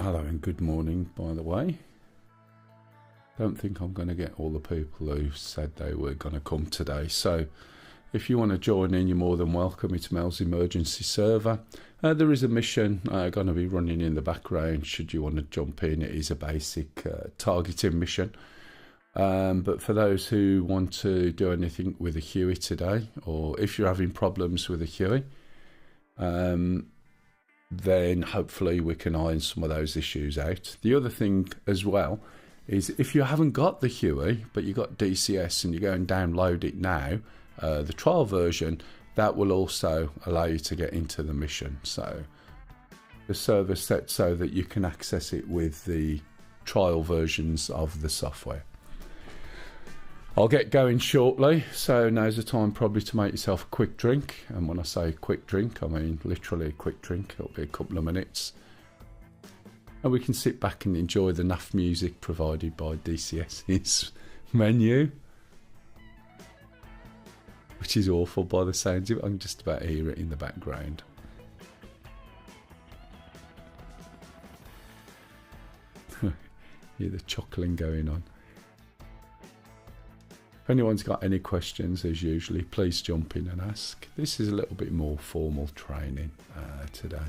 Hello and good morning, by the way. Don't think I'm going to get all the people who said they were going to come today. So if you want to join in, you're more than welcome. It's Mel's emergency server. There is a mission going to be running in the background. Should you want to jump in, it is a basic targeting mission. But for those who want to do anything with a Huey today, or if you're having problems with a Huey, then hopefully we can iron some of those issues out. The other thing as well is if you haven't got the Huey, but you've got DCS and you go and download it now, the trial version, that will also allow you to get into the mission. So the server's set so that you can access it with the trial versions of the software. I'll get going shortly, so now's the time probably to make yourself a quick drink. And when I say quick drink, I mean literally a quick drink. It'll be a couple of minutes. And we can sit back and enjoy the naff music provided by DCS's menu. Which is awful by the sounds of it. I can just about hear it in the background. Hear the chuckling going on. If anyone's got any questions, as usually, please jump in and ask. This is a little bit more formal training today,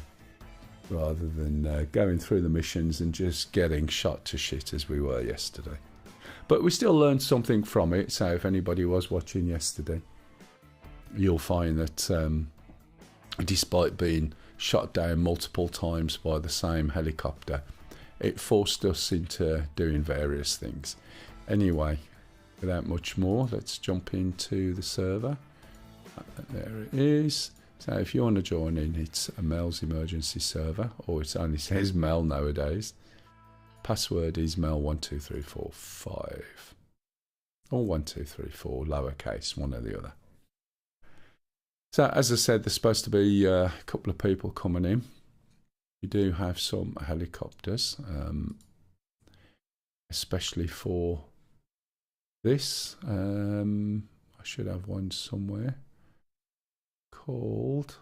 rather than going through the missions and just getting shot to shit as we were yesterday. But we still learned something from it, so if anybody was watching yesterday, you'll find that despite being shot down multiple times by the same helicopter, it forced us into doing various things. Anyway, without much more, let's jump into the server. There it is. So if you want to join in, it's a Mel's emergency server, or it only says Mel nowadays. Password is Mel12345, or 1234 lowercase, one or the other. So as I said, there's supposed to be a couple of people coming in. We do have some helicopters, especially for this. I should have one somewhere called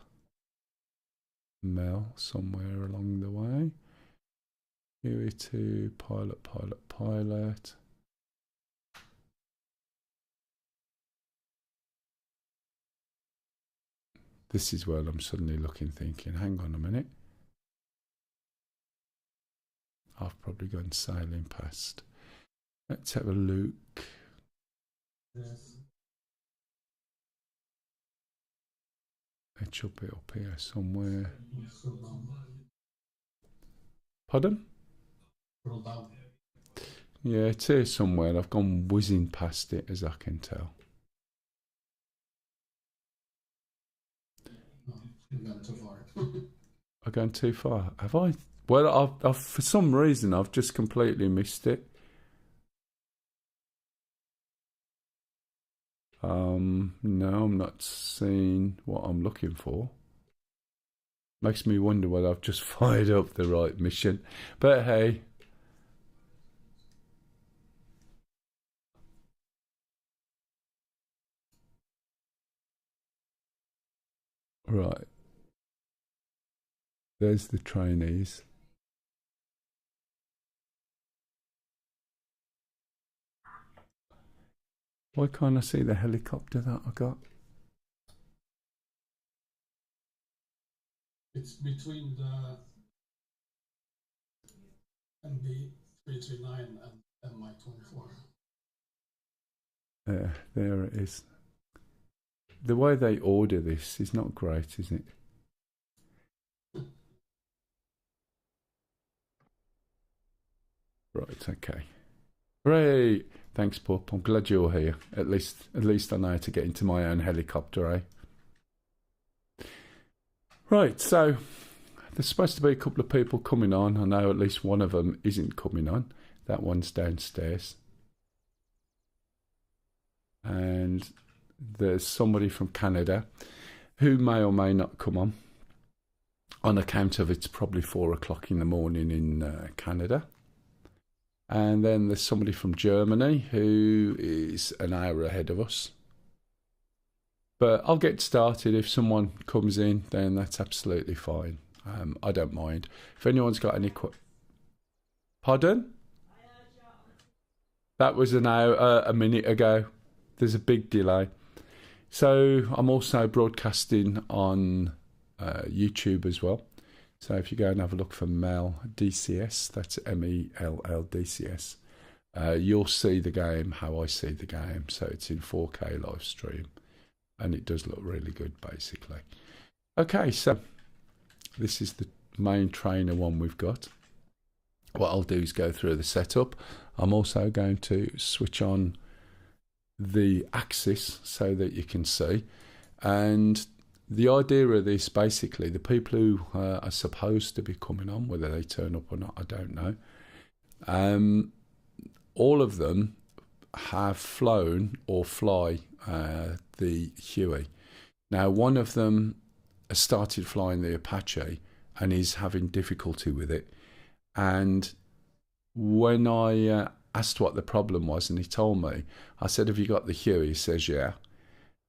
Mel somewhere along the way. Huey to pilot. This is where I'm suddenly looking, thinking, hang on a minute. I've probably gone sailing past. Let's have a look. Yes. It should be up here somewhere. Pardon? Yeah, it's here somewhere. I've gone whizzing past it, as I can tell. You've gone too far. I've gone too far. Have I? Well, I've for some reason, I've just completely missed it. No, I'm not seeing what I'm looking for. Makes me wonder whether I've just fired up the right mission. But hey. Right. There's the trainees. Why can't I see the helicopter that I got? It's between the MB339 and MI24. There it is. The way they order this is not great, is it? Right, okay. Great. Thanks, Pup. I'm glad you're here. At least I know how to get into my own helicopter, eh? Right, so there's supposed to be a couple of people coming on. I know at least one of them isn't coming on. That one's downstairs. And there's somebody from Canada who may or may not come on account of it's probably 4 o'clock in the morning in Canada. And then there's somebody from Germany who is an hour ahead of us. But I'll get started. If someone comes in, then that's absolutely fine. I don't mind. If anyone's got any Pardon? That was an hour, a minute ago. There's a big delay. So I'm also broadcasting on YouTube as well. So if you go and have a look for Mel DCS, that's MELL DCS, you'll see the game how I see the game. So it's in 4K live stream, and it does look really good, basically. Okay, so this is the main trainer one we've got. What I'll do is go through the setup. I'm also going to switch on the axis so that you can see. And the idea of this, basically, the people who are supposed to be coming on, whether they turn up or not, I don't know. All of them have flown or fly the Huey. Now, one of them has started flying the Apache and is having difficulty with it. And when I asked what the problem was, and he told me, I said, have you got the Huey? He says, yeah.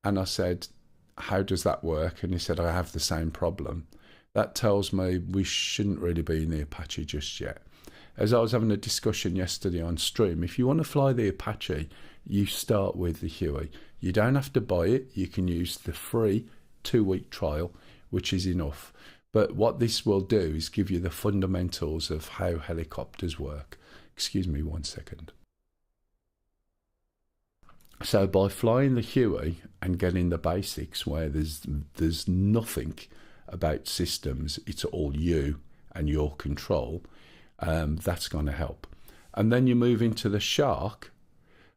And I said, how does that work? And he said, I have the same problem. That tells me we shouldn't really be in the Apache just yet. As I was having a discussion yesterday on stream, if you want to fly the Apache, you start with the Huey. You don't have to buy it. You can use the free 2-week trial, which is enough. But what this will do is give you the fundamentals of how helicopters work. Excuse me 1 second. So by flying the Huey and getting the basics where there's nothing about systems, it's all you and your control, that's going to help. And then you move into the Shark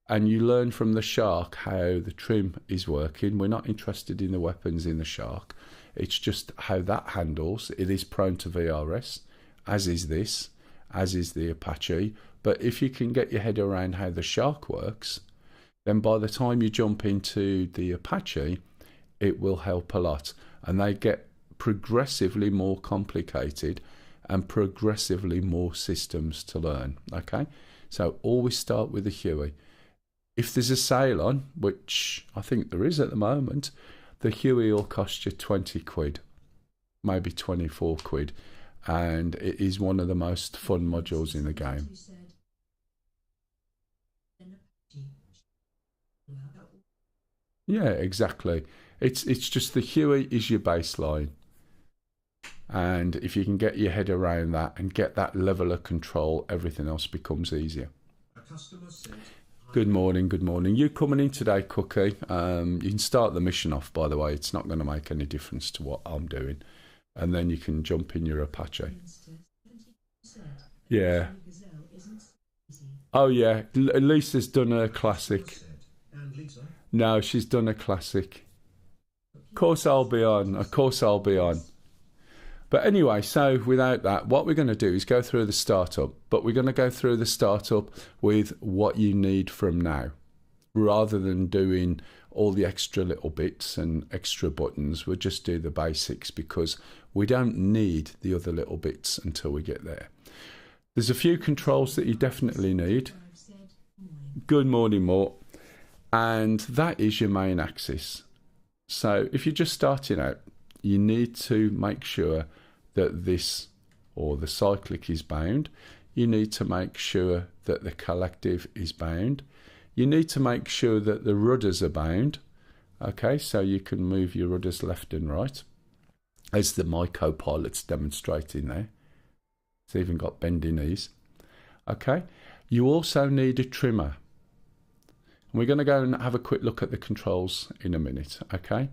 and you learn from the Shark how the trim is working. We're not interested in the weapons in the Shark. It's just how that handles. It is prone to VRS, as is this, as is the Apache. But if you can get your head around how the Shark works, then by the time you jump into the Apache, it will help a lot. And they get progressively more complicated and progressively more systems to learn. Okay? So always start with the Huey. If there's a sale on, which I think there is at the moment, the Huey will cost you 20 quid, maybe 24 quid. And it is one of the most fun modules in the game. Yeah, exactly. It's just the Huey is your baseline. And if you can get your head around that and get that level of control, everything else becomes easier. Good morning, good morning. You coming in today, Cookie? You can start the mission off, by the way. It's not going to make any difference to what I'm doing. And then you can jump in your Apache. Yeah. Oh, yeah. Lisa's done a classic. No, she's done a classic. Of course I'll be on. Of course I'll be on. But anyway, so without that, what we're going to do is go through the startup. But we're going to go through the startup with what you need from now, rather than doing all the extra little bits and extra buttons. We'll just do the basics because we don't need the other little bits until we get there. There's a few controls that you definitely need. Good morning, Mort. And that is your main axis. So if you're just starting out, you need to make sure that this, or the cyclic, is bound. You need to make sure that the collective is bound. You need to make sure that the rudders are bound. Okay, so you can move your rudders left and right, as my co-pilot's demonstrating there. It's even got bendy knees. Okay, you also need a trimmer. And we're going to go and have a quick look at the controls in a minute. Okay,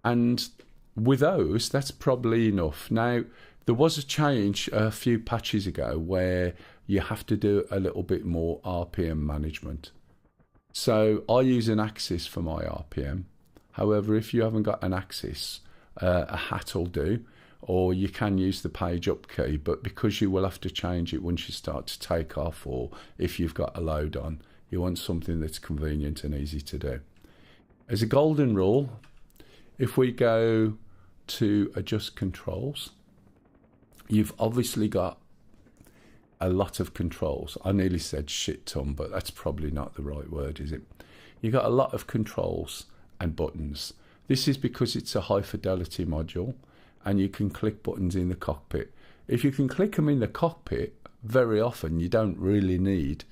and with those, that's probably enough. Now, there was a change a few patches ago where you have to do a little bit more RPM management. So I use an axis for my RPM. However, if you haven't got an axis, a hat will do, or you can use the page up key, but because you will have to change it once you start to take off, or if you've got a load on, you want something that's convenient and easy to do. As a golden rule, if we go to adjust controls, you've obviously got a lot of controls. I nearly said shit ton, but that's probably not the right word, is it? You've got a lot of controls and buttons. This is because it's a high fidelity module and you can click buttons in the cockpit. If you can click them in the cockpit, very often you don't really need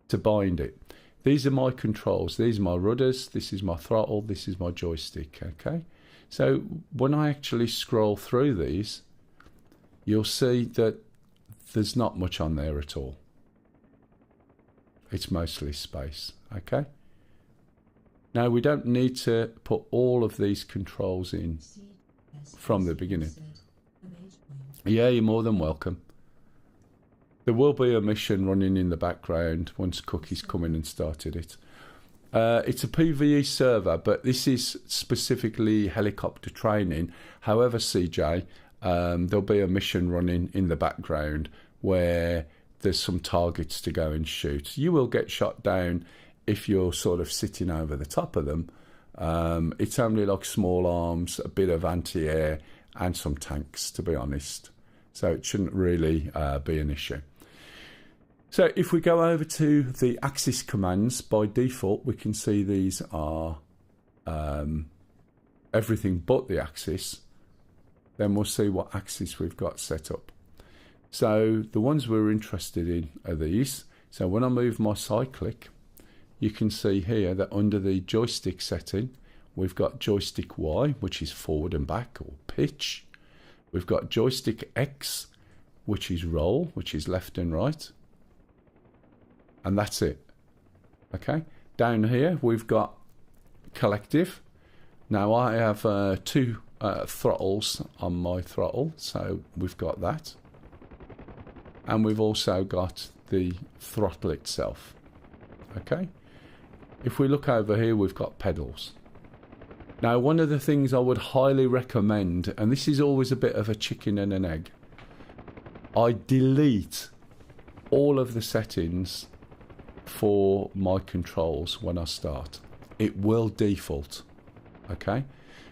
to bind it. These are my controls. These are my rudders. This is my throttle. This is my joystick. Okay. So when I actually scroll through these, you'll see that there's not much on there at all. It's mostly space. Okay. Now we don't need to put all of these controls in from the beginning. Yeah, you're more than welcome. There will be a mission running in the background once Cookie's come in and started it. It's a PvE server, but this is specifically helicopter training. However, CJ, there'll be a mission running in the background where there's some targets to go and shoot. You will get shot down if you're sort of sitting over the top of them. It's only like small arms, a bit of anti-air, and some tanks, to be honest. So it shouldn't really be an issue. So if we go over to the axis commands, by default, we can see these are everything but the axis. Then we'll see what axis we've got set up. So the ones we're interested in are these. So when I move my cyclic, you can see here that under the joystick setting, we've got joystick Y, which is forward and back or pitch. We've got joystick X, which is roll, which is left and right. And that's it. Okay. Down here, we've got collective. Now I have two throttles on my throttle, so we've got that. And we've also got the throttle itself. Okay. If we look over here, we've got pedals. Now, one of the things I would highly recommend, and this is always a bit of a chicken and an egg, I delete all of the settings for my controls when I start. It will default. Okay.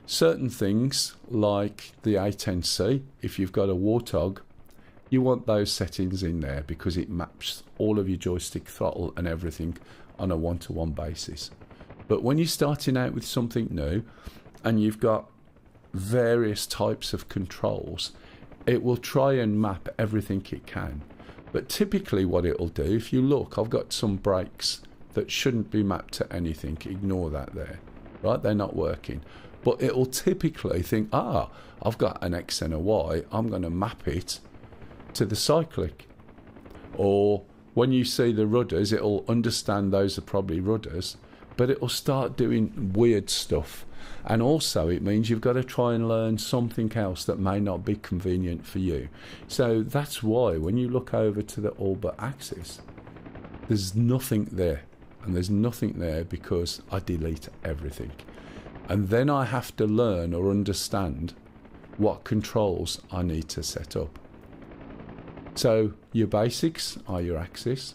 Certain things like the A10C, if you've got a Warthog, you want those settings in there because it maps all of your joystick, throttle and everything on a one-to-one basis. But when you're starting out with something new and you've got various types of controls, it will try and map everything it can. But typically what it'll do, if you look, I've got some brakes that shouldn't be mapped to anything. Ignore that there, right? They're not working. But it'll typically think, I've got an X and a Y, I'm going to map it to the cyclic. Or when you see the rudders, it'll understand those are probably rudders, but it'll start doing weird stuff. And also it means you've got to try and learn something else that may not be convenient for you. So that's why when you look over to the all but axis, there's nothing there. And there's nothing there because I delete everything. And then I have to learn or understand what controls I need to set up. So your basics are your axis,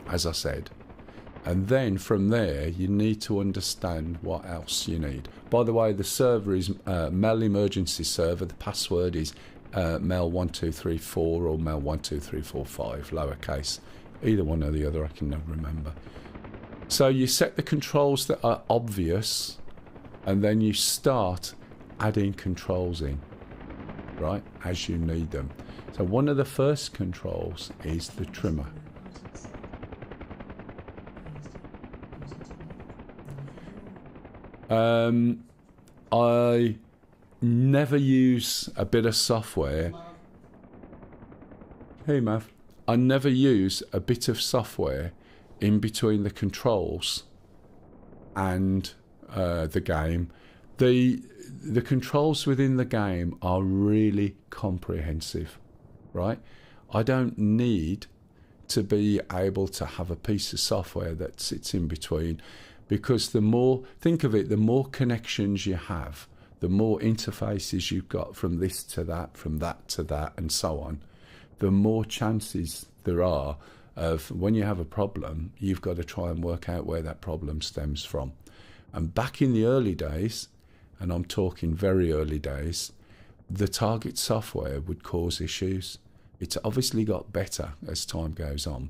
as I said. And then from there, you need to understand what else you need. By the way, the server is Mel Emergency Server. The password is Mel1234 or Mel12345, lowercase. Either one or the other, I can never remember. So you set the controls that are obvious, and then you start adding controls in, right, as you need them. So one of the first controls is the trimmer. I never use a bit of software. Hey, Mav. I never use a bit of software in between the controls and the game. The controls within the game are really comprehensive, right? I don't need to be able to have a piece of software that sits in between. Because the more, think of it, the more connections you have, the more interfaces you've got from this to that, from that to that, and so on, the more chances there are of when you have a problem, you've got to try and work out where that problem stems from. And back in the early days, and I'm talking very early days, the target software would cause issues. It's obviously got better as time goes on,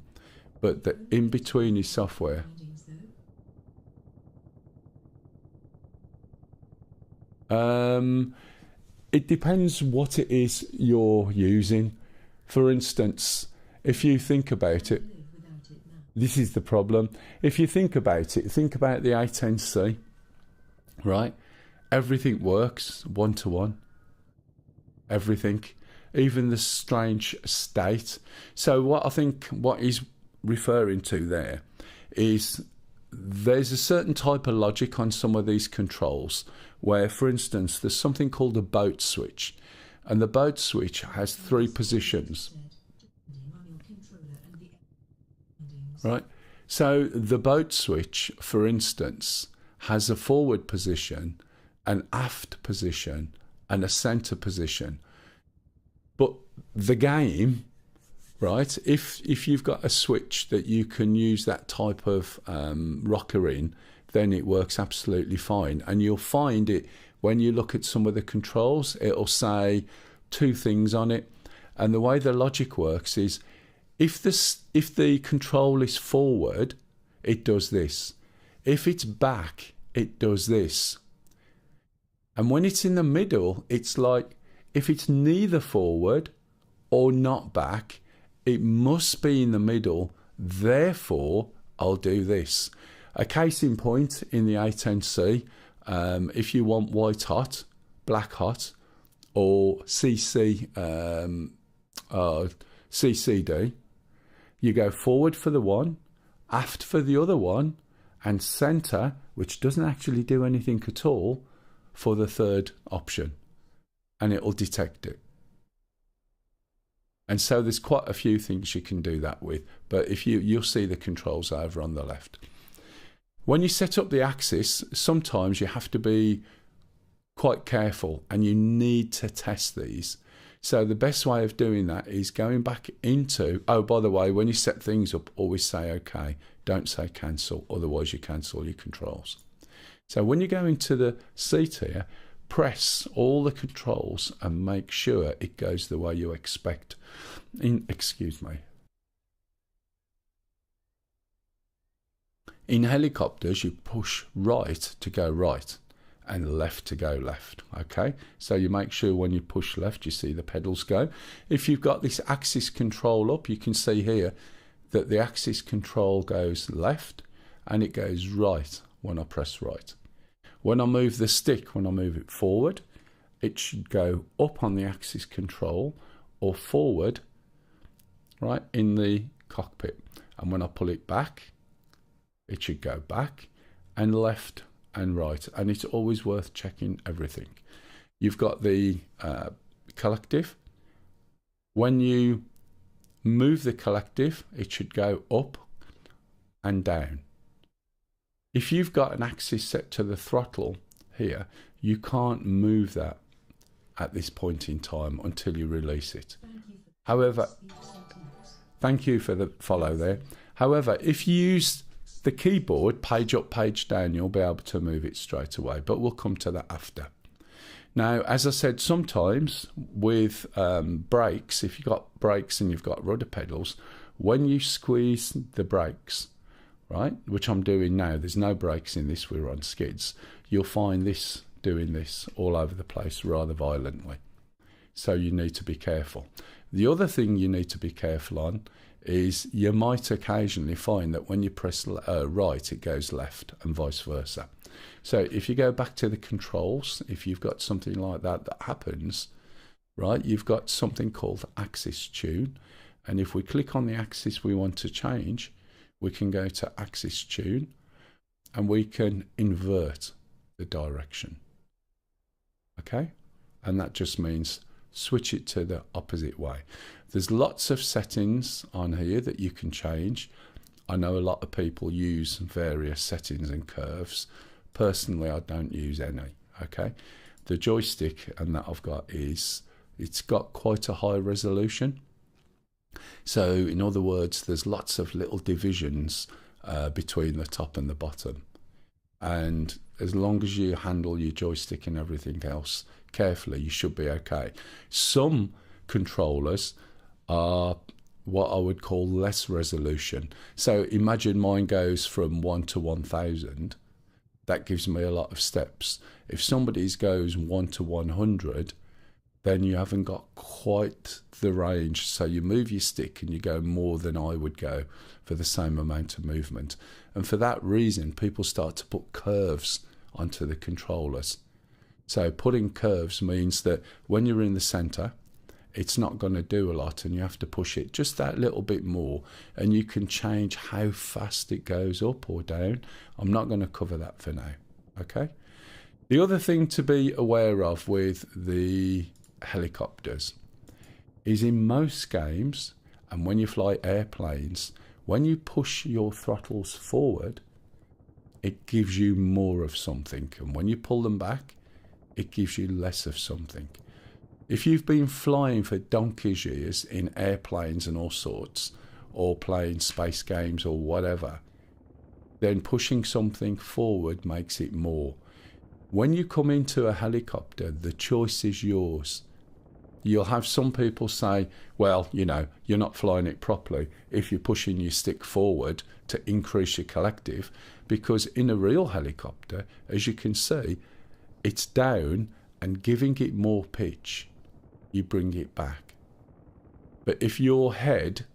but the in-between is software. It depends what it is you're using. For instance, if you think about it, this is the problem. If you think about it, think about the A10C, right? Everything works one-to-one. Everything. Even the strange state. So what he's referring to there is there's a certain type of logic on some of these controls where, for instance, there's something called a boat switch, and the boat switch has 3 positions. Right? So the boat switch, for instance, has a forward position, an aft position, and a centre position. But the game, right, if you've got a switch that you can use that type of rocker in, then it works absolutely fine. And you'll find it when you look at some of the controls, it'll say 2 things on it. And the way the logic works is if the control is forward, it does this. If it's back, it does this. And when it's in the middle, it's like if it's neither forward or not back, it must be in the middle. Therefore, I'll do this. A case in point in the A10C, if you want white hot, black hot, or CCD, you go forward for the one, aft for the other one, and centre, which doesn't actually do anything at all, for the third option, and it will detect it. And so there's quite a few things you can do that with, but if you'll see the controls over on the left. When you set up the axis, sometimes you have to be quite careful and you need to test these. So the best way of doing that is going back into, oh, by the way, when you set things up, always say OK. Don't say cancel, otherwise you cancel your controls. So when you go into the seat here, press all the controls and make sure it goes the way you expect. In helicopters, you push right to go right and left to go left, okay? So you make sure when you push left, you see the pedals go. If you've got this axis control up, you can see here that the axis control goes left and it goes right when I press right. When I move the stick, when I move it forward, it should go up on the axis control or forward, right, in the cockpit. And when I pull it back, it should go back and left and right. And it's always worth checking everything. You've got the collective. When you move the collective, it should go up and down. If you've got an axis set to the throttle here, you can't move that at this point in time until you release it. However, thank you for the follow there. However, if you use the keyboard, page up, page down, you'll be able to move it straight away, but we'll come to that after. Now, as I said, sometimes with brakes, if you've got brakes and you've got rudder pedals, when you squeeze the brakes, right, which I'm doing now, there's no brakes in this, we're on skids, you'll find this doing this all over the place rather violently. So you need to be careful. The other thing you need to be careful on is you might occasionally find that when you press right, it goes left and vice versa. So if you go back to the controls, if you've got something like that that happens, right, you've got something called axis tune. And if we click on the axis we want to change, we can go to axis tune and we can invert the direction. Okay? And that just means switch it to the opposite way. There's lots of settings on here that you can change. I know a lot of people use various settings and curves. Personally, I don't use any. Okay? The joystick and that I've got it's got quite a high resolution. So in other words, there's lots of little divisions between the top and the bottom. And as long as you handle your joystick and everything else carefully, you should be okay. Some controllers are what I would call less resolution. So imagine mine goes from 1 to 1000. That gives me a lot of steps. If somebody's goes 1 to 100, then you haven't got quite the range. So you move your stick and you go more than I would go for the same amount of movement. And for that reason, people start to put curves onto the controllers. So putting curves means that when you're in the center, it's not going to do a lot and you have to push it just that little bit more, and you can change how fast it goes up or down. I'm not going to cover that for now, okay? The other thing to be aware of with the helicopters is in most games, and when you fly airplanes, when you push your throttles forward, it gives you more of something, and when you pull them back, it gives you less of something. If you've been flying for donkey's years in airplanes and all sorts, or playing space games or whatever, then pushing something forward makes it more. When you come into a helicopter, the choice is yours. You'll have some people say, well, you know, you're not flying it properly if you're pushing your stick forward to increase your collective, because in a real helicopter, as you can see, it's down, and giving it more pitch, you bring it back. But if your head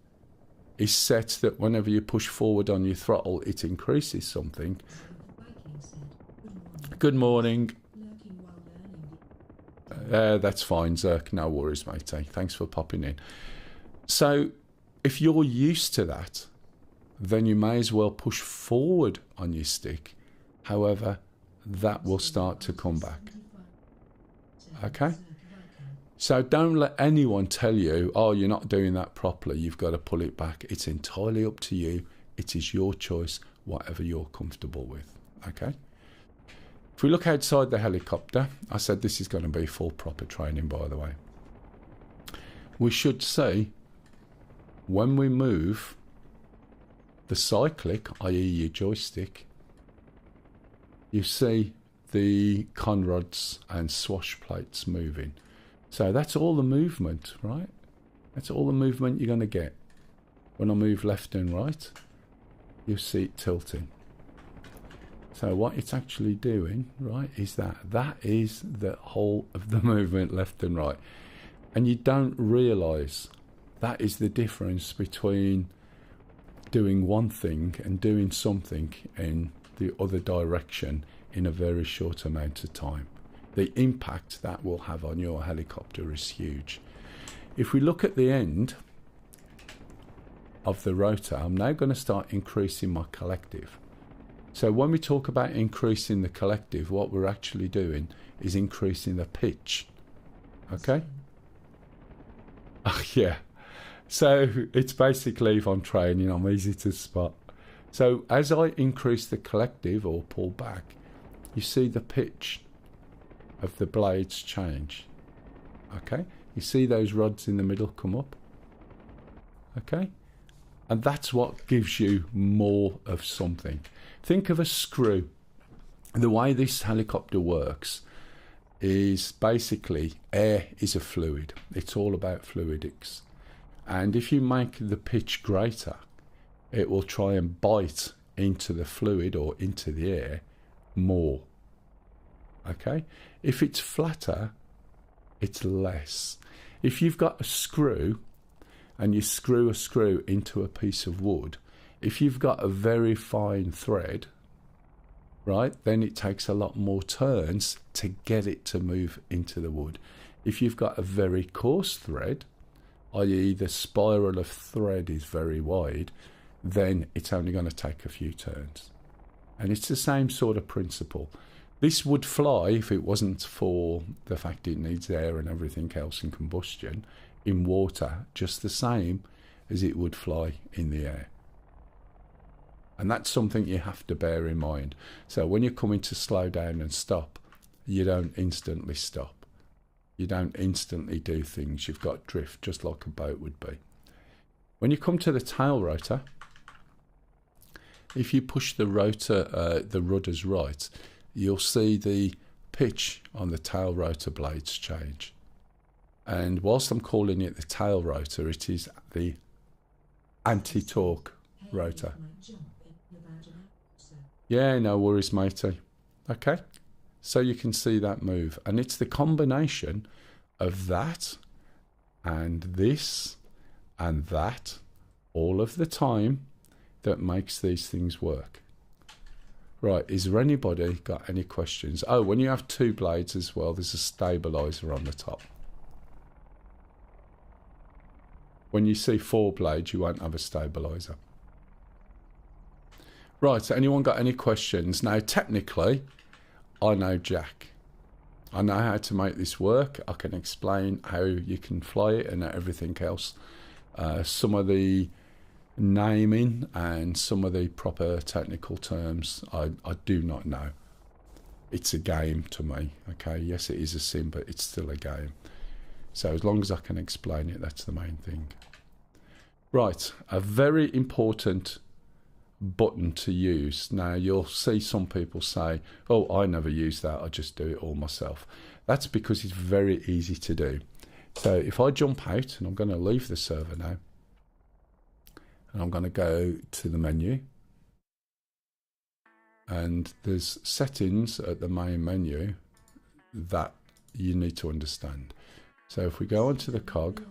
is set that whenever you push forward on your throttle, it increases something. Good morning. That's fine, Zerk. No worries, matey. Thanks for popping in. So if you're used to that, then you may as well push forward on your stick. However, that will start to come back. Okay? So don't let anyone tell you, oh, you're not doing that properly, you've got to pull it back. It's entirely up to you. It is your choice, whatever you're comfortable with. Okay? If we look outside the helicopter, I said this is going to be full proper training, by the way. We should see when we move the cyclic, i.e. your joystick, you see the conrods and swash plates moving. So that's all the movement, right? That's all the movement you're going to get. When I move left and right, you'll see it tilting. So what it's actually doing, right, is that is the whole of the movement left and right. And you don't realise that is the difference between doing one thing and doing something in the other direction in a very short amount of time. The impact that will have on your helicopter is huge. If we look at the end of the rotor, I'm now going to start increasing my collective. So when we talk about increasing the collective, what we're actually doing is increasing the pitch. Okay? Yeah. So it's basically, if I'm training, I'm easy to spot. So as I increase the collective or pull back, you see the pitch of the blades change. Okay? You see those rods in the middle come up. Okay? And that's what gives you more of something. Think of a screw. The way this helicopter works is basically air is a fluid. It's all about fluidics. And if you make the pitch greater, it will try and bite into the fluid or into the air more. Okay? If it's flatter, it's less. If you've got a screw and you screw a screw into a piece of wood, if you've got a very fine thread, right, then it takes a lot more turns to get it to move into the wood. If you've got a very coarse thread, i.e. the spiral of thread is very wide, then it's only going to take a few turns. And it's the same sort of principle. This would fly if it wasn't for the fact it needs air and everything else in combustion in water, just the same as it would fly in the air. And that's something you have to bear in mind. So when you're coming to slow down and stop, you don't instantly stop. You don't instantly do things. You've got drift, just like a boat would be. When you come to the tail rotor, if you push the rotor, the rudders right, you'll see the pitch on the tail rotor blades change. And whilst I'm calling it the tail rotor, it is the anti-torque rotor. Yeah, no worries, matey. Okay, so you can see that move. And it's the combination of that and this and that all of the time that makes these things work. Right, is there anybody got any questions? Oh, when you have two blades as well, there's a stabilizer on the top. When you see four blades, you won't have a stabilizer. Right, so anyone got any questions? Now, technically, I know Jack. I know how to make this work. I can explain how you can fly it and everything else. Some of the naming and some of the proper technical terms I do not know. It's a game to me, okay? Yes, it is a sim, but it's still a game. So as long as I can explain it, that's the main thing. Right, a very important button to use. Now, you'll see some people say, oh, I never use that, I just do it all myself. That's because it's very easy to do. So if I jump out, and I'm going to leave the server now, and I'm going to go to the menu, and there's settings at the main menu that you need to understand. So if we go onto the cog,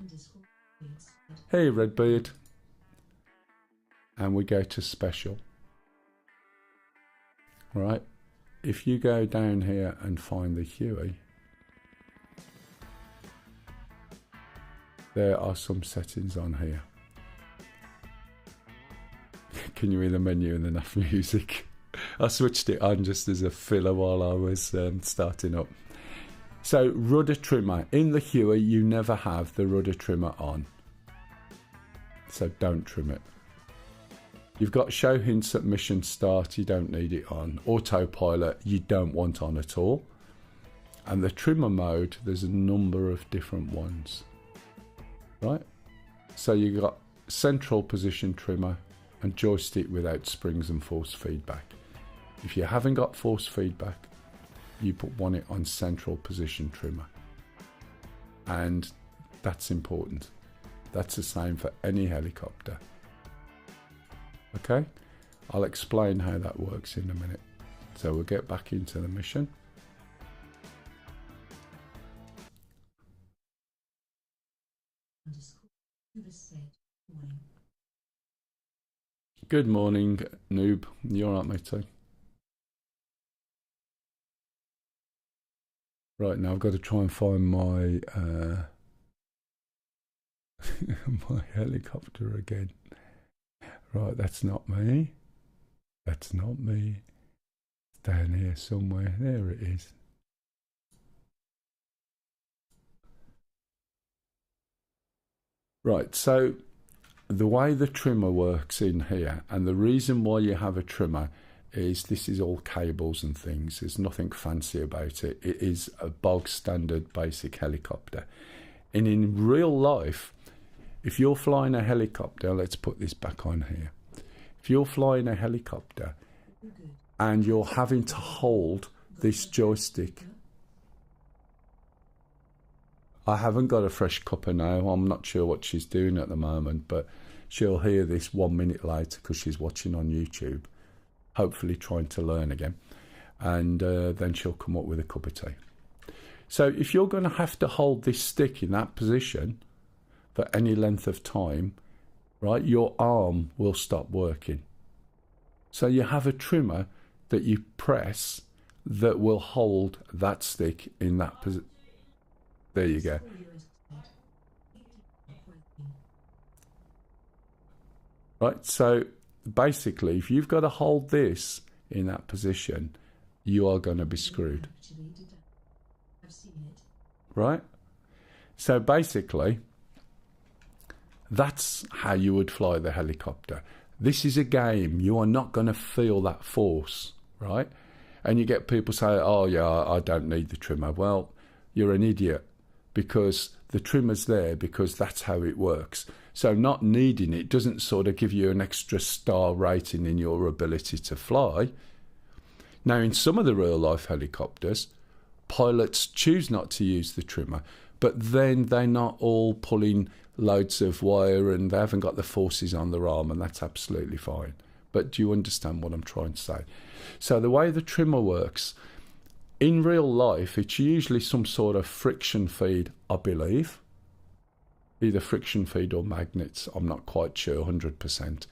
hey Redbeard, and we go to special, right, if you go down here and find the Huey, there are some settings on here. Can you hear the menu and enough music? I switched it on just as a filler while I was starting up. So rudder trimmer. In the Huey, you never have the rudder trimmer on. So don't trim it. You've got show hints at mission start. You don't need it on. Autopilot, you don't want on at all. And the trimmer mode, there's a number of different ones. Right? So you've got central position trimmer and joystick without springs and force feedback. If you haven't got force feedback, you want it on central position trimmer. And that's important. That's the same for any helicopter. Okay? I'll explain how that works in a minute. So we'll get back into the mission. Good morning, noob. You alright, matey? Right, now I've got to try and find my my helicopter again. Right, that's not me. That's not me. It's down here somewhere. There it is. Right, so the way the trimmer works in here, and the reason why you have a trimmer is this is all cables and things. There's nothing fancy about it. It is a bog standard basic helicopter. And in real life, if you're flying a helicopter, let's put this back on here. If you're flying a helicopter and you're having to hold this joystick, I haven't got a fresh cuppa now. I'm not sure what she's doing at the moment, but she'll hear this 1 minute later because she's watching on YouTube, hopefully trying to learn again. And then she'll come up with a cup of tea. So if you're going to have to hold this stick in that position for any length of time, right, your arm will stop working. So you have a trimmer that you press that will hold that stick in that position. There you go. Right, so basically, if you've got to hold this in that position, you are going to be screwed. Right? So basically, that's how you would fly the helicopter. This is a game. You are not going to feel that force, right? And you get people say, oh yeah, I don't need the trimmer. Well, you're an idiot, because the trimmer's there because that's how it works. So not needing it doesn't sort of give you an extra star rating in your ability to fly. Now, in some of the real life helicopters, pilots choose not to use the trimmer, but then they're not all pulling loads of wire and they haven't got the forces on their arm, and that's absolutely fine. But do you understand what I'm trying to say? So the way the trimmer works, In real life, it's usually some sort of friction feed, I believe. Either friction feed or magnets. I'm not quite sure 100%.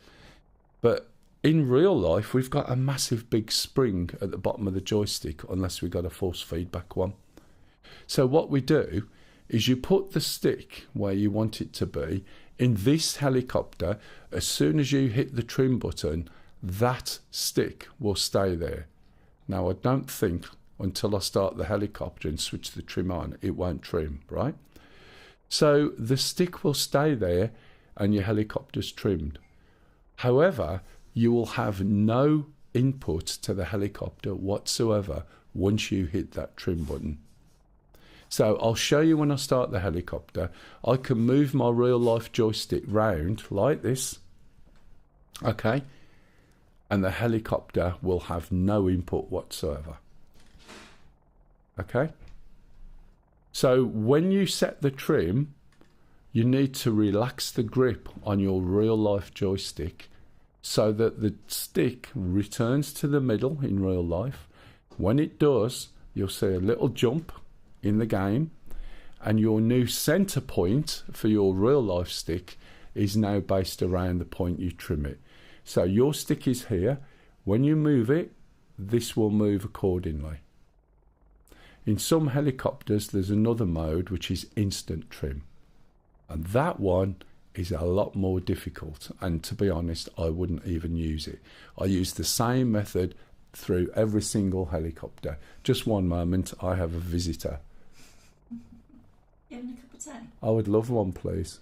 But in real life, we've got a massive big spring at the bottom of the joystick, unless we've got a force feedback one. So what we do is you put the stick where you want it to be. In this helicopter, as soon as you hit the trim button, that stick will stay there. Now, I don't think until I start the helicopter and switch the trim on, it won't trim, right? So the stick will stay there and your helicopter's trimmed. However, you will have no input to the helicopter whatsoever once you hit that trim button. So I'll show you when I start the helicopter. I can move my real life joystick round like this, okay? And the helicopter will have no input whatsoever. Okay? So when you set the trim, you need to relax the grip on your real life joystick so that the stick returns to the middle in real life. When it does, you'll see a little jump in the game, and your new center point for your real life stick is now based around the point you trim it. So your stick is here. When you move it, this will move accordingly. In some helicopters, there's another mode which is instant trim, and that one is a lot more difficult, and to be honest, I wouldn't even use it. I use the same method through every single helicopter. Just one moment, I have a visitor. You having a cup of tea? I would love one, please.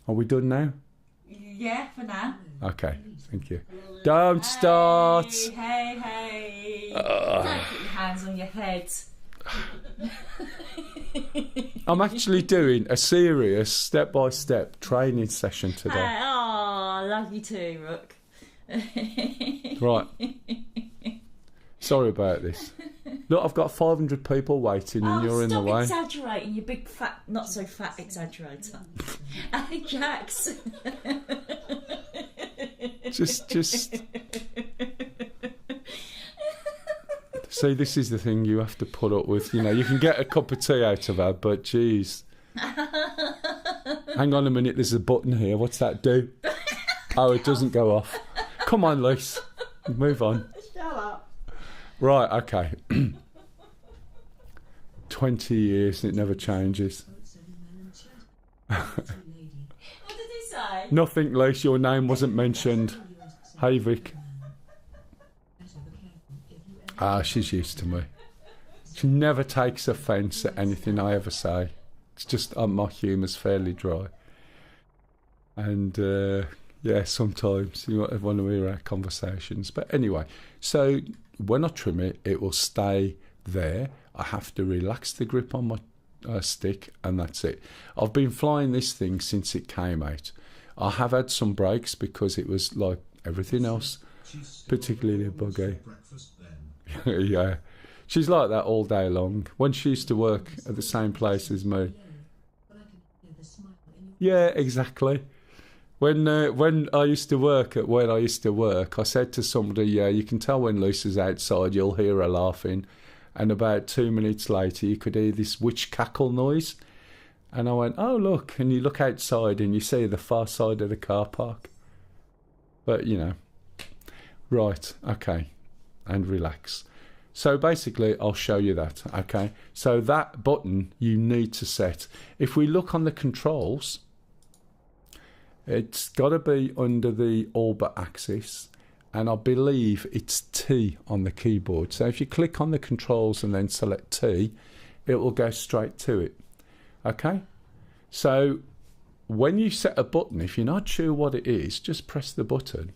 Are we done now? Yeah, for now. Okay, thank you. Don't start! Hey. Don't put your hands on your head. I'm actually doing a serious step-by-step training session today. Oh, I love you too, Rook. Right. Sorry about this. Look, I've got 500 people waiting and you're in the way. Stop exaggerating, you big fat, not so fat exaggerator. Ajax. Just. See, this is the thing you have to put up with. You know, you can get a cup of tea out of her, but geez. Hang on a minute, there's a button here. What's that do? Oh, it doesn't go off. Come on, Lise. Move on. Shut up. Right, okay. 20 years, it never changes. What did he say? Nothing, Lise, your name wasn't mentioned. Hey, Vic. Ah, she's used to me. She never takes offence at anything I ever say. It's just my humour's fairly dry. And yeah, sometimes you want to hear our conversations. But anyway, so when I trim it, it will stay there. I have to relax the grip on my stick, and that's it. I've been flying this thing since it came out. I have had some breaks because it was like everything else, particularly a buggy. Yeah, she's like that all day long. When she used to work at the same place as me. Yeah, exactly. When I used to work at where I used to work, I said to somebody, yeah, you can tell when Lisa's outside, you'll hear her laughing. And about 2 minutes later, you could hear this witch cackle noise. And I went, oh, look. And you look outside and you see the far side of the car park. But, you know, right, okay. And relax. So basically, I'll show you that, okay? So that button you need to set. If we look on the controls, it's got to be under the orbit axis, and I believe it's T on the keyboard. So if you click on the controls and then select T, it will go straight to it, okay? So when you set a button, if you're not sure what it is, just press the button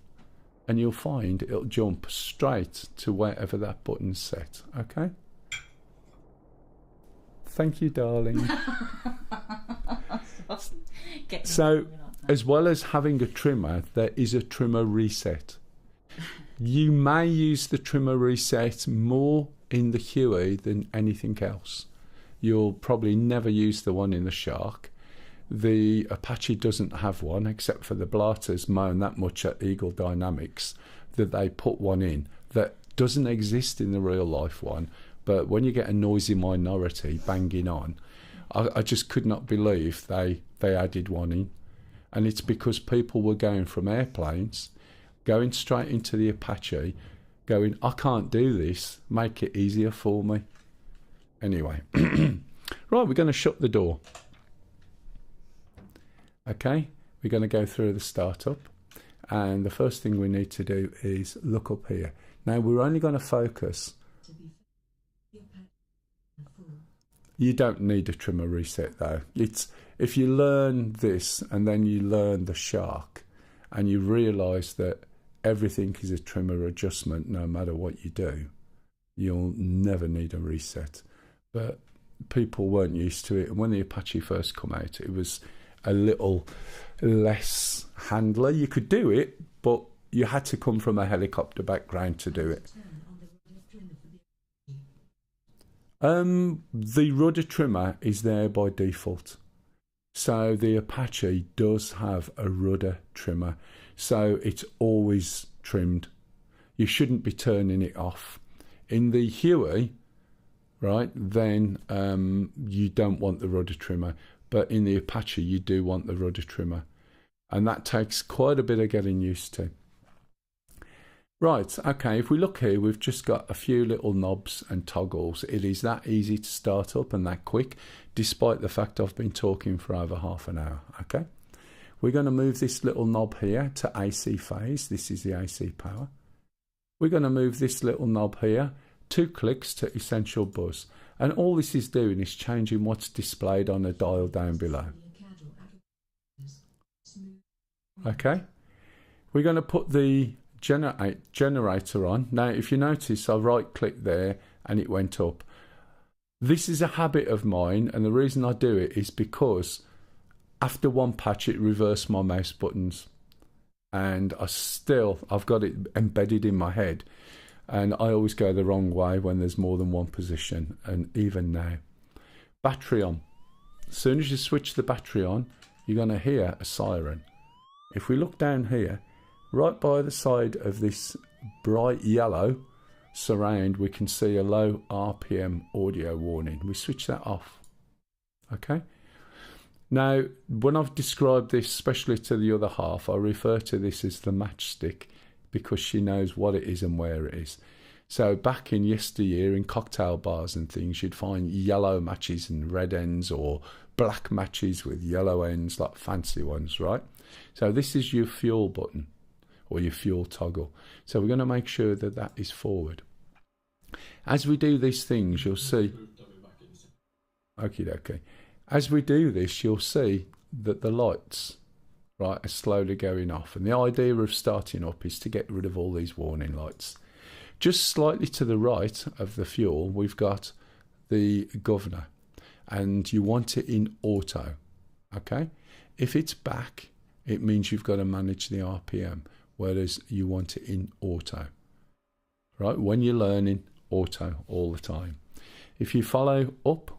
and you'll find it'll jump straight to wherever that button's set, okay? Thank you, darling. So, as well as having a trimmer, there is a trimmer reset. You may use the trimmer reset more in the Huey than anything else. You'll probably never use the one in the Shark. The Apache doesn't have one, except for the Blatters moan that much at Eagle Dynamics that they put one in that doesn't exist in the real life one, but when you get a noisy minority banging on, I just could not believe they added one in. And it's because people were going from airplanes, going straight into the Apache, going, I can't do this, make it easier for me. Anyway, right, we're going to shut the door. Okay, we're going to go through the startup. And the first thing we need to do is look up here. Now, we're only going to focus. You don't need a trimmer reset though. It's if you learn this and then you learn the shark and you realise that everything is a trimmer adjustment no matter what you do, you'll never need a reset. But people weren't used to it, and when the Apache first come out, it was a little less handler. You could do it, but you had to come from a helicopter background to do it. The rudder trimmer is there by default. So the Apache does have a rudder trimmer. So it's always trimmed. You shouldn't be turning it off. In the Huey, right, then you don't want the rudder trimmer. But in the Apache, you do want the rudder trimmer. And that takes quite a bit of getting used to. Right, okay, if we look here, we've just got a few little knobs and toggles. It is that easy to start up and that quick, despite the fact I've been talking for over half an hour, okay? We're going to move this little knob here to AC phase. This is the AC power. We're going to move this little knob here, 2 clicks to essential buzz. And all this is doing is changing what's displayed on the dial down below. Okay, we're going to put the generator on. Now, if you notice, I right-clicked there and it went up. This is a habit of mine, and the reason I do it is because after one patch, it reversed my mouse buttons. And I've got it embedded in my head. And I always go the wrong way when there's more than one position, and even now. Battery on. As soon as you switch the battery on, you're going to hear a siren. If we look down here, right by the side of this bright yellow surround, we can see a low RPM audio warning. We switch that off. Okay? Now, when I've described this, especially to the other half, I refer to this as the matchstick, because she knows what it is and where it is. So back in yesteryear, in cocktail bars and things, you'd find yellow matches and red ends, or black matches with yellow ends, like fancy ones, right? So this is your fuel button, or your fuel toggle. So we're going to make sure that that is forward. As we do these things, you'll see... Okay. As we do this, you'll see that the lights, right, are slowly going off. And the idea of starting up is to get rid of all these warning lights. Just slightly to the right of the fuel, we've got the governor. And you want it in auto, okay? If it's back, it means you've got to manage the RPM, whereas you want it in auto, right? When you're learning, auto all the time. If you follow up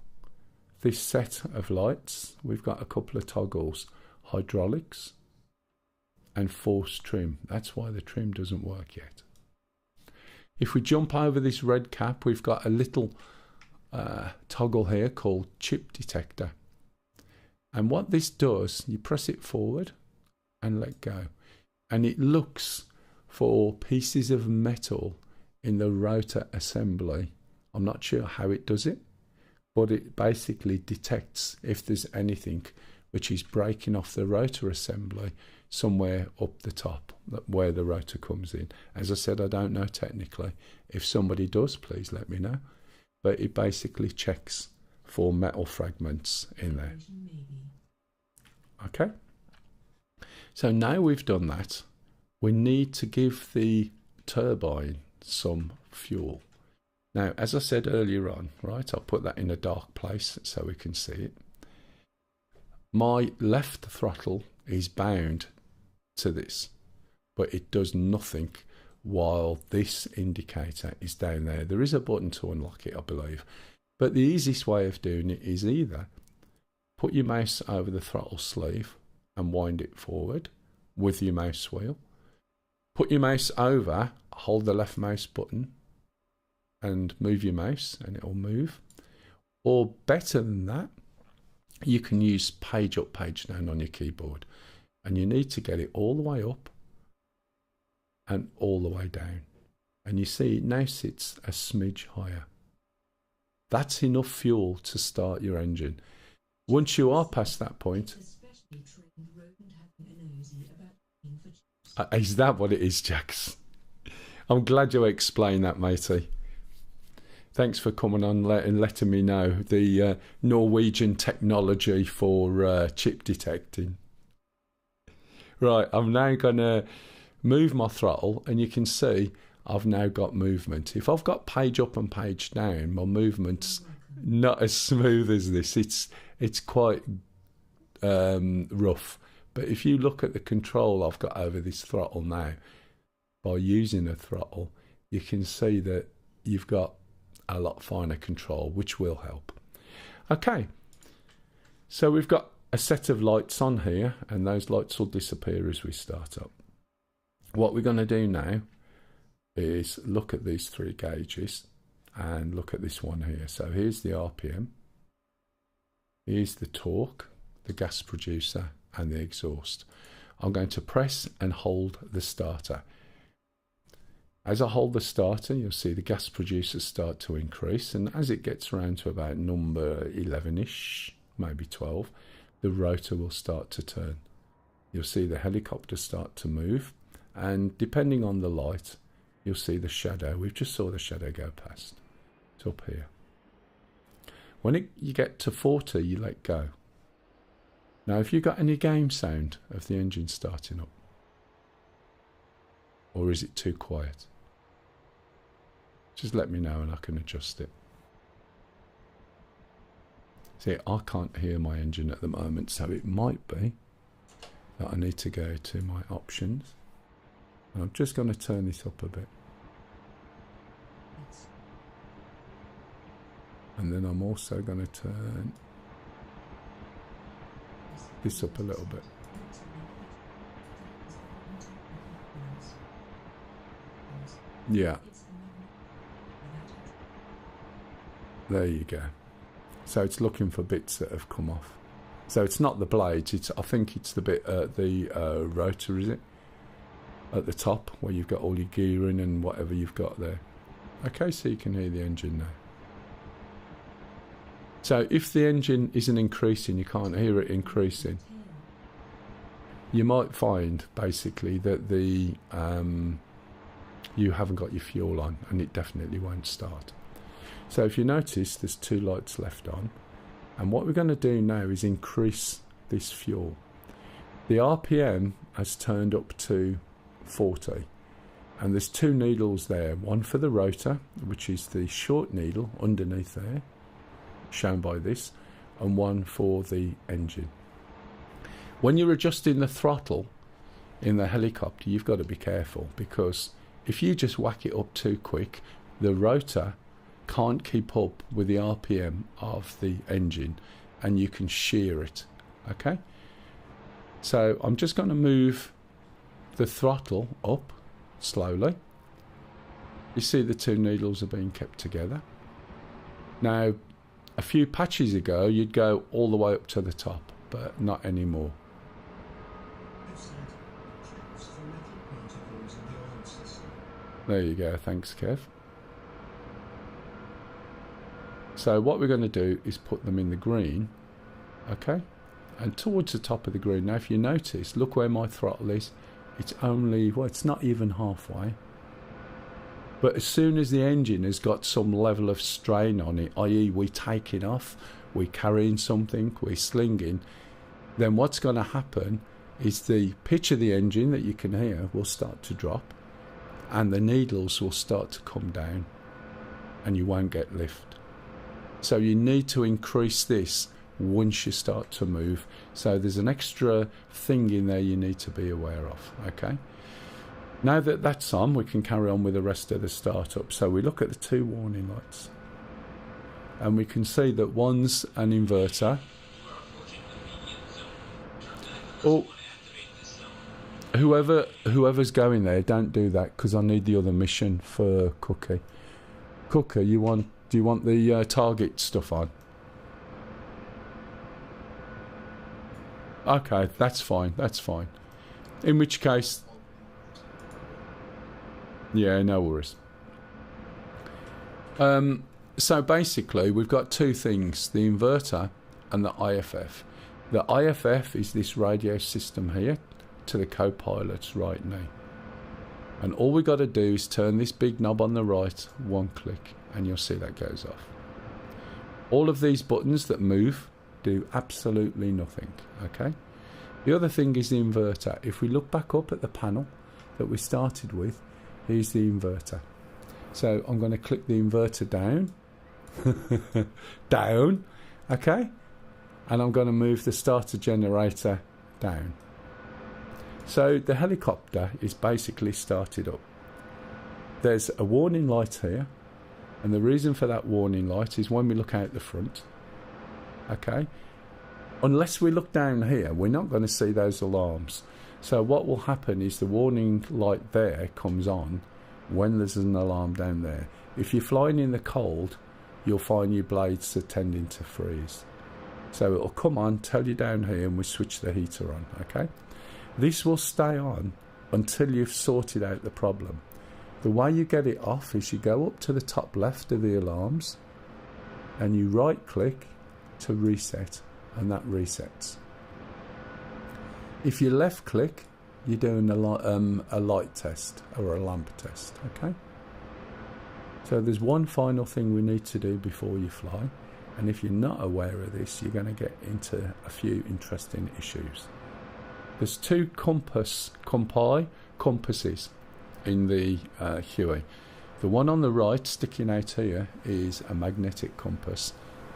this set of lights, we've got a couple of toggles, hydraulics and force trim. That's why the trim doesn't work yet. If we jump over this red cap, we've got a little toggle here called chip detector. And what this does, you press it forward and let go. And it looks for pieces of metal in the rotor assembly. I'm not sure how it does it, but it basically detects if there's anything which is breaking off the rotor assembly somewhere up the top, where the rotor comes in. As I said, I don't know technically. If somebody does, please let me know. But it basically checks for metal fragments in there. Okay? So now we've done that, we need to give the turbine some fuel. Now, as I said earlier on, right, I'll put that in a dark place so we can see it. My left throttle is bound to this, but it does nothing while this indicator is down there. There is a button to unlock it, I believe. But the easiest way of doing it is either put your mouse over the throttle sleeve and wind it forward with your mouse wheel. Put your mouse over, hold the left mouse button and move your mouse and it'll move. Or better than that, you can use page up, page down on your keyboard. And you need to get it all the way up and all the way down. And you see it now sits a smidge higher. That's enough fuel to start your engine. Once you are past that point... is that what it is, Jax? I'm glad you explained that, matey. Thanks for coming on and letting me know the Norwegian technology for chip detecting. Right, I'm now going to move my throttle, and you can see I've now got movement. If I've got page up and page down, my movement's not as smooth as this. It's quite rough. But if you look at the control I've got over this throttle now, by using a throttle, you can see that you've got a lot finer control, which will help. Okay, so we've got a set of lights on here, and those lights will disappear as we start up. What we're going to do now is look at these three gauges and look at this one here. So here's the RPM, here's the torque, the gas producer, and the exhaust. I'm going to press and hold the starter. As I hold the starter, you'll see the gas producer start to increase, and as it gets around to about number 11-ish, maybe 12, the rotor will start to turn. You'll see the helicopter start to move, and depending on the light, you'll see the shadow. We've just saw the shadow go past. It's up here. When you get to 40, you let go. Now, have you got any game sound of the engine starting up? Or is it too quiet? Just let me know and I can adjust it. See, I can't hear my engine at the moment, so it might be that I need to go to my options. And I'm just going to turn this up a bit. And then I'm also going to turn this up a little bit. Yeah. There you go. So it's looking for bits that have come off. So it's not the blades, I think it's the bit at the rotor, is it? At the top, where you've got all your gearing and whatever you've got there. Okay, so you can hear the engine now. So if the engine isn't increasing, you can't hear it increasing. You might find, basically, that the you haven't got your fuel on, and it definitely won't start. So if you notice, there's two lights left on, and what we're going to do now is increase this fuel. The RPM has turned up to 40, and there's two needles there, one for the rotor, which is the short needle underneath there, shown by this, and one for the engine. When you're adjusting the throttle in the helicopter, you've got to be careful, because if you just whack it up too quick, the rotor can't keep up with the RPM of the engine, and you can shear it. Okay, so I'm just going to move the throttle up slowly. You see the two needles are being kept together. Now, a few patches ago you'd go all the way up to the top, but not anymore. There you go, thanks Kev. So what we're going to do is put them in the green, okay, and towards the top of the green. Now if you notice, look where my throttle is, it's only, well, it's not even halfway. But as soon as the engine has got some level of strain on it, i.e. we're taking off, we're carrying something, we're slinging, then what's going to happen is the pitch of the engine that you can hear will start to drop, and the needles will start to come down, and you won't get lift. So you need to increase this once you start to move. So there's an extra thing in there you need to be aware of, okay? Now that that's on, we can carry on with the rest of the startup. So we look at the two warning lights, and we can see that one's an inverter. Oh, whoever's going there, don't do that, because I need the other mission for Cookie. Cooker, do you want the target stuff on? Okay, that's fine, that's fine. In which case, yeah, no worries. So basically, we've got two things, the inverter and the IFF. The IFF is this radio system here to the co-pilot's right knee. And all we've got to do is turn this big knob on the right, one click, and you'll see that goes off. All of these buttons that move do absolutely nothing, okay? The other thing is the inverter. If we look back up at the panel that we started with, here's the inverter. So I'm going to click the inverter down, down, okay? And I'm going to move the starter generator down. So the helicopter is basically started up. There's a warning light here, and the reason for that warning light is when we look out the front, okay? Unless we look down here, we're not going to see those alarms. So what will happen is the warning light there comes on when there's an alarm down there. If you're flying in the cold, you'll find your blades are tending to freeze. So it'll come on, tell you down here, and we switch the heater on, okay? This will stay on until you've sorted out the problem. The way you get it off is you go up to the top left of the alarms and you right click to reset, and that resets. If you left click, you're doing a light test or a lamp test, okay? So there's one final thing we need to do before you fly, and if you're not aware of this, you're going to get into a few interesting issues. There's two compasses in the Huey. The one on the right sticking out here is a magnetic compass,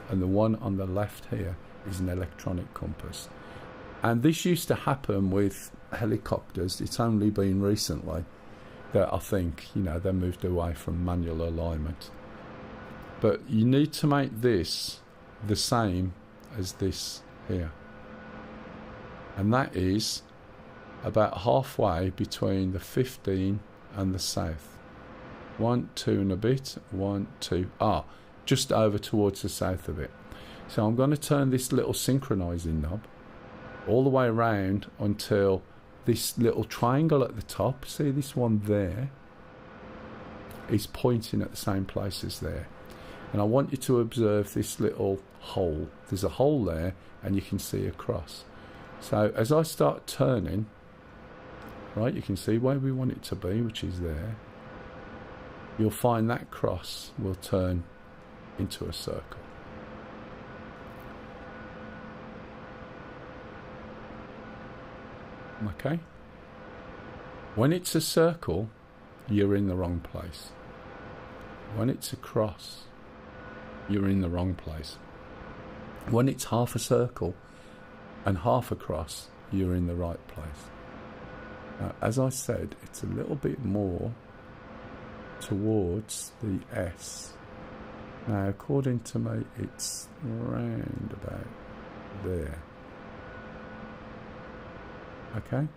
and the one on the left here is an electronic compass. And this used to happen with helicopters. It's only been recently that I think, you know, they moved away from manual alignment. But you need to make this the same as this here. And that is about halfway between the 15 and the south. 1, 2 and a bit, 1, 2, just over towards the south of it. So I'm going to turn this little synchronizing knob all the way around until this little triangle at the top, see this one there, is pointing at the same place as there. And I want you to observe this little hole. There's a hole there and you can see a cross. So as I start turning, right, you can see where we want it to be, which is there. You'll find that cross will turn into a circle. Okay? When it's a circle, you're in the wrong place. When it's a cross, you're in the wrong place. When it's half a circle and half a cross, you're in the right place. Now, as I said, it's a little bit more towards the S. Now, according to me, it's round about there. Okay?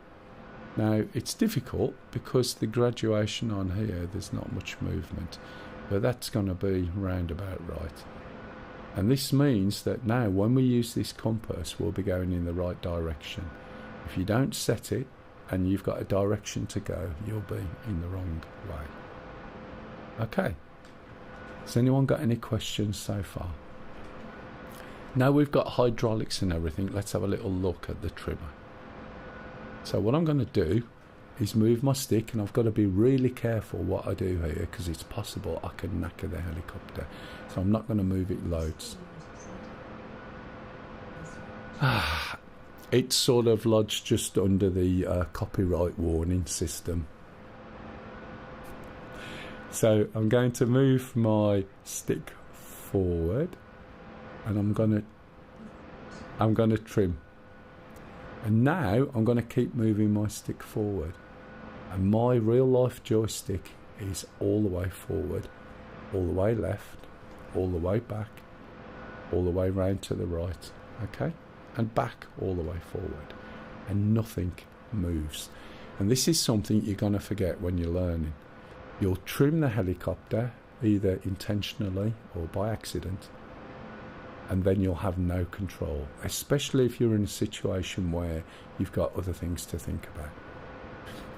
Now, it's difficult because the graduation on here, there's not much movement, but that's going to be round about right. And this means that now when we use this compass, we'll be going in the right direction. If you don't set it and you've got a direction to go, you'll be in the wrong way. Okay. Has anyone got any questions so far? Now we've got hydraulics and everything, let's have a little look at the trimmer. So what I'm going to do is move my stick, and I've got to be really careful what I do here because it's possible I can knacker the helicopter. So I'm not going to move it loads. It's sort of lodged just under the copyright warning system. So I'm going to move my stick forward, and I'm going to trim. And now I'm going to keep moving my stick forward. And my real life joystick is all the way forward, all the way left, all the way back, all the way round to the right, okay? And back all the way forward. And nothing moves. And this is something you're going to forget when you're learning. You'll trim the helicopter either intentionally or by accident, and then you'll have no control, especially if you're in a situation where you've got other things to think about.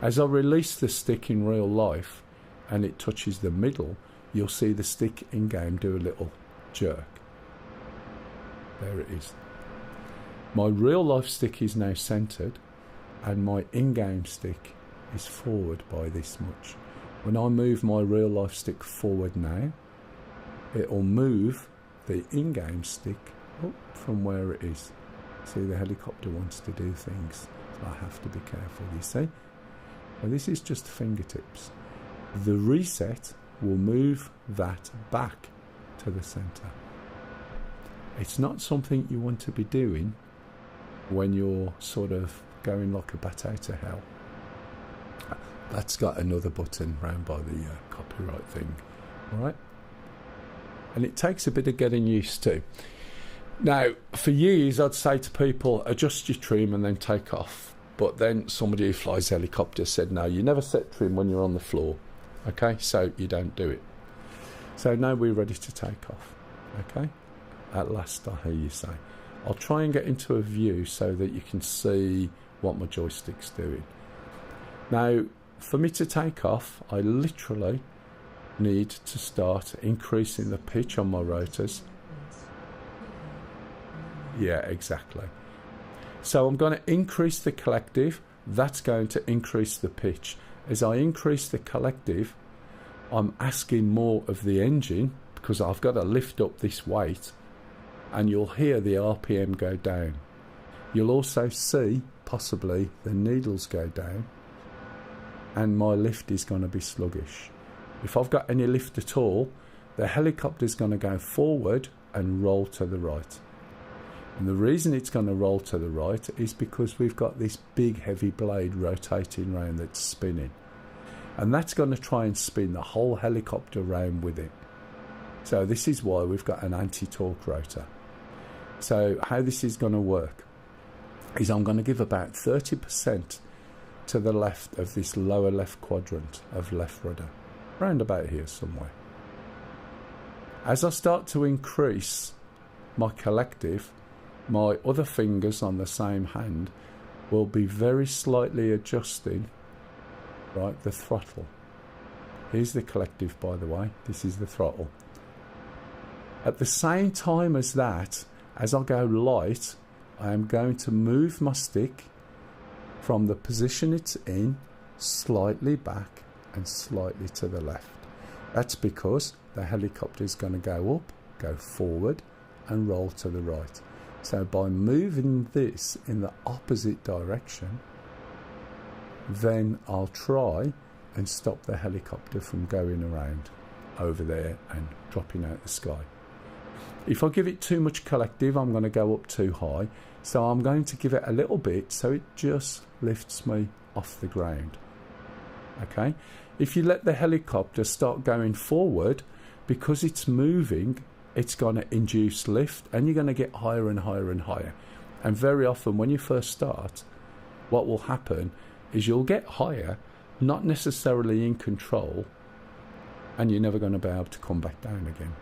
As I release the stick in real life and it touches the middle, you'll see the stick in game do a little jerk. There it is. My real life stick is now centered, and my in-game stick is forward by this much. When I move my real life stick forward now, it will move the in-game stick up from where it is. See, the helicopter wants to do things, so I have to be careful, you see. Well, this is just fingertips. The reset will move that back to the center. It's not something you want to be doing when you're sort of going like a bat out of hell. That's got another button round by the copyright thing, all right? And it takes a bit of getting used to. Now, for years, I'd say to people, adjust your trim and then take off. But then somebody who flies helicopters said, no, you never set trim when you're on the floor. Okay, so you don't do it. So now we're ready to take off. Okay, at last I hear you say. I'll try and get into a view so that you can see what my joystick's doing. Now, for me to take off, I literally need to start increasing the pitch on my rotors. Yeah, exactly. So I'm going to increase the collective. That's going to increase the pitch. As I increase the collective, I'm asking more of the engine because I've got to lift up this weight, and you'll hear the RPM go down. You'll also see possibly the needles go down, and my lift is going to be sluggish. If I've got any lift at all, the helicopter's going to go forward and roll to the right. And the reason it's going to roll to the right is because we've got this big heavy blade rotating round that's spinning. And that's going to try and spin the whole helicopter round with it. So this is why we've got an anti-torque rotor. So how this is going to work is I'm going to give about 30% to the left of this lower left quadrant of left rudder, round about here somewhere. As I start to increase my collective, my other fingers on the same hand will be very slightly adjusting, right, the throttle. Here's the collective, by the way. This is the throttle. At the same time as that, as I go light, I am going to move my stick from the position it's in slightly back and slightly to the left. That's because the helicopter is going to go up, go forward and roll to the right. So by moving this in the opposite direction, then I'll try and stop the helicopter from going around over there and dropping out the sky. If I give it too much collective, I'm going to go up too high. So I'm going to give it a little bit so it just lifts me off the ground. Okay? If you let the helicopter start going forward, because it's moving, it's going to induce lift and you're going to get higher and higher and higher. And very often when you first start, what will happen is you'll get higher, not necessarily in control, and you're never going to be able to come back down again.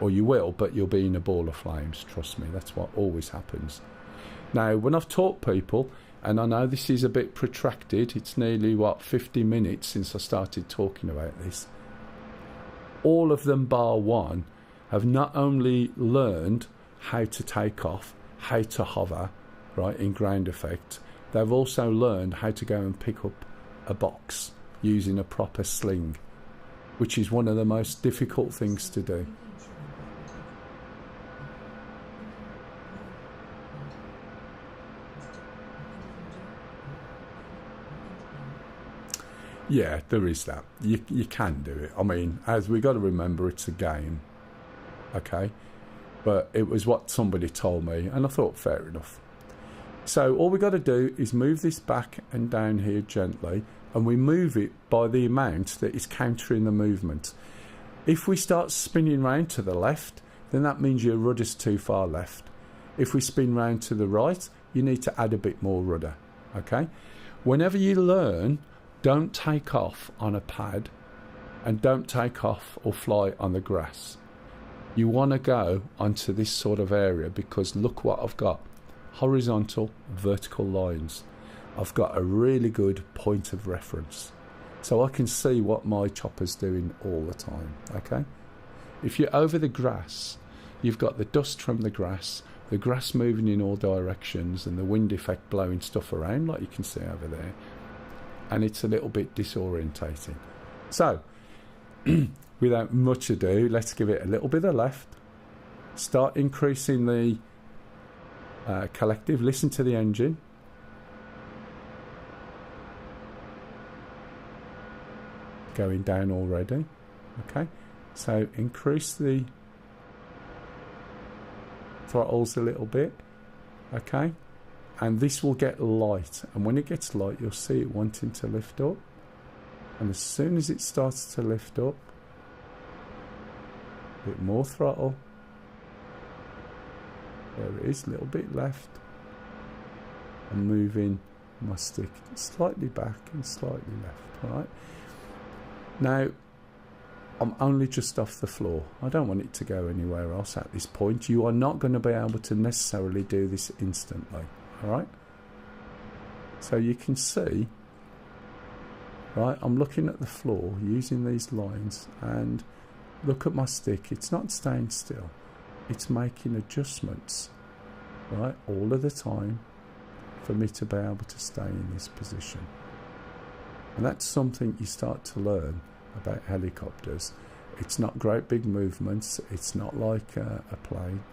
Or you will, but you'll be in a ball of flames, trust me, that's what always happens. Now, when I've taught people, and I know this is a bit protracted, it's nearly, 50 minutes since I started talking about this, all of them bar one have not only learned how to take off, how to hover, right, in ground effect, they've also learned how to go and pick up a box using a proper sling, which is one of the most difficult things to do. Yeah, there is that. You can do it. I mean, as we got to remember, it's a game. Okay? But it was what somebody told me, and I thought, fair enough. So all we got to do is move this back and down here gently, and we move it by the amount that is countering the movement. If we start spinning round to the left, then that means your rudder's too far left. If we spin round to the right, you need to add a bit more rudder. Okay? Whenever you learn, don't take off on a pad and don't take off or fly on the grass. You want to go onto this sort of area because look what I've got. Horizontal, vertical lines. I've got a really good point of reference. So I can see what my chopper's doing all the time, okay? If you're over the grass, you've got the dust from the grass moving in all directions and the wind effect blowing stuff around like you can see over there. And it's a little bit disorientating. So, without much ado, let's give it a little bit of left. Start increasing the collective. Listen to the engine. Going down already. Okay, so increase the throttles a little bit. Okay, and this will get light, and when it gets light you'll see it wanting to lift up, and as soon as it starts to lift up, a bit more throttle. There it is, a little bit left. I'm moving my stick slightly back and slightly left. All right. Now, I'm only just off the floor. I don't want it to go anywhere else at this point. You are not going to be able to necessarily do this instantly. All right. So you can see, right, I'm looking at the floor using these lines, and look at my stick. It's not staying still. It's making adjustments, right, all of the time for me to be able to stay in this position. And that's something you start to learn about helicopters. It's not great big movements. It's not like a plane.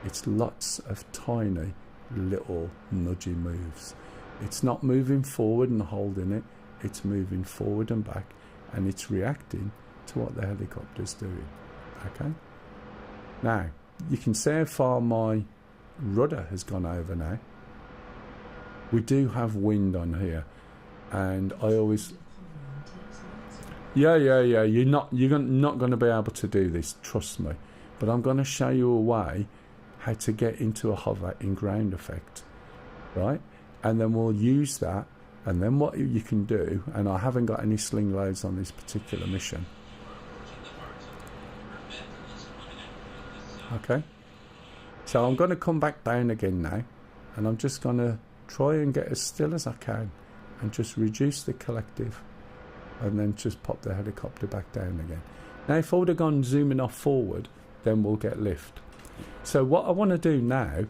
It's lots of tiny little nudgy moves. It's not moving forward and holding it. It's moving forward and back, and it's reacting to what the helicopter's doing. Okay? Now, you can see how far my rudder has gone over now. We do have wind on here, and I always... Yeah. You're not going to be able to do this, trust me. But I'm going to show you a way how to get into a hover in ground effect, right? And then we'll use that. And then what you can do, and I haven't got any sling loads on this particular mission. Okay. So I'm going to come back down again now, and I'm just going to try and get as still as I can and just reduce the collective, and then just pop the helicopter back down again. Now if I would have gone zooming off forward, then we'll get lift. So what I want to do now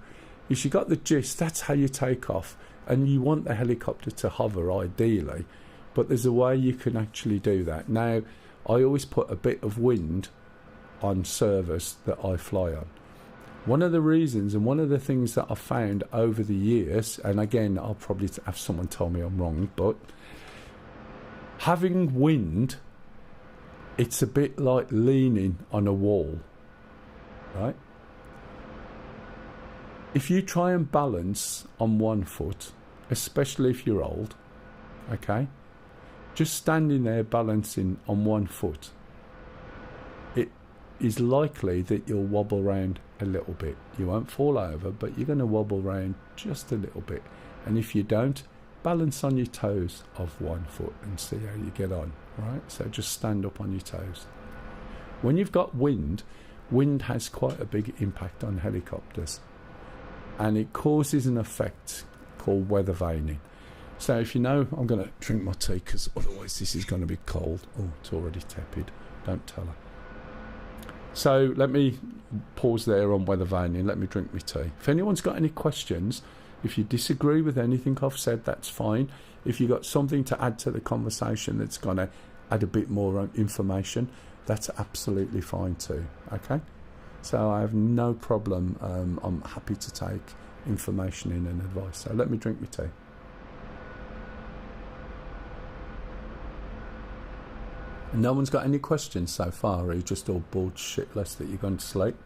is, you got the gist, that's how you take off, and you want the helicopter to hover ideally, but there's a way you can actually do that. Now I always put a bit of wind on servers that I fly on. One of the reasons, and one of the things that I've found over the years, and again I'll probably have someone tell me I'm wrong, but having wind, it's a bit like leaning on a wall, right? If you try and balance on one foot, especially if you're old, okay, just standing there balancing on one foot, it is likely that you'll wobble around a little bit. You won't fall over, but you're going to wobble around just a little bit. And if you don't, balance on your toes of one foot and see how you get on, right? So just stand up on your toes. When you've got wind has quite a big impact on helicopters, and it causes an effect called weather vaning. So if you know, I'm going to drink my tea because otherwise this is going to be cold. Oh, it's already tepid. Don't tell her. So let me pause there on weather vaning. Let me drink my tea. If anyone's got any questions, if you disagree with anything I've said, that's fine. If you've got something to add to the conversation that's going to add a bit more information, that's absolutely fine too. Okay? So I have no problem. I'm happy to take information in and advice. So let me drink my tea. And no one's got any questions so far? Are you just all bored shitless that you're going to sleep?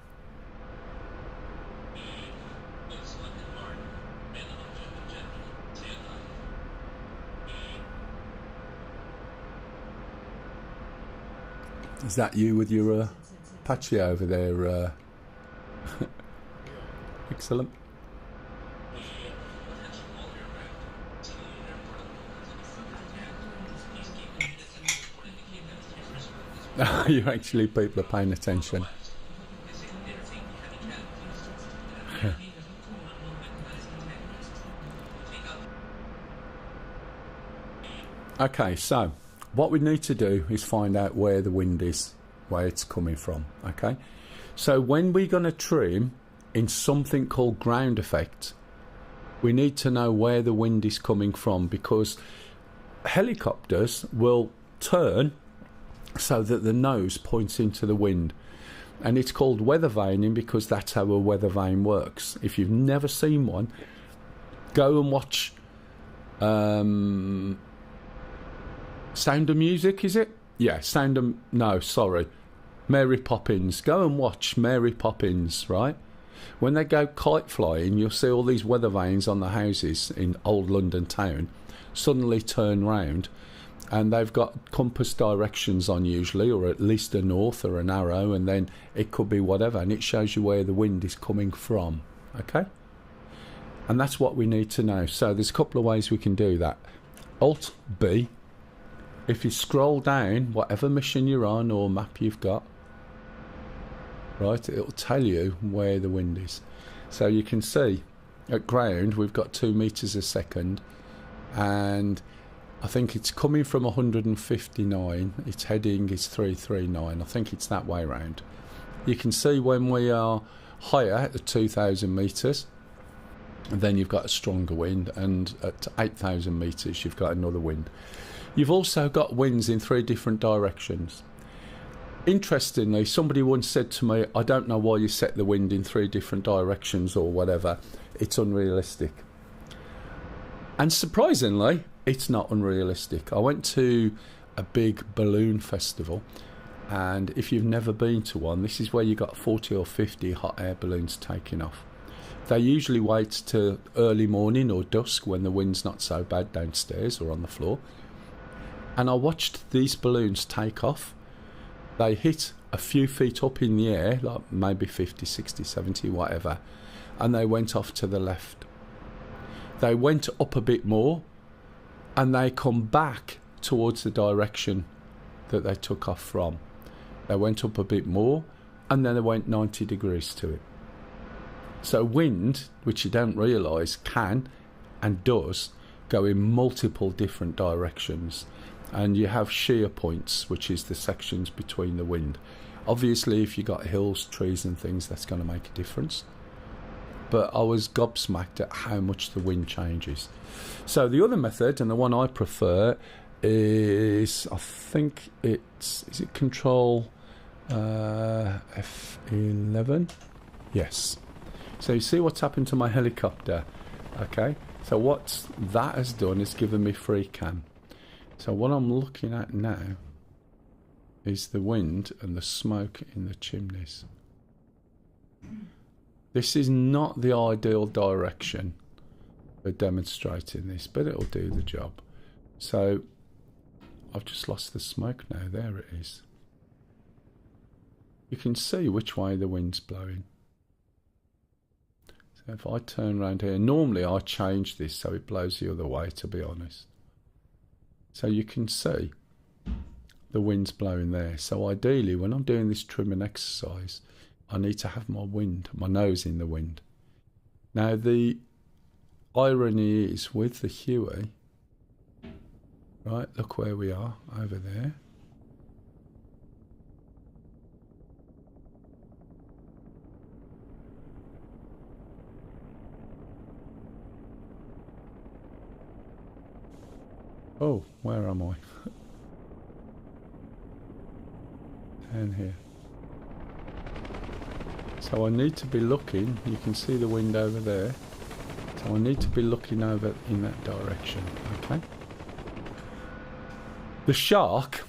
Is that you with your Apache over there? Excellent. You actually, people are paying attention. Okay, so what we need to do is find out where the wind is, where it's coming from. Okay, so when we're going to trim in something called ground effect, we need to know where the wind is coming from, because helicopters will turn so that the nose points into the wind, and it's called weather vaning because that's how a weather vane works. If you've never seen one, go and watch Sound of Music, is it? Yeah, Mary Poppins. Go and watch Mary Poppins, right? When they go kite flying, you'll see all these weather vanes on the houses in old London town suddenly turn round, and they've got compass directions on usually, or at least a north or an arrow, and then it could be whatever, and it shows you where the wind is coming from. Okay? And that's what we need to know. So there's a couple of ways we can do that. Alt B. If you scroll down, whatever mission you're on or map you've got, right, it'll tell you where the wind is. So you can see at ground we've got 2 meters a second, and I think it's coming from 159. Its heading is 339. I think it's that way around. You can see when we are higher at 2,000 meters, then you've got a stronger wind, and at 8,000 meters you've got another wind. You've also got winds in 3 different directions. Interestingly, somebody once said to me, I don't know why you set the wind in 3 different directions or whatever. It's unrealistic. And surprisingly, it's not unrealistic. I went to a big balloon festival, and if you've never been to one, this is where you got 40 or 50 hot air balloons taking off. They usually wait till early morning or dusk when the wind's not so bad downstairs or on the floor. And I watched these balloons take off. They hit a few feet up in the air, like maybe 50, 60, 70, whatever, and they went off to the left. They went up a bit more, and they come back towards the direction that they took off from. They went up a bit more, and then they went 90 degrees to it. So wind, which you don't realise, can and does go in multiple different directions. And you have shear points, which is the sections between the wind. Obviously, if you've got hills, trees and things, that's going to make a difference. But I was gobsmacked at how much the wind changes. So the other method, and the one I prefer, is, I think is it Control F11? Yes. So you see what's happened to my helicopter. Okay, so what that has done is given me free cam. So what I'm looking at now is the wind and the smoke in the chimneys. This is not the ideal direction for demonstrating this, but it'll do the job. So I've just lost the smoke now. There it is. You can see which way the wind's blowing. So if I turn around here, normally I change this so it blows the other way, to be honest. So you can see the wind's blowing there. So ideally, when I'm doing this trimming exercise, I need to have my nose in the wind. Now the irony is with the Huey, right, look where we are, over there. Oh, where am I? Down here. So I need to be looking, you can see the wind over there. So I need to be looking over in that direction, okay? The Shark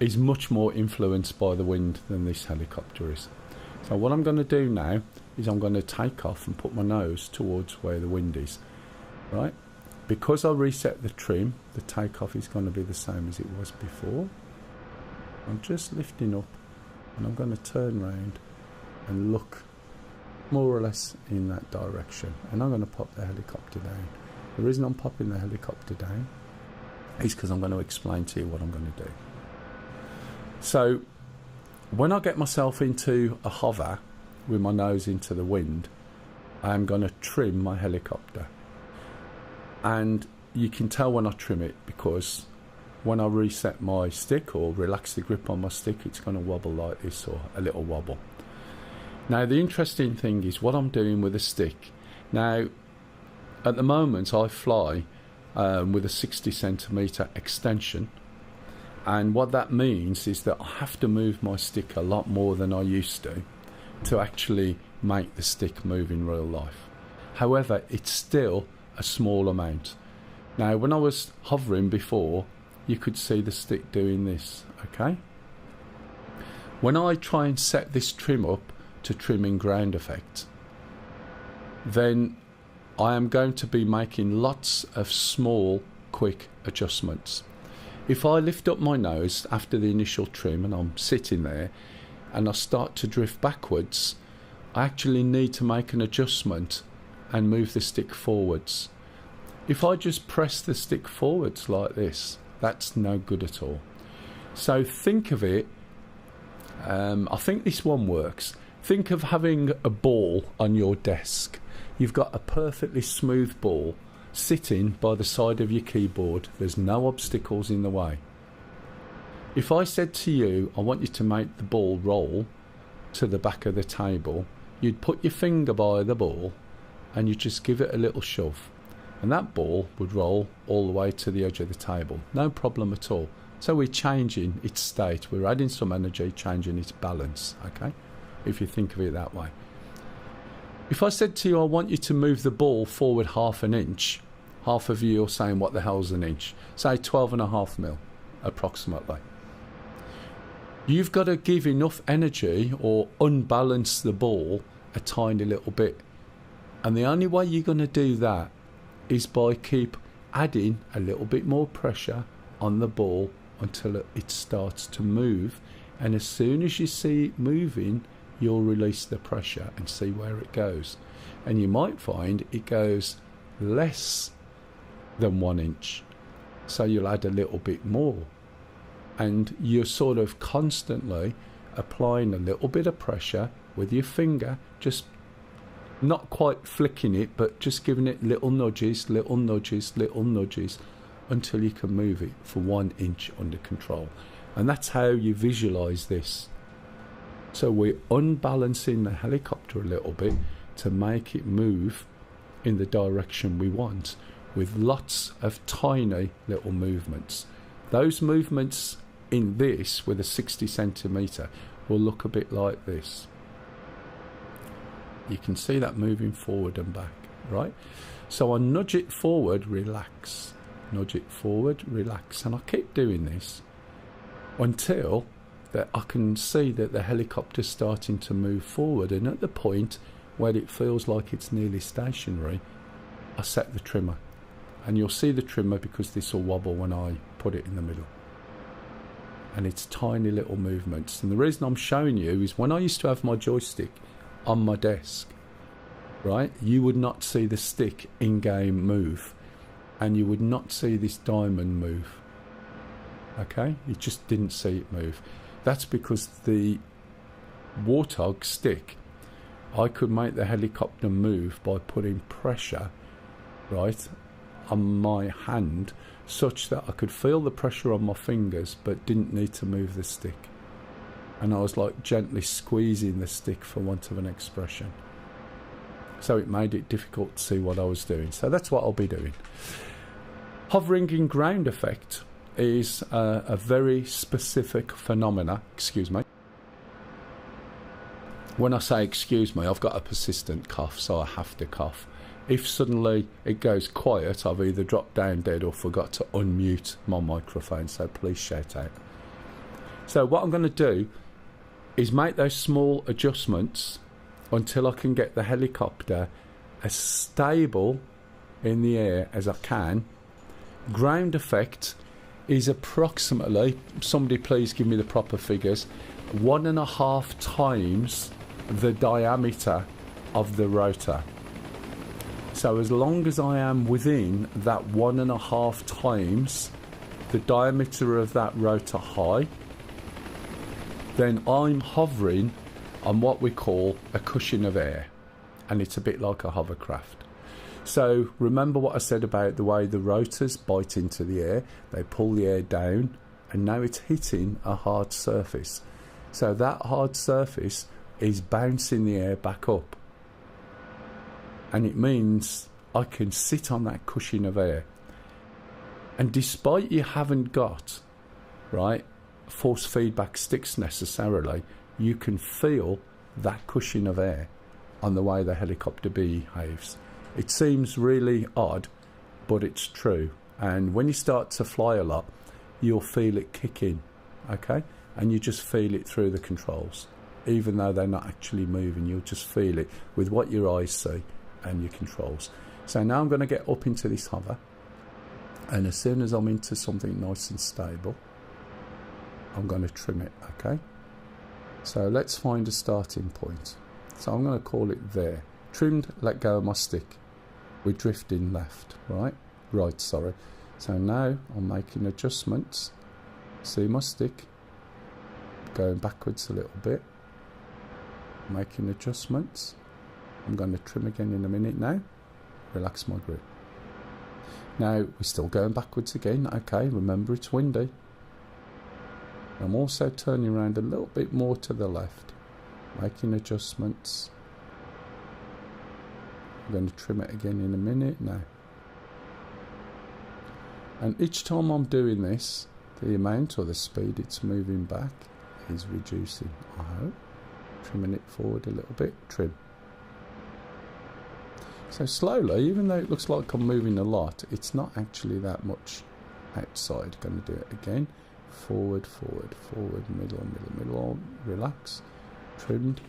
is much more influenced by the wind than this helicopter is. So what I'm going to do now is I'm going to take off and put my nose towards where the wind is, right? Because I reset the trim, the takeoff is going to be the same as it was before. I'm just lifting up and I'm going to turn around and look more or less in that direction. And I'm going to pop the helicopter down. The reason I'm popping the helicopter down is because I'm going to explain to you what I'm going to do. So when I get myself into a hover with my nose into the wind, I am going to trim my helicopter. And you can tell when I trim it, because when I reset my stick or relax the grip on my stick, it's going to wobble like this, or a little wobble. Now, the interesting thing is what I'm doing with the stick. Now, at the moment, I fly with a 60 centimetre extension. And what that means is that I have to move my stick a lot more than I used to actually make the stick move in real life. However, it's still a small amount. Now, when I was hovering before, you could see the stick doing this, okay? When I try and set this trim up to trimming ground effect, then I am going to be making lots of small, quick adjustments. If I lift up my nose after the initial trim and I'm sitting there and I start to drift backwards, I actually need to make an adjustment and move the stick forwards. If I just press the stick forwards like this, that's no good at all. So think of it, I think this one works. Think of having a ball on your desk. You've got a perfectly smooth ball sitting by the side of your keyboard. There's no obstacles in the way. If I said to you, I want you to make the ball roll to the back of the table, you'd put your finger by the ball and you just give it a little shove, and that ball would roll all the way to the edge of the table. No problem at all. So we're changing its state. We're adding some energy, changing its balance, okay? If you think of it that way. If I said to you, I want you to move the ball forward half an inch, half of you are saying, what the hell's an inch? Say 12.5 mil, approximately. You've got to give enough energy or unbalance the ball a tiny little bit. And the only way you're going to do that is by keep adding a little bit more pressure on the ball until it starts to move. And as soon as you see it moving, you'll release the pressure and see where it goes. And you might find it goes less than 1 inch. So you'll add a little bit more. And you're sort of constantly applying a little bit of pressure with your finger, just not quite flicking it, but just giving it little nudges, little nudges, little nudges, until you can move it for 1 inch under control. And that's how you visualize this. So we're unbalancing the helicopter a little bit to make it move in the direction we want, with lots of tiny little movements. Those movements in this with a 60 centimetre will look a bit like this. You can see that moving forward and back, right? So I nudge it forward, relax. Nudge it forward, relax. And I keep doing this until that I can see that the helicopter's starting to move forward. And at the point where it feels like it's nearly stationary, I set the trimmer. And you'll see the trimmer because this will wobble when I put it in the middle. And it's tiny little movements. And the reason I'm showing you is when I used to have my joystick on my desk, right, you would not see the stick in-game move. And you would not see this diamond move. Okay? You just didn't see it move. That's because the Warthog stick, I could make the helicopter move by putting pressure, right, on my hand, such that I could feel the pressure on my fingers but didn't need to move the stick. And I was like gently squeezing the stick, for want of an expression. So it made it difficult to see what I was doing. So that's what I'll be doing. Hovering in ground effect is a very specific phenomena. Excuse me. When I say excuse me, I've got a persistent cough, so I have to cough. If suddenly it goes quiet, I've either dropped down dead or forgot to unmute my microphone, so please shout out. So what I'm going to do is make those small adjustments until I can get the helicopter as stable in the air as I can. Ground effect is approximately, somebody please give me the proper figures, 1.5 times the diameter of the rotor. So as long as I am within that 1.5 times the diameter of that rotor high, then I'm hovering on what we call a cushion of air, and it's a bit like a hovercraft. So remember what I said about the way the rotors bite into the air, they pull the air down, and now it's hitting a hard surface. So that hard surface is bouncing the air back up, and it means I can sit on that cushion of air. And despite you haven't got, right, force feedback sticks necessarily, you can feel that cushion of air on the way the helicopter behaves. It seems really odd, but it's true. And when you start to fly a lot, you'll feel it kick in, okay? And you just feel it through the controls. Even though they're not actually moving, you'll just feel it with what your eyes see and your controls. So now I'm going to get up into this hover, and as soon as I'm into something nice and stable, I'm going to trim it, okay? So let's find a starting point. So I'm going to call it there. Trimmed, let go of my stick. We're drifting left, right? Right, sorry. So now I'm making adjustments. See my stick? Going backwards a little bit. Making adjustments. I'm going to trim again in a minute now. Relax my grip. Now we're still going backwards again. Okay, remember it's windy. I'm also turning around a little bit more to the left, making adjustments. I'm going to trim it again in a minute now. And each time I'm doing this, the amount or the speed it's moving back is reducing, I hope. Trimming it forward a little bit, trim. So slowly, even though it looks like I'm moving a lot, it's not actually that much outside. Going to do it again. Forward, forward, forward, middle, middle, middle. Relax. Trimmed.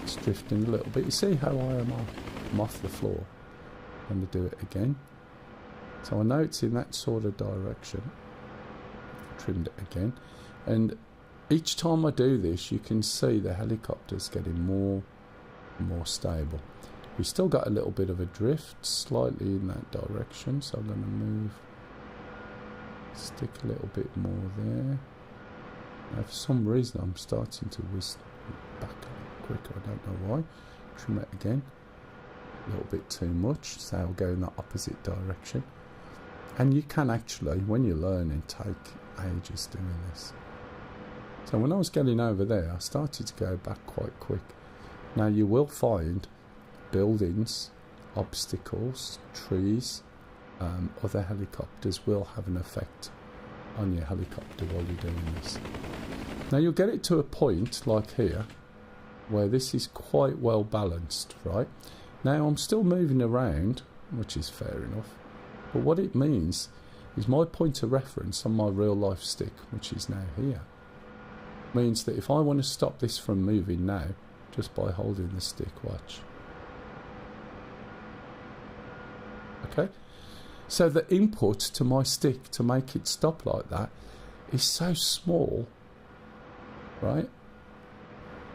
It's drifting a little bit. You see how I am off? I'm off the floor. I'm going to do it again. So I know it's in that sort of direction. Trimmed it again. And each time I do this, you can see the helicopter's getting more and more stable. We've still got a little bit of a drift, slightly in that direction, so I'm going to move, stick a little bit more there. Now for some reason I'm starting to whisk back a little quicker, I don't know why. Trim it again, a little bit too much, so I'll go in the opposite direction. And you can actually, when you're learning, take ages doing this. So when I was getting over there, I started to go back quite quick. Now you will find buildings, obstacles, trees, other helicopters will have an effect on your helicopter while you're doing this. Now you'll get it to a point like here where this is quite well balanced, right? Now I'm still moving around, which is fair enough, but what it means is my point of reference on my real life stick, which is now here, means that if I want to stop this from moving now, just by holding the stick, watch. Okay, so the input to my stick to make it stop like that is so small, right,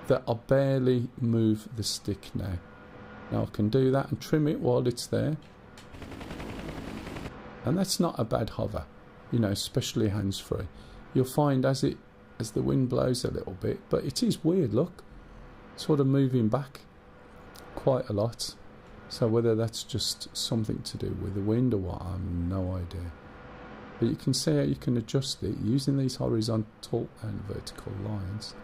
that I barely move the stick now. Now I can do that and trim it while it's there, and that's not a bad hover, you know, especially hands-free. You'll find as the wind blows a little bit, but it is weird, look, sort of moving back quite a lot. So whether that's just something to do with the wind or what, I have no idea. But you can see how you can adjust it using these horizontal and vertical lines.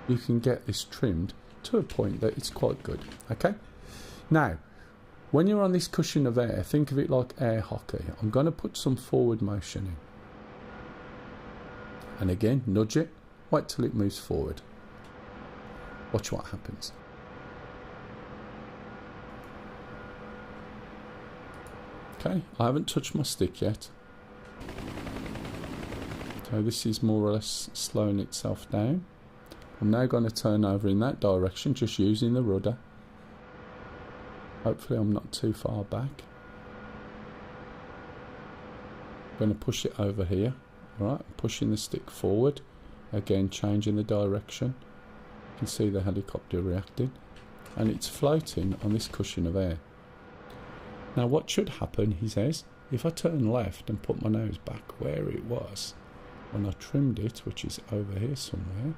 You can get this trimmed to a point that it's quite good. Okay. Now, when you're on this cushion of air, think of it like air hockey. I'm going to put some forward motion in. And again, nudge it. Wait till it moves forward. Watch what happens. Okay, I haven't touched my stick yet. So this is more or less slowing itself down. I'm now going to turn over in that direction, just using the rudder. Hopefully I'm not too far back. I'm going to push it over here. Alright, pushing the stick forward. Again, changing the direction. You can see the helicopter reacting. And it's floating on this cushion of air. Now what should happen, he says, if I turn left and put my nose back where it was, when I trimmed it, which is over here somewhere,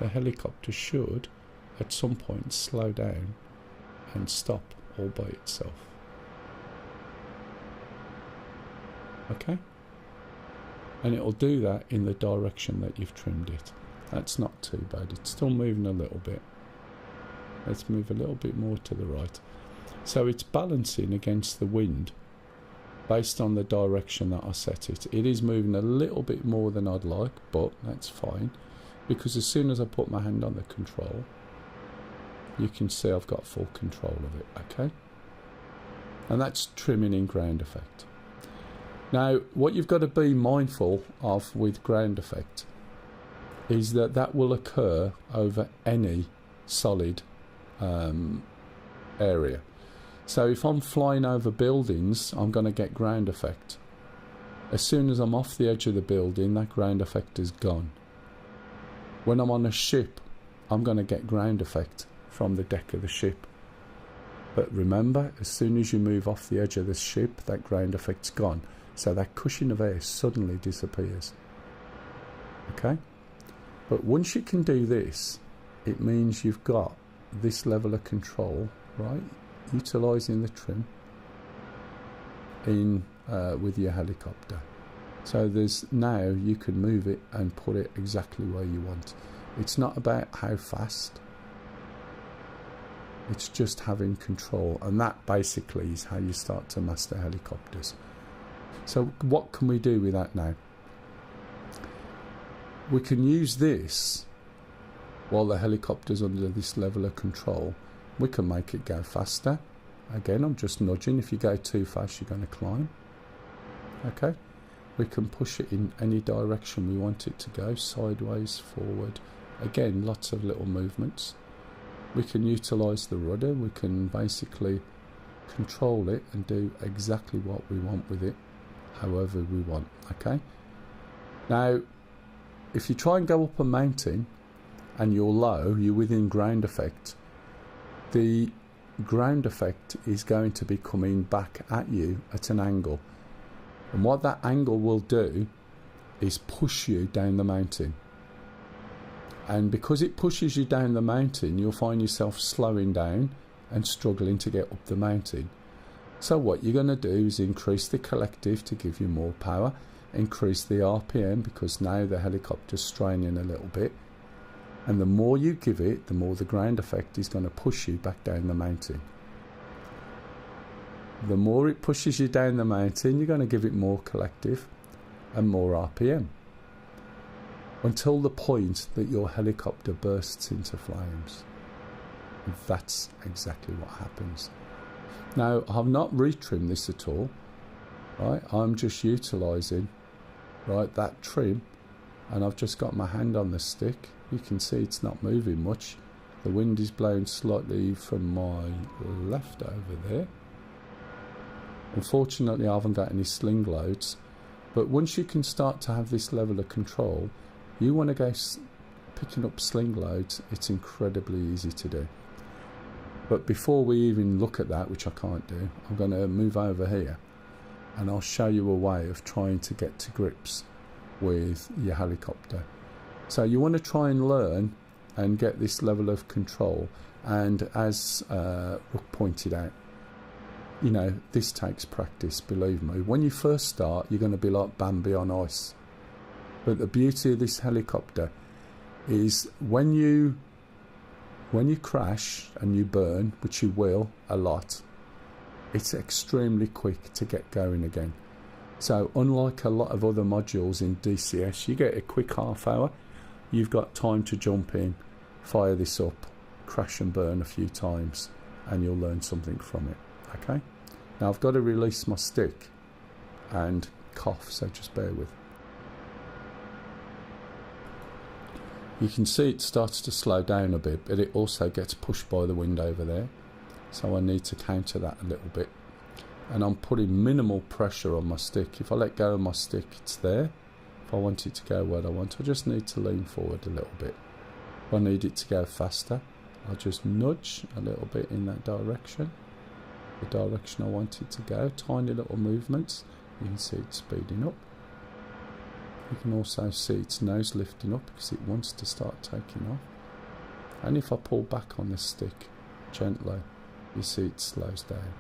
the helicopter should at some point slow down and stop all by itself. Okay? And it'll do that in the direction that you've trimmed it. That's not too bad. It's still moving a little bit. Let's move a little bit more to the right. So it's balancing against the wind based on the direction that I set it. It is moving a little bit more than I'd like, but that's fine, because as soon as I put my hand on the control, you can see I've got full control of it, okay? And that's trimming in ground effect. Now, what you've got to be mindful of with ground effect is that that will occur over any solid area. So if I'm flying over buildings, I'm going to get ground effect. As soon as I'm off the edge of the building, that ground effect is gone. When I'm on a ship, I'm going to get ground effect from the deck of the ship. But remember, as soon as you move off the edge of the ship, that ground effect's gone. So that cushion of air suddenly disappears. Okay? But once you can do this, it means you've got this level of control, right? Utilising the trim in with your helicopter. So there's now you can move it and put it exactly where you want. It's not about how fast. It's just having control, and that basically is how you start to master helicopters. So what can we do with that now? We can use this while the helicopter's under this level of control. We can make it go faster. Again, I'm just nudging. If you go too fast, you're going to climb. Okay? We can push it in any direction we want it to go, sideways, forward. Again, lots of little movements. We can utilise the rudder. We can basically control it and do exactly what we want with it, however we want. Okay? Now, if you try and go up a mountain and you're low, you're within ground effect, the ground effect is going to be coming back at you at an angle. And what that angle will do is push you down the mountain. And because it pushes you down the mountain, you'll find yourself slowing down and struggling to get up the mountain. So what you're going to do is increase the collective to give you more power, increase the RPM because now the helicopter's straining a little bit. And the more you give it, the more the ground effect is going to push you back down the mountain. The more it pushes you down the mountain, you're going to give it more collective and more RPM, until the point that your helicopter bursts into flames. And that's exactly what happens. Now, I've not retrimmed this at all, right? I'm just utilising, right, that trim, and I've just got my hand on the stick. You can see it's not moving much. The wind is blowing slightly from my left over there. Unfortunately, I haven't got any sling loads, but once you can start to have this level of control, you want to go picking up sling loads. It's incredibly easy to do. But before we even look at that, which I can't do, I'm going to move over here and I'll show you a way of trying to get to grips with your helicopter. So you want to try and learn and get this level of control, and as Rook pointed out, you know, this takes practice, believe me. When you first start, you're going to be like Bambi on ice. But the beauty of this helicopter is when you crash and you burn, which you will a lot, it's extremely quick to get going again. So unlike a lot of other modules in DCS, you get a quick half hour. You've got time to jump in, fire this up, crash and burn a few times, and you'll learn something from it. Okay? Now I've got to release my stick and cough, so just bear with. You can see it starts to slow down a bit, but it also gets pushed by the wind over there. So I need to counter that a little bit. And I'm putting minimal pressure on my stick. If I let go of my stick, it's there. If I want it to go where I want, I just need to lean forward a little bit. If I need it to go faster, I'll just nudge a little bit in that direction. The direction I want it to go. Tiny little movements. You can see it speeding up. You can also see its nose lifting up because it wants to start taking off. And if I pull back on the stick gently, you see it slows down.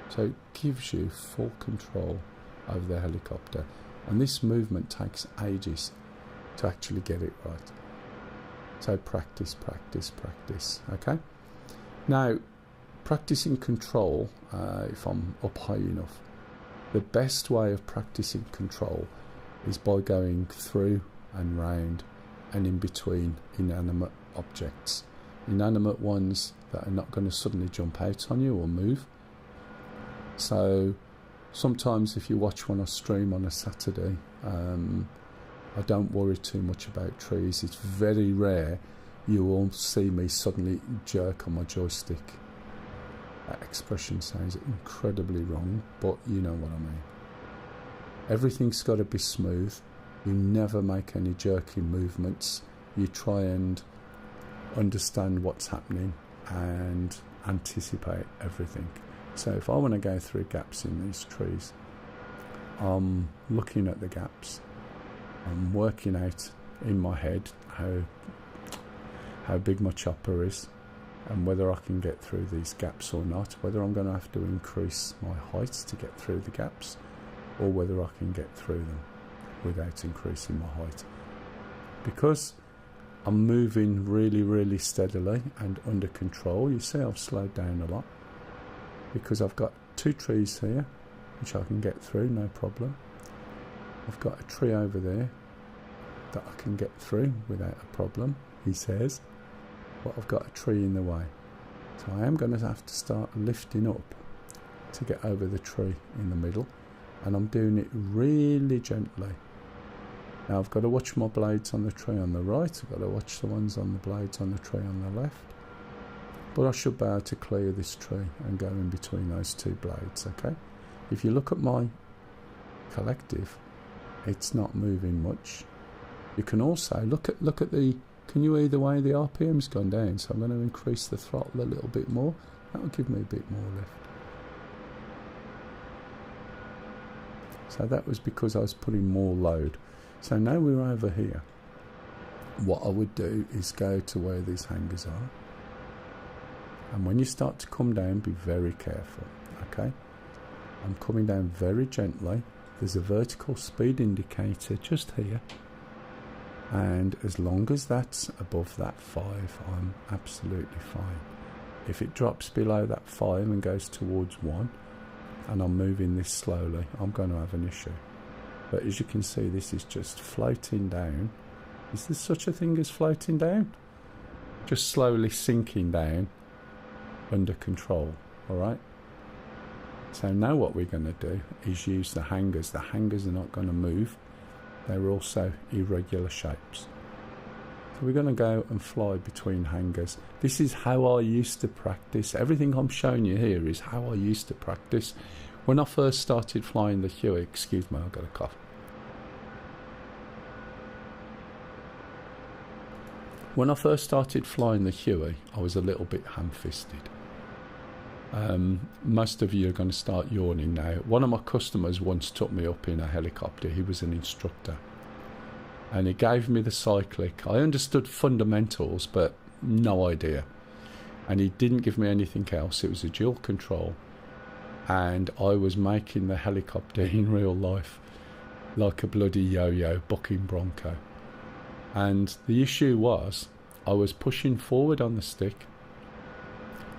So it gives you full control over the helicopter. And this movement takes ages to actually get it right. So practice, practice, practice, okay? Now, practicing control, if I'm up high enough, the best way of practicing control is by going through and round and in between inanimate objects. Inanimate ones that are not going to suddenly jump out on you or move. So sometimes if you watch when I stream on a Saturday, I don't worry too much about trees. It's very rare you will see me suddenly jerk on my joystick. That expression sounds incredibly wrong, but you know what I mean. Everything's got to be smooth. You never make any jerky movements. You try and understand what's happening and anticipate everything. So if I want to go through gaps in these trees, I'm looking at the gaps. I'm working out in my head how big my chopper is and whether I can get through these gaps or not, whether I'm going to have to increase my height to get through the gaps or whether I can get through them without increasing my height. Because I'm moving really, really steadily and under control, you see I've slowed down a lot because I've got two trees here which I can get through, no problem. I've got a tree over there that I can get through without a problem, he says, but I've got a tree in the way. So I am going to have to start lifting up to get over the tree in the middle, and I'm doing it really gently. Now I've got to watch my blades on the tree on the right, I've got to watch the ones on the blades on the tree on the left, but I should be able to clear this tree and go in between those two blades, okay? If you look at my collective, it's not moving much. You can also look at the, can you hear the way the RPM's gone down? So I'm going to increase the throttle a little bit more. That will give me a bit more lift. So that was because I was putting more load. So now we're over here. What I would do is go to where these hangers are. And when you start to come down, be very careful, okay? I'm coming down very gently. There's a vertical speed indicator just here. And as long as that's above that 5, I'm absolutely fine. If it drops below that 5 and goes towards 1, and I'm moving this slowly, I'm going to have an issue. But as you can see, this is just floating down. Is there such a thing as floating down? Just slowly sinking down under control, alright? So now what we're going to do is use the hangers. The hangers are not going to move. They're also irregular shapes. So we're going to go and fly between hangers. This is how I used to practice. Everything I'm showing you here is how I used to practice. When I first started flying the Huey, excuse me, I've got a cough. When I first started flying the Huey, I was a little bit ham-fisted. Most of you are going to start yawning now. One of my customers once took me up in a helicopter. He was an instructor and he gave me the cyclic. I understood fundamentals but no idea, and he didn't give me anything else. It was a dual control and I was making the helicopter in real life like a bloody yo-yo bucking bronco. And the issue was I was pushing forward on the stick,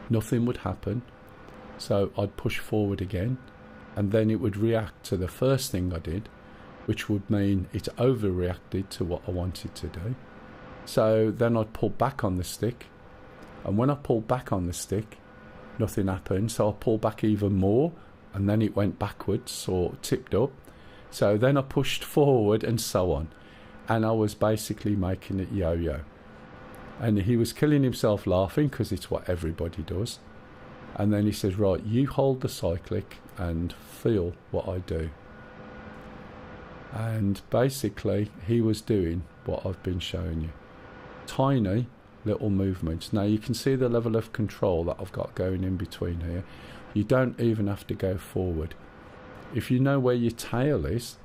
nothing would happen. So I'd push forward again, and then it would react to the first thing I did, which would mean it overreacted to what I wanted to do. So then I'd pull back on the stick, and when I pulled back on the stick, nothing happened. So I pulled back even more, and then it went backwards or tipped up. So then I pushed forward and so on. And I was basically making it yo-yo. And he was killing himself laughing because it's what everybody does. And then he says, right, you hold the cyclic and feel what I do. And basically he was doing what I've been showing you. Tiny little movements. Now you can see the level of control that I've got going in between here. You don't even have to go forward. If you know where your tail is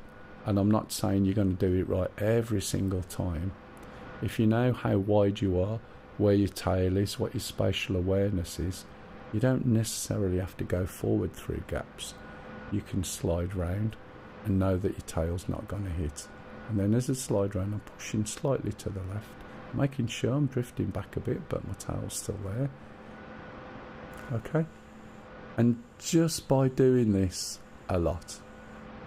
And I'm not saying you're going to do it right every single time. If you know how wide you are, where your tail is, what your spatial awareness is, you don't necessarily have to go forward through gaps. You can slide round and know that your tail's not going to hit. And then as I slide round, I'm pushing slightly to the left, making sure I'm drifting back a bit, but my tail's still there. Okay? And just by doing this a lot,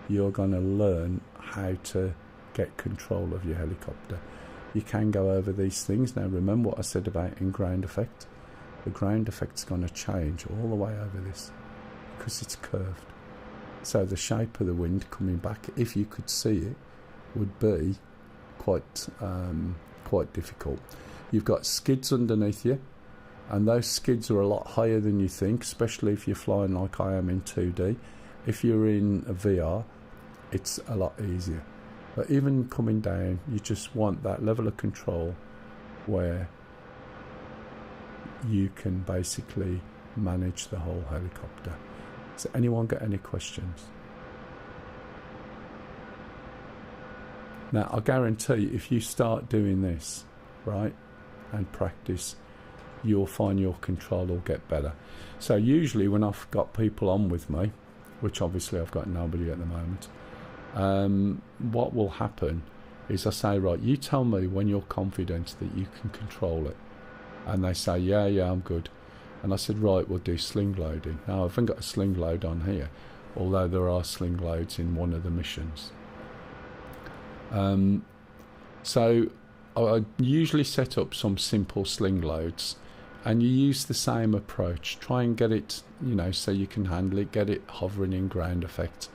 you're going to learn how to get control of your helicopter. You can go over these things. Now remember what I said about in ground effect. The ground effect's going to change all the way over this because it's curved. So the shape of the wind coming back, if you could see it, would be quite difficult. You've got skids underneath you, and those skids are a lot higher than you think, especially if you're flying like I am in 2D. If you're in a VR, it's a lot easier. But even coming down, you just want that level of control where you can basically manage the whole helicopter. Has anyone got any questions? Now, I guarantee if you start doing this, right, and practice, you'll find your control will get better. So usually when I've got people on with me, which obviously I've got nobody at the moment, what will happen is I say, right, you tell me when you're confident that you can control it. And they say, yeah, I'm good. And I said, right, we'll do sling loading. Now, I haven't got a sling load on here, although there are sling loads in one of the missions. So I usually set up some simple sling loads, and you use the same approach. Try and get it, so you can handle it, get it hovering in ground effect.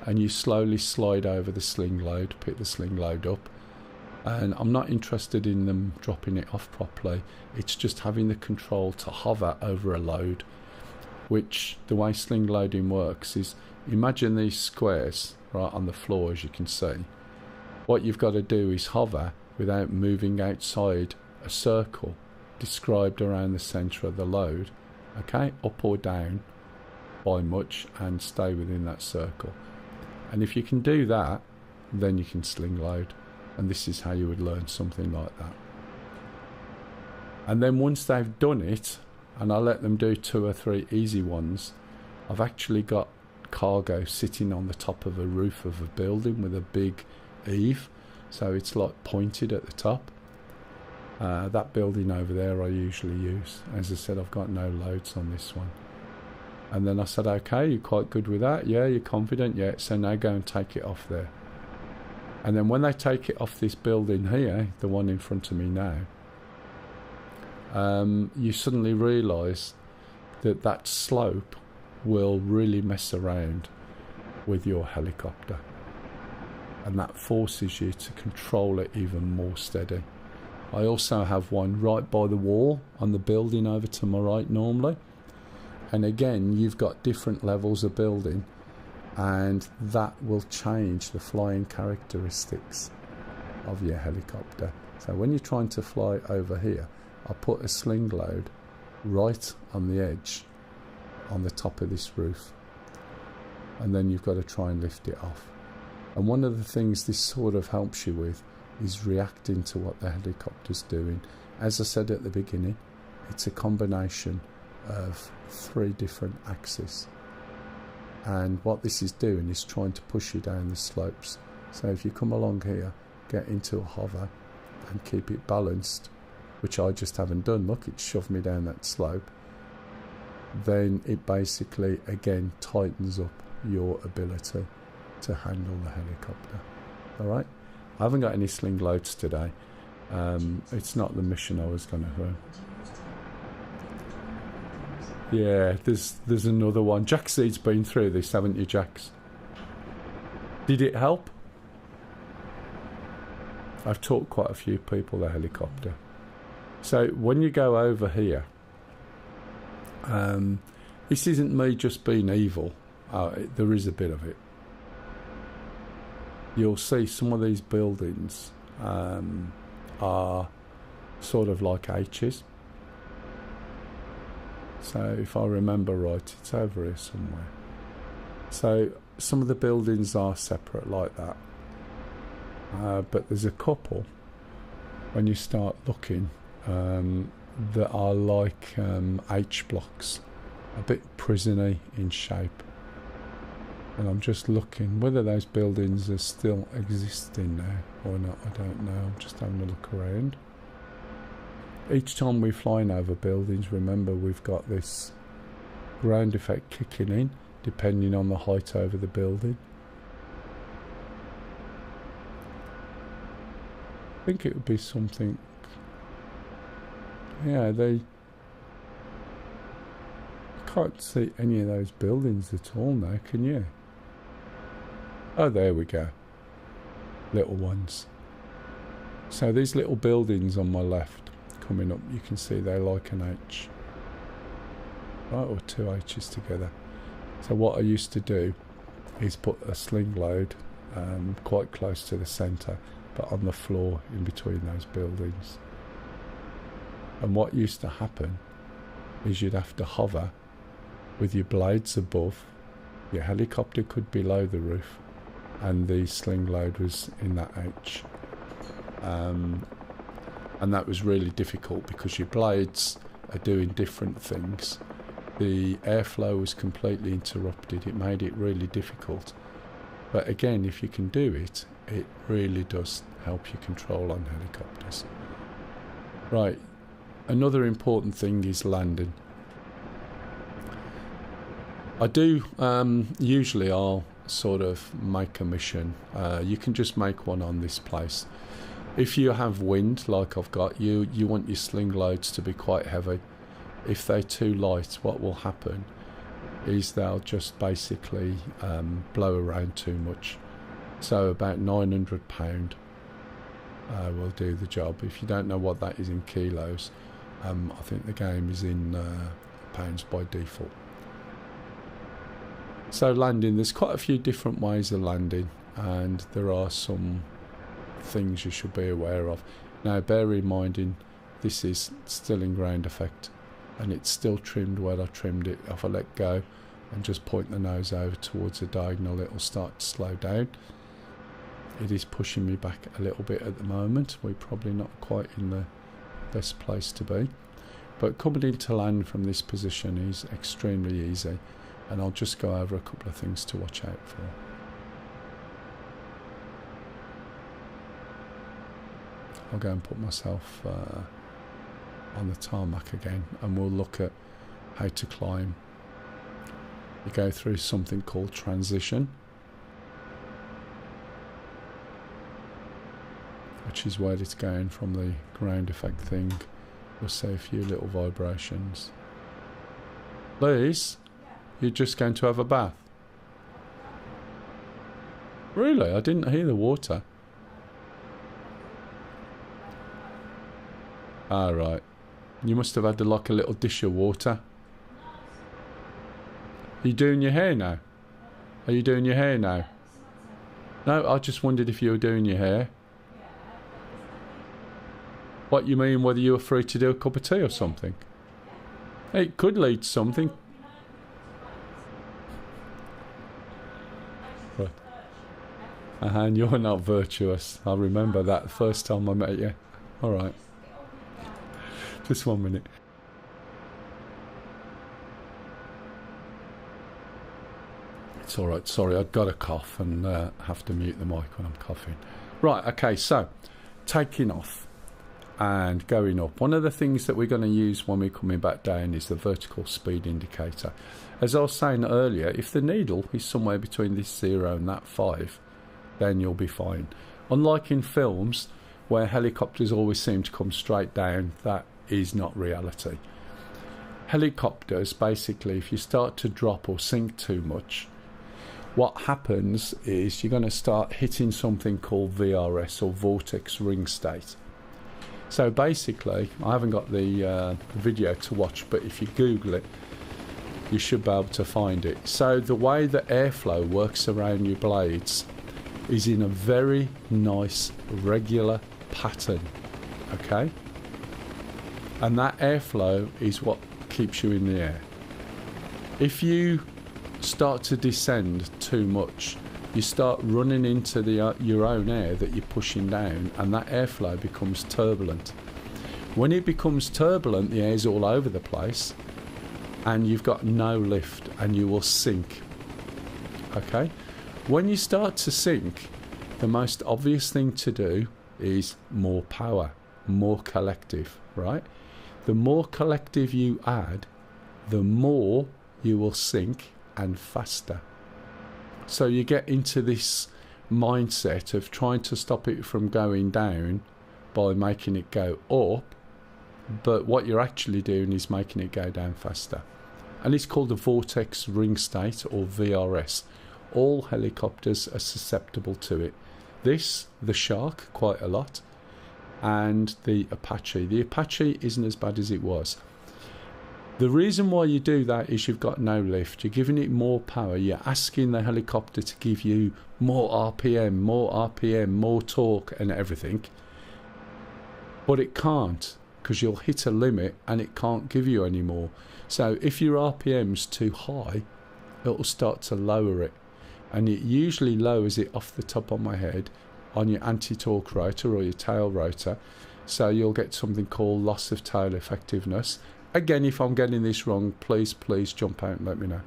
And you slowly slide over the sling load, pick the sling load up. And I'm not interested in them dropping it off properly. It's just having the control to hover over a load, which the way sling loading works is, imagine these squares right on the floor, as you can see. What you've got to do is hover without moving outside a circle described around the centre of the load, okay, up or down by much, and stay within that circle. And if you can do that, then you can sling load. And this is how you would learn something like that. And then once they've done it, and I let them do 2 or 3 easy ones, I've actually got cargo sitting on the top of a roof of a building with a big eave, so it's like pointed at the top. That building over there I usually use. As I said, I've got no loads on this one. And then I said, okay, you're quite good with that? Yeah, you're confident? Yeah, so now go and take it off there. And then when they take it off this building here, the one in front of me now, you suddenly realise that that slope will really mess around with your helicopter. And that forces you to control it even more steady. I also have one right by the wall on the building over to my right normally. And again, you've got different levels of building, and that will change the flying characteristics of your helicopter. So when you're trying to fly over here, I put a sling load right on the edge on the top of this roof, and then you've got to try and lift it off. And one of the things this sort of helps you with is reacting to what the helicopter's doing. As I said at the beginning, it's a combination of 3 different axes, and what this is doing is trying to push you down the slopes. So if you come along here, get into a hover and keep it balanced, which I just haven't done, look, it shoved me down that slope, then it basically again tightens up your ability to handle the helicopter. Alright, I haven't got any sling loads today. It's not the mission I was going to run. Yeah, there's another one. Jack Seed's been through this, haven't you, Jax? Did it help? I've taught quite a few people the helicopter. So when you go over here, this isn't me just being evil. There is a bit of it. You'll see some of these buildings are sort of like H's. So if I remember right, it's over here somewhere. So some of the buildings are separate like that, but there's a couple when you start looking that are like H blocks, a bit prisony in shape. And I'm just looking whether those buildings are still existing now or not. I don't know. I'm just having a look around. Each time we're flying over buildings, remember we've got this ground effect kicking in depending on the height over the building. I think it would be something. Yeah, I can't see any of those buildings at all now, can you? Oh, there we go. Little ones. So these little buildings on my left coming up, you can see they're like an H. Right, or two H's together. So what I used to do is put a sling load quite close to the centre, but on the floor in between those buildings. And what used to happen is you'd have to hover with your blades above. Your helicopter could be below the roof, and the sling load was in that H. And that was really difficult because your blades are doing different things. The airflow was completely interrupted. It made it really difficult. But again, if you can do it, it really does help you control on helicopters. Right, another important thing is landing. I do, usually I'll sort of make a mission. You can just make one on this place. If you have wind, like I've got, you want your sling loads to be quite heavy. If they're too light, what will happen is they'll just basically blow around too much. So about £900 will do the job. If you don't know what that is in kilos, I think the game is in pounds by default. So landing, there's quite a few different ways of landing, and there are some things you should be aware of. Now bear in mind, this is still in ground effect, and it's still trimmed where I trimmed it. If I let go and just point the nose over towards the diagonal, it will start to slow down. It is pushing me back a little bit at the moment. We're probably not quite in the best place to be, but coming into land from this position is extremely easy, and I'll just go over a couple of things to watch out for. I'll go and put myself on the tarmac again, and we'll look at how to climb. You go through something called transition, which is where it's going from the ground effect thing. You'll see a few little vibrations. Liz, you're just going to have a bath? Really? I didn't hear the water. Ah, right. You must have had like a little dish of water. Are you doing your hair now? Are you doing your hair now? No, I just wondered if you were doing your hair. What, you mean whether you were free to do a cup of tea or something? It could lead to something. Right. And you're not virtuous. I remember that the first time I met you. Alright. Just 1 minute. It's alright, sorry, I've got a cough and have to mute the mic when I'm coughing. Right, okay, so taking off and going up. One of the things that we're going to use when we're coming back down is the vertical speed indicator. As I was saying earlier, if the needle is somewhere between this 0 and that 5, then you'll be fine. Unlike in films, where helicopters always seem to come straight down, that is not reality. Helicopters, basically, if you start to drop or sink too much, what happens is you're going to start hitting something called VRS, or vortex ring state. So basically, I haven't got the video to watch, but if you Google it, you should be able to find it. So the way that airflow works around your blades is in a very nice, regular pattern, okay? And that airflow is what keeps you in the air. If you start to descend too much, you start running into your own air that you're pushing down, and that airflow becomes turbulent. When it becomes turbulent, the air's all over the place and you've got no lift and you will sink. Okay? When you start to sink, the most obvious thing to do is more power, more collective, right? The more collective you add, the more you will sink and faster. So you get into this mindset of trying to stop it from going down by making it go up, but what you're actually doing is making it go down faster. And it's called the vortex ring state, or VRS. All helicopters are susceptible to it. This, the Shark, quite a lot, and the Apache. The Apache isn't as bad as it was. The reason why you do that is you've got no lift. You're giving it more power. You're asking the helicopter to give you more RPM, more torque and everything. But it can't, because you'll hit a limit and it can't give you any more. So if your RPM's too high, it'll start to lower it. And it usually lowers it off the top of my head on your anti-torque rotor or your tail rotor. So you'll get something called loss of tail effectiveness. Again, if I'm getting this wrong, please jump out and let me know.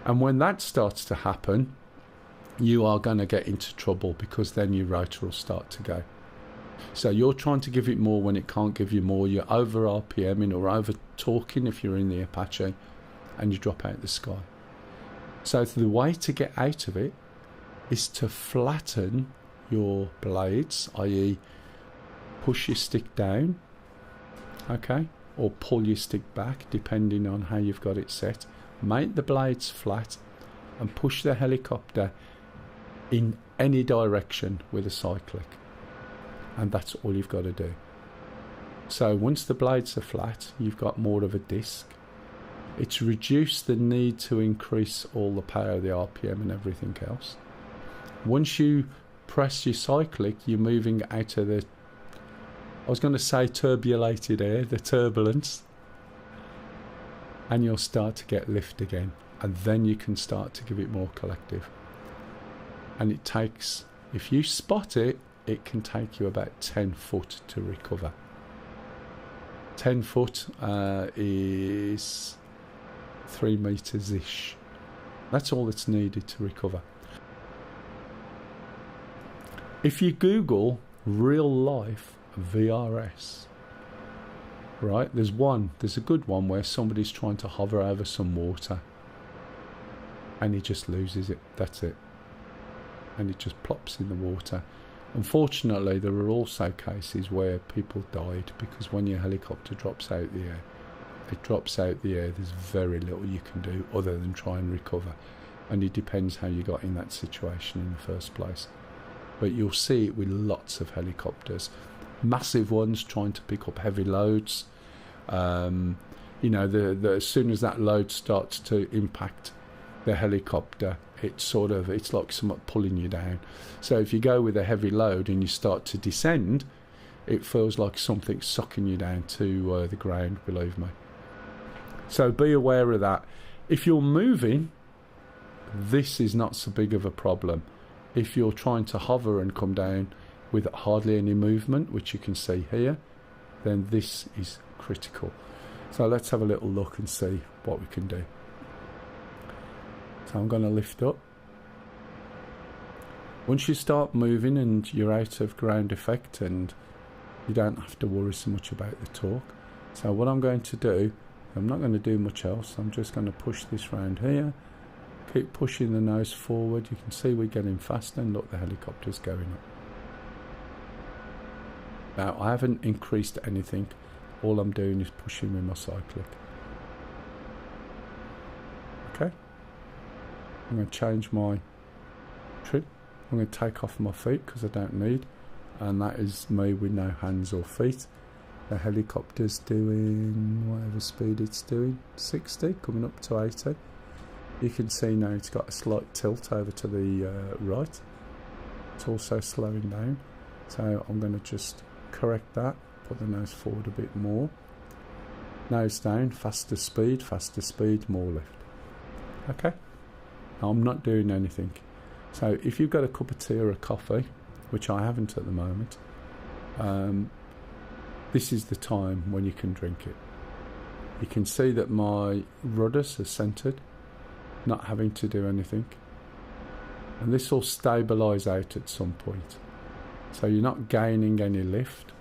And when that starts to happen, you are going to get into trouble, because then your rotor will start to go. So you're trying to give it more when it can't give you more. You're over RPMing or over torquing if you're in the Apache, and you drop out the sky. So the way to get out of it is to flatten your blades, i.e. push your stick down, okay, or pull your stick back depending on how you've got it set. Make the blades flat and push the helicopter in any direction with a cyclic, and that's all you've got to do. So once the blades are flat, you've got more of a disc. It's reduced the need to increase all the power, the RPM and everything else. Once you press your cyclic, you're moving out of the, I was going to say turbulated air, the turbulence, and you'll start to get lift again, and then you can start to give it more collective. And it takes, if you spot it, it can take you about 10 foot to recover. 10 foot is 3 meters ish. That's all that's needed to recover. If you Google real life VRS, right, there's a good one where somebody's trying to hover over some water and he just loses it. That's it. And it just plops in the water. Unfortunately, there are also cases where people died because when your helicopter drops out the air, it drops out the air, there's very little you can do other than try and recover. And it depends how you got in that situation in the first place. But you'll see it with lots of helicopters. Massive ones trying to pick up heavy loads. You know, as soon as that load starts to impact the helicopter, it's like something pulling you down. So if you go with a heavy load and you start to descend, it feels like something's sucking you down to the ground, believe me. So be aware of that. If you're moving, this is not so big of a problem. If you're trying to hover and come down with hardly any movement, which you can see here, then this is critical. So let's have a little look and see what we can do. So I'm going to lift up. Once you start moving and you're out of ground effect and you don't have to worry so much about the torque. So what I'm going to do, I'm not going to do much else. I'm just going to push this round here. Keep pushing the nose forward. You can see we're getting faster, and look, the helicopter's going up. Now, I haven't increased anything. All I'm doing is pushing with my cyclic. Okay. I'm going to change my trim. I'm going to take off my feet because I don't need. And that is me with no hands or feet. The helicopter's doing whatever speed it's doing. 60, coming up to 80. You can see now it's got a slight tilt over to the right. It's also slowing down. So I'm going to just correct that. Put the nose forward a bit more. Nose down, faster speed, more lift. Okay. I'm not doing anything. So if you've got a cup of tea or a coffee, which I haven't at the moment, this is the time when you can drink it. You can see that my rudders are centered, not having to do anything. And this will stabilize out at some point. So you're not gaining any lift.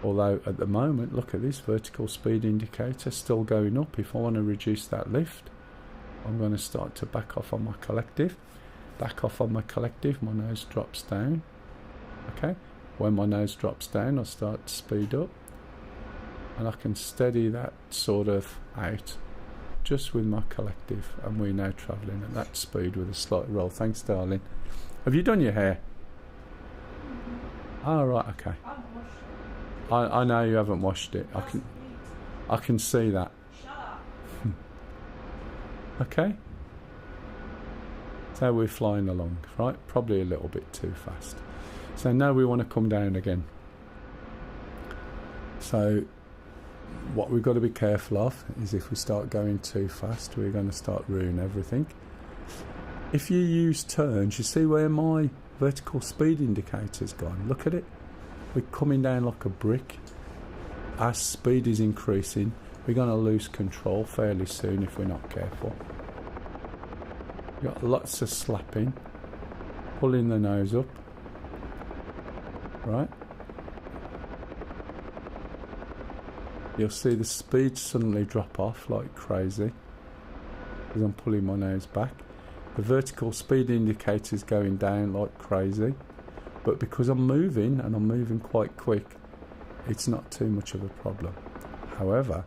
Although at the moment, look at this vertical speed indicator still going up. If I want to reduce that lift, I'm going to start to back off on my collective. Back off on my collective, my nose drops down. Okay, when my nose drops down, I start to speed up. And I can steady that sort of out just with my collective. And we're now travelling at that speed with a slight roll. Thanks, darling. Have you done your hair? Oh, right, okay. I know you haven't washed it. I can see that. Shut up. Okay. So we're flying along, right? Probably a little bit too fast. So now we want to come down again. So what we've got to be careful of is if we start going too fast, we're going to start ruining everything. If you use turns, you see where my vertical speed indicator's gone. Look at it. We're coming down like a brick. Our speed is increasing. We're going to lose control fairly soon if we're not careful. We've got lots of slapping, pulling the nose up, right? You'll see the speed suddenly drop off like crazy because I'm pulling my nose back. The vertical speed indicator is going down like crazy, but because I'm moving and I'm moving quite quick, it's not too much of a problem. However,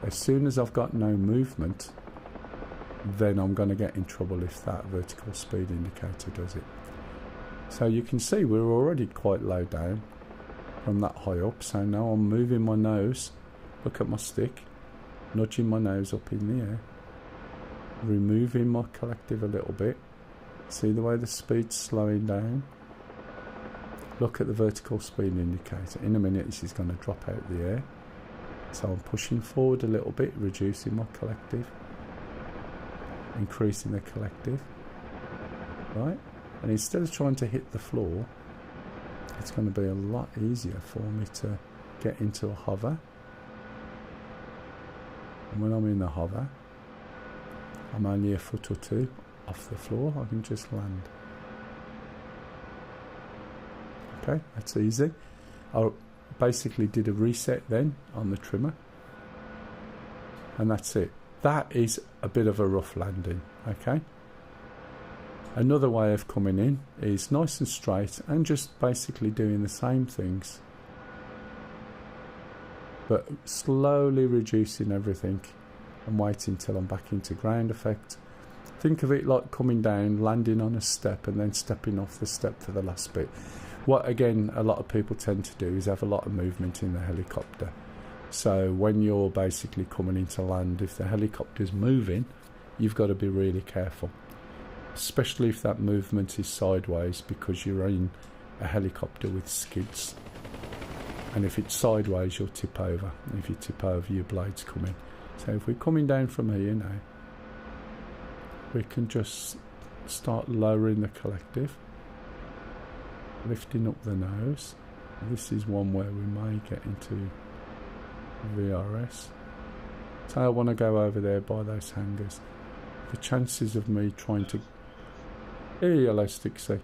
as soon as I've got no movement, then I'm going to get in trouble if that vertical speed indicator does it. So you can see we're already quite low down from that high up. So now I'm moving my nose. Look at my stick, nudging my nose up in the air, removing my collective a little bit. See the way the speed's slowing down? Look at the vertical speed indicator. In a minute this is going to drop out the air. So I'm pushing forward a little bit, reducing my collective, increasing the collective, right? And instead of trying to hit the floor, it's going to be a lot easier for me to get into a hover. And when I'm in the hover, I'm only a foot or two off the floor. I can just land. Okay, that's easy. I basically did a reset then on the trimmer. And that's it. That is a bit of a rough landing, okay? Another way of coming in is nice and straight and just basically doing the same things, but slowly reducing everything and waiting till I'm back into ground effect. Think of it like coming down, landing on a step and then stepping off the step for the last bit. What again a lot of people tend to do is have a lot of movement in the helicopter. So when you're basically coming into land, if the helicopter's moving, you've got to be really careful, especially if that movement is sideways because you're in a helicopter with skids. And if it's sideways, you'll tip over. And if you tip over, your blades come in. So if we're coming down from here now, we can just start lowering the collective, lifting up the nose. This is one where we may get into VRS. So I want to go over there by those hangars. The chances of me trying to... Hello, Stixie.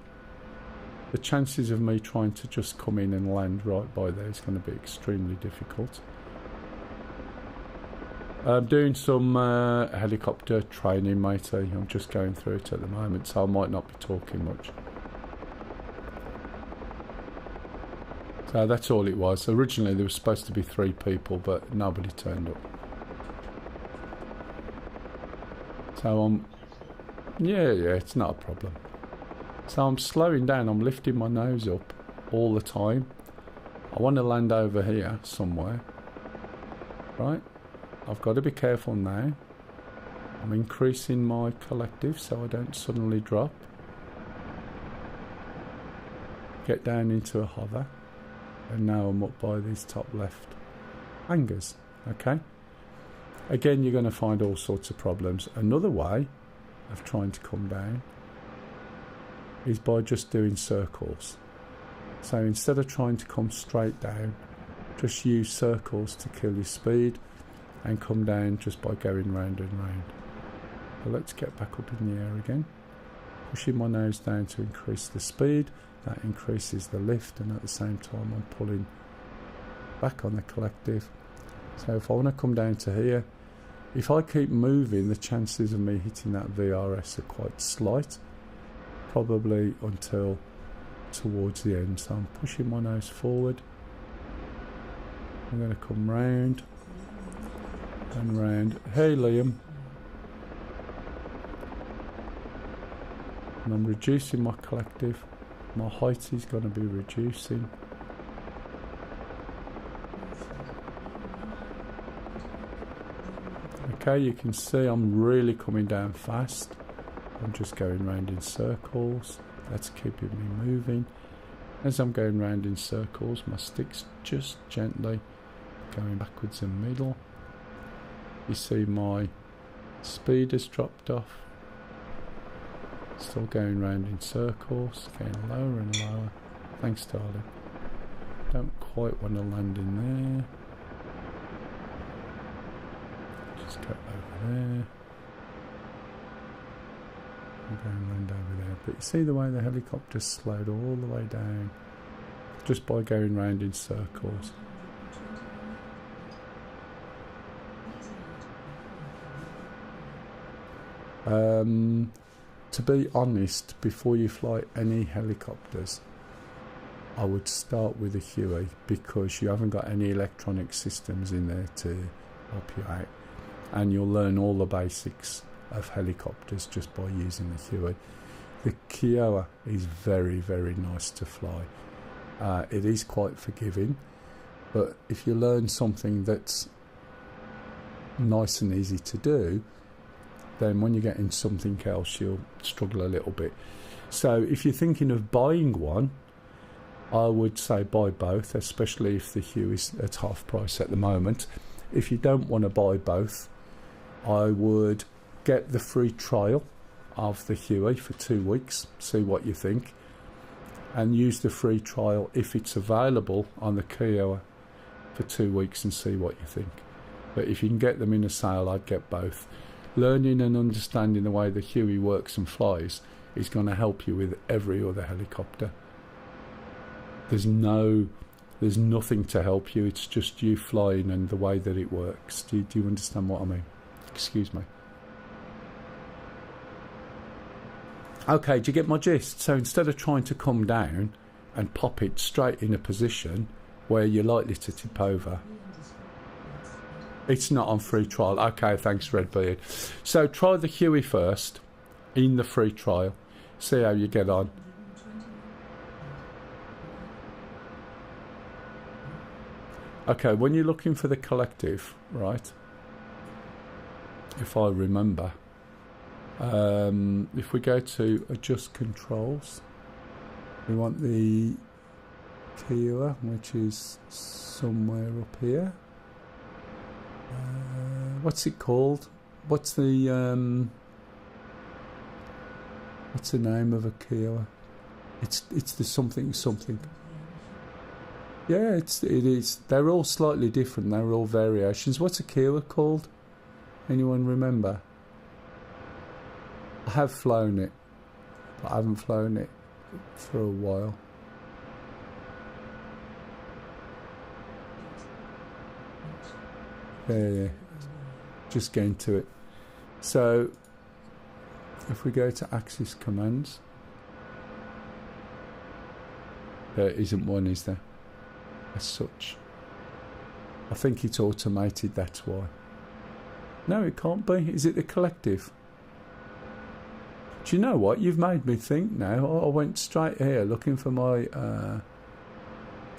The chances of me trying to just come in and land right by there is going to be extremely difficult. I'm doing some helicopter training, matey. I'm just going through it at the moment, so I might not be talking much. So that's all it was. Originally there was supposed to be 3 people, but nobody turned up. So I'm... Yeah, it's not a problem. So I'm slowing down, I'm lifting my nose up all the time. I want to land over here somewhere. Right? I've got to be careful now. I'm increasing my collective so I don't suddenly drop. Get down into a hover. And now I'm up by these top left hangars. Okay? Again, you're going to find all sorts of problems. Another way of trying to come down is by just doing circles. So instead of trying to come straight down, just use circles to kill your speed and come down just by going round and round. So let's get back up in the air again. Pushing my nose down to increase the speed. That increases the lift, and at the same time I'm pulling back on the collective. So if I want to come down to here, if I keep moving, the chances of me hitting that VRS are quite slight, probably until towards the end. So I'm pushing my nose forward. I'm going to come round and round. Hey Liam. And I'm reducing my collective. My height is going to be reducing. Okay, you can see I'm really coming down fast. I'm just going round in circles. That's keeping me moving. As I'm going round in circles, my stick's just gently going backwards and middle. You see my speed has dropped off. Still going round in circles, getting lower and lower. Thanks, darling. Don't quite want to land in there. Just go over there. I'm going round over there. But you see the way the helicopter slowed all the way down just by going round in circles. To be honest, before you fly any helicopters, I would start with a Huey, because you haven't got any electronic systems in there to help you out, and you'll learn all the basics of helicopters just by using the Huey. The Kiowa is very, very nice to fly. It is quite forgiving, but if you learn something that's nice and easy to do, then when you get into something else, you'll struggle a little bit. So if you're thinking of buying one, I would say buy both, especially if the Huey is at half price at the moment. If you don't want to buy both, I would get the free trial of the Huey for 2 weeks, see what you think, and use the free trial if it's available on the Kiowa for 2 weeks and see what you think. But if you can get them in a sale, I'd get both. Learning and understanding the way the Huey works and flies is going to help you with every other helicopter. There's nothing to help you. It's just you flying and the way that it works. Do you understand what I mean? Excuse me. Okay, do you get my gist? So instead of trying to come down and pop it straight in a position where you're likely to tip over, it's not on free trial. Okay, thanks, Redbeard. So try the Huey first in the free trial. See how you get on. Okay, when you're looking for the collective, right, if I remember, if we go to adjust controls, we want the Kiowa, which is somewhere up here. What's it called? What's the name of a Kiowa? It's the something. Yeah, it is. They're all slightly different. They're all variations. What's a Kiowa called? Anyone remember? I have flown it, but I haven't flown it for a while. Yeah. Just getting to it. So, if we go to Axis Commands, there isn't one, is there? As such. I think it's automated, that's why. No, it can't be. Is it the collective? Do you know what? You've made me think now. I went straight here looking for my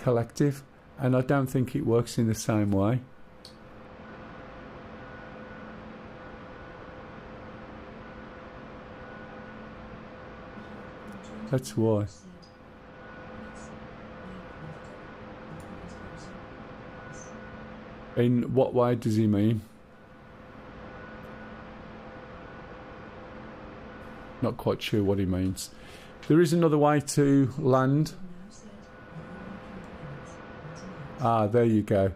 collective, and I don't think it works in the same way. That's why. In what way does he mean? Not quite sure what he means. There is another way to land. Ah, there you go.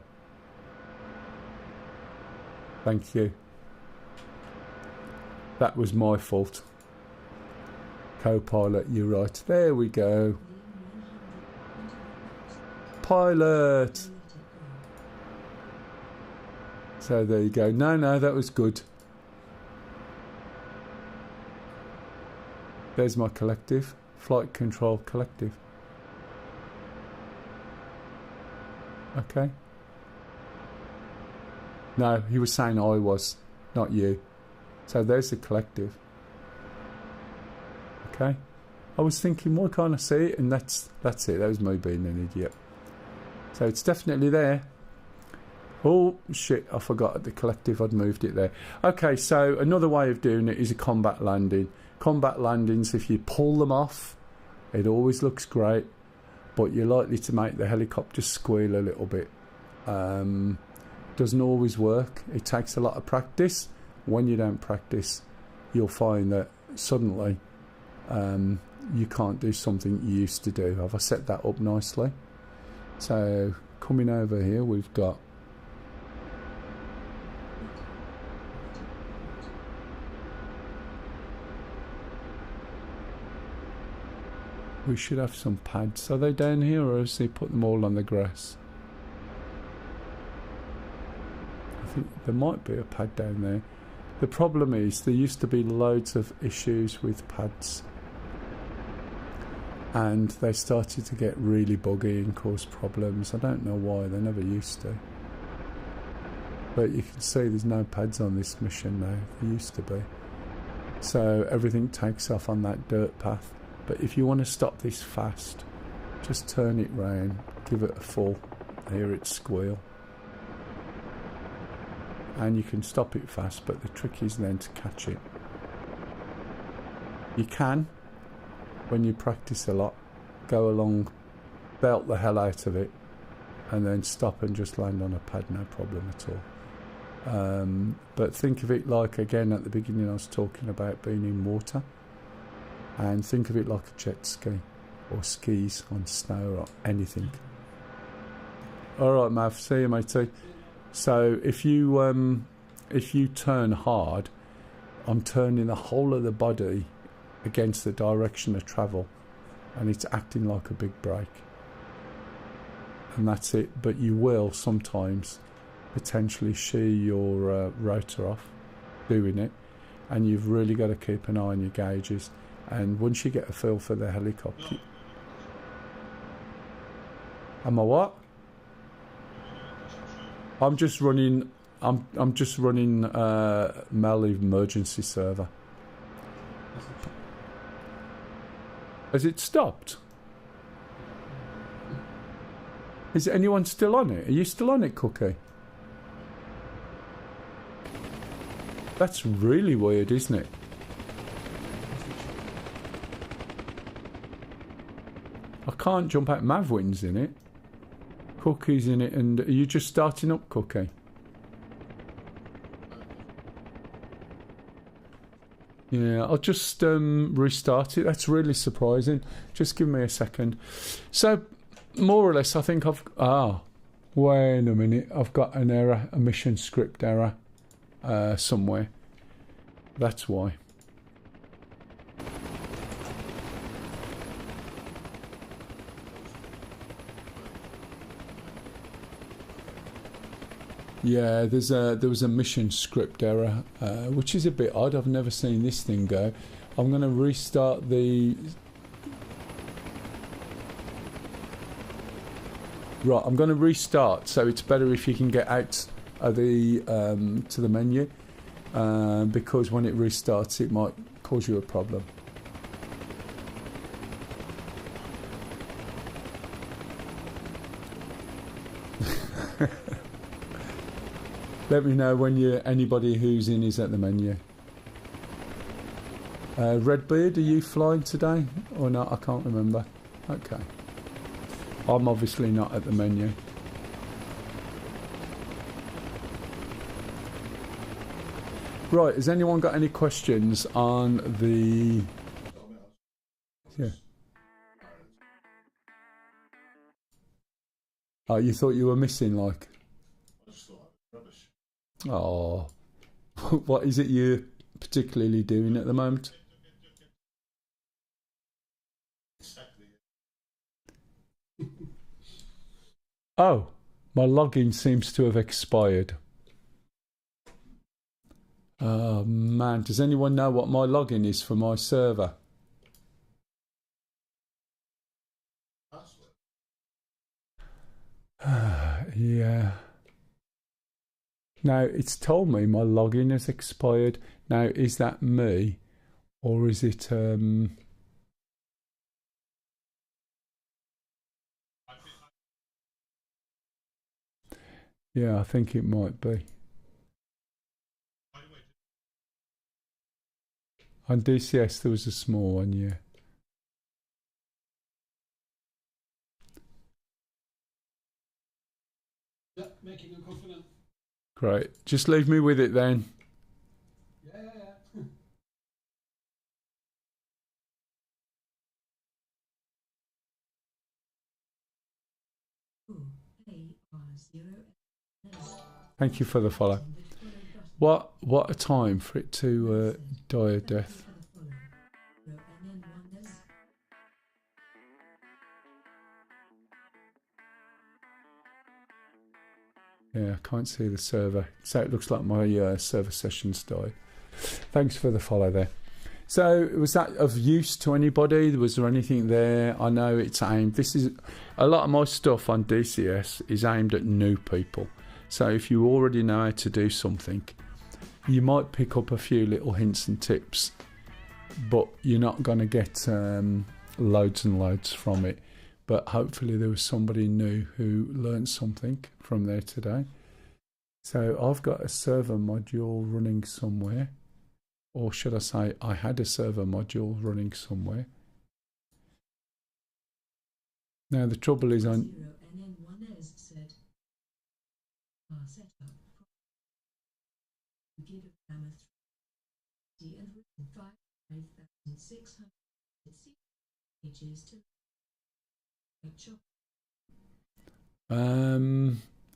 Thank you. That was my fault. Co-pilot, you're right. There we go. Pilot. So there you go. No, that was good. There's my collective. Flight Control Collective. Okay. No, he was saying I was, not you. So there's the collective. Okay. I was thinking, why can't I see it? And that's it. That was me being an idiot. So it's definitely there. Oh, shit. I forgot at the collective. I'd moved it there. Okay, so another way of doing it is a combat landing. Combat landings, if you pull them off, it always looks great. But you're likely to make the helicopter squeal a little bit. Doesn't always work. It takes a lot of practice. When you don't practice, you'll find that suddenly you can't do something you used to do. Have I set that up nicely? So coming over here, we've got we should have some pads. Are they down here, or has he put them all on the grass? I think there might be a pad down there. The problem is there used to be loads of issues with pads, and they started to get really buggy and cause problems. I don't know why, they never used to. But you can see there's no pads on this mission now. There used to be. So everything takes off on that dirt path. But if you want to stop this fast, just turn it round, give it a full, hear it squeal. And you can stop it fast, but the trick is then to catch it. You can, when you practice a lot, go along, belt the hell out of it, and then stop and just land on a pad, no problem at all. But think of it like, again, at the beginning I was talking about being in water. And think of it like a jet ski or skis on snow or anything. Alright, Mav, see you, matey. So if you turn hard, I'm turning the whole of the body against the direction of travel, and it's acting like a big brake. And that's it. But you will sometimes potentially shear your rotor off doing it, and you've really got to keep an eye on your gauges. And once you get a feel for the helicopter... Am I what? I'm just running Mel emergency server. Has it stopped? Is anyone still on it? Are you still on it, Cookie? That's really weird, isn't it? I can't jump out. Mavwin's in it. Cookie's in it. And are you just starting up, Cookie? Yeah, I'll just restart it. That's really surprising. Just give me a second. So, more or less, I think I've... wait a minute. I've got an error, a mission script error somewhere. That's why. Yeah, there was a mission script error, which is a bit odd. I've never seen this thing go. I'm going to restart the... Right, I'm going to restart, so it's better if you can get out of the to the menu, because when it restarts, it might cause you a problem. Let me know when anybody who's in is at the menu. Redbeard, are you flying today or not? I can't remember. Okay. I'm obviously not at the menu. Right, has anyone got any questions on the... Yeah. Oh, you thought you were missing, like... Oh, what is it you're particularly doing at the moment? Oh, my login seems to have expired. Oh man, does anyone know what my login is for my server? Yeah. Now, it's told me my login has expired. Now, is that me? Or is it... Yeah, I think it might be. On DCS, there was a small one, yeah. Yeah, making you confident. Great. Just leave me with it then. Yeah. Thank you for the follow. What a time for it to die a death. Yeah, I can't see the server. So it looks like my server session's died. Thanks for the follow there. So was that of use to anybody? Was there anything there? I know it's aimed. This is a lot of my stuff on DCS is aimed at new people. So if you already know how to do something, you might pick up a few little hints and tips, but you're not going to get loads and loads from it. But hopefully there was somebody new who learned something from there today. So I've got a server module running somewhere. Or should I say, I had a server module running somewhere. Now the trouble is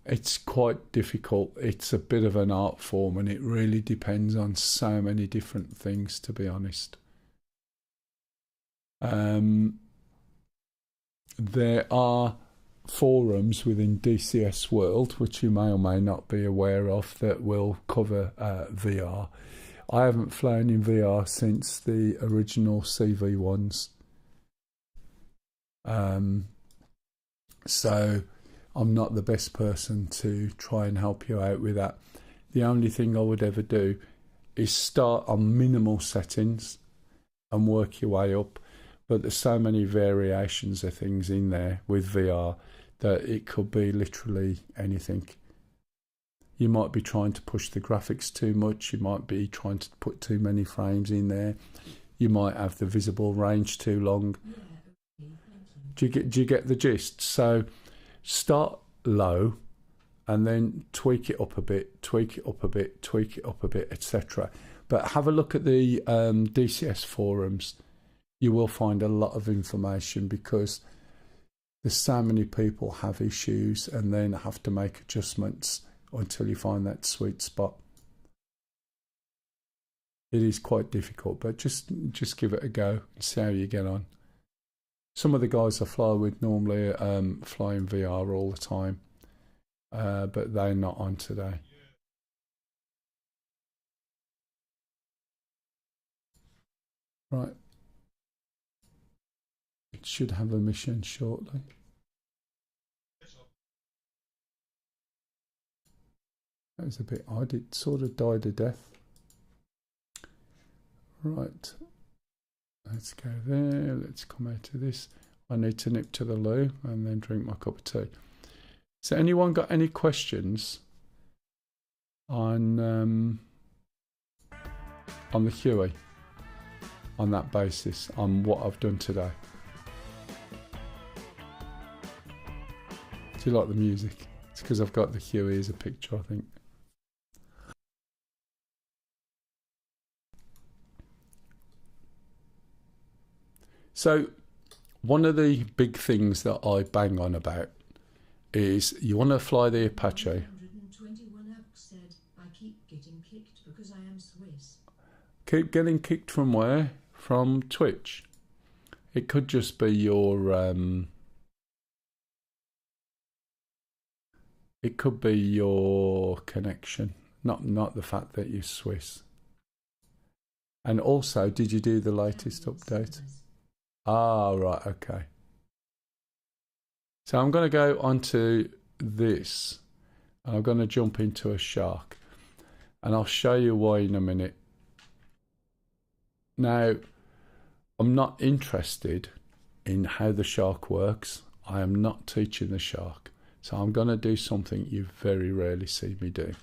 it's quite difficult. It's a bit of an art form and it really depends on so many different things, to be honest. There are forums within DCS World, which you may or may not be aware of, that will cover VR. I haven't flown in VR since the original CV1s. So I'm not the best person to try and help you out with that. The only thing I would ever do is start on minimal settings and work your way up. But there's so many variations of things in there with VR that it could be literally anything. You might be trying to push the graphics too much. You might be trying to put too many frames in there. You might have the visible range too long. Do you get the gist? So start low and then tweak it up a bit, tweak it up a bit, tweak it up a bit, etc. But have a look at the DCS forums. You will find a lot of information because there's so many people have issues and then have to make adjustments until you find that sweet spot. It is quite difficult, but just give it a go and see how you get on. Some of the guys I fly with normally fly in VR all the time, but they're not on today. Right. It should have a mission shortly. That was a bit odd. It sort of died a death. Right. Let's go there. Let's come out of this. I need to nip to the loo and then drink my cup of tea. So anyone got any questions on the Huey on that basis, on what I've done today? Do you like the music? It's because I've got the Huey as a picture, I think. So one of the big things that I bang on about is you want to fly the Apache. 121 app said, I keep getting kicked because I am Swiss. Keep getting kicked from where? From Twitch. It could just be your it could be your connection, not the fact that you're Swiss. And also, did you do the latest update? Ah, right, okay. So I'm going to go onto this, and I'm going to jump into a shark, and I'll show you why in a minute. Now, I'm not interested in how the shark works. I am not teaching the shark. So I'm going to do something you very rarely see me do.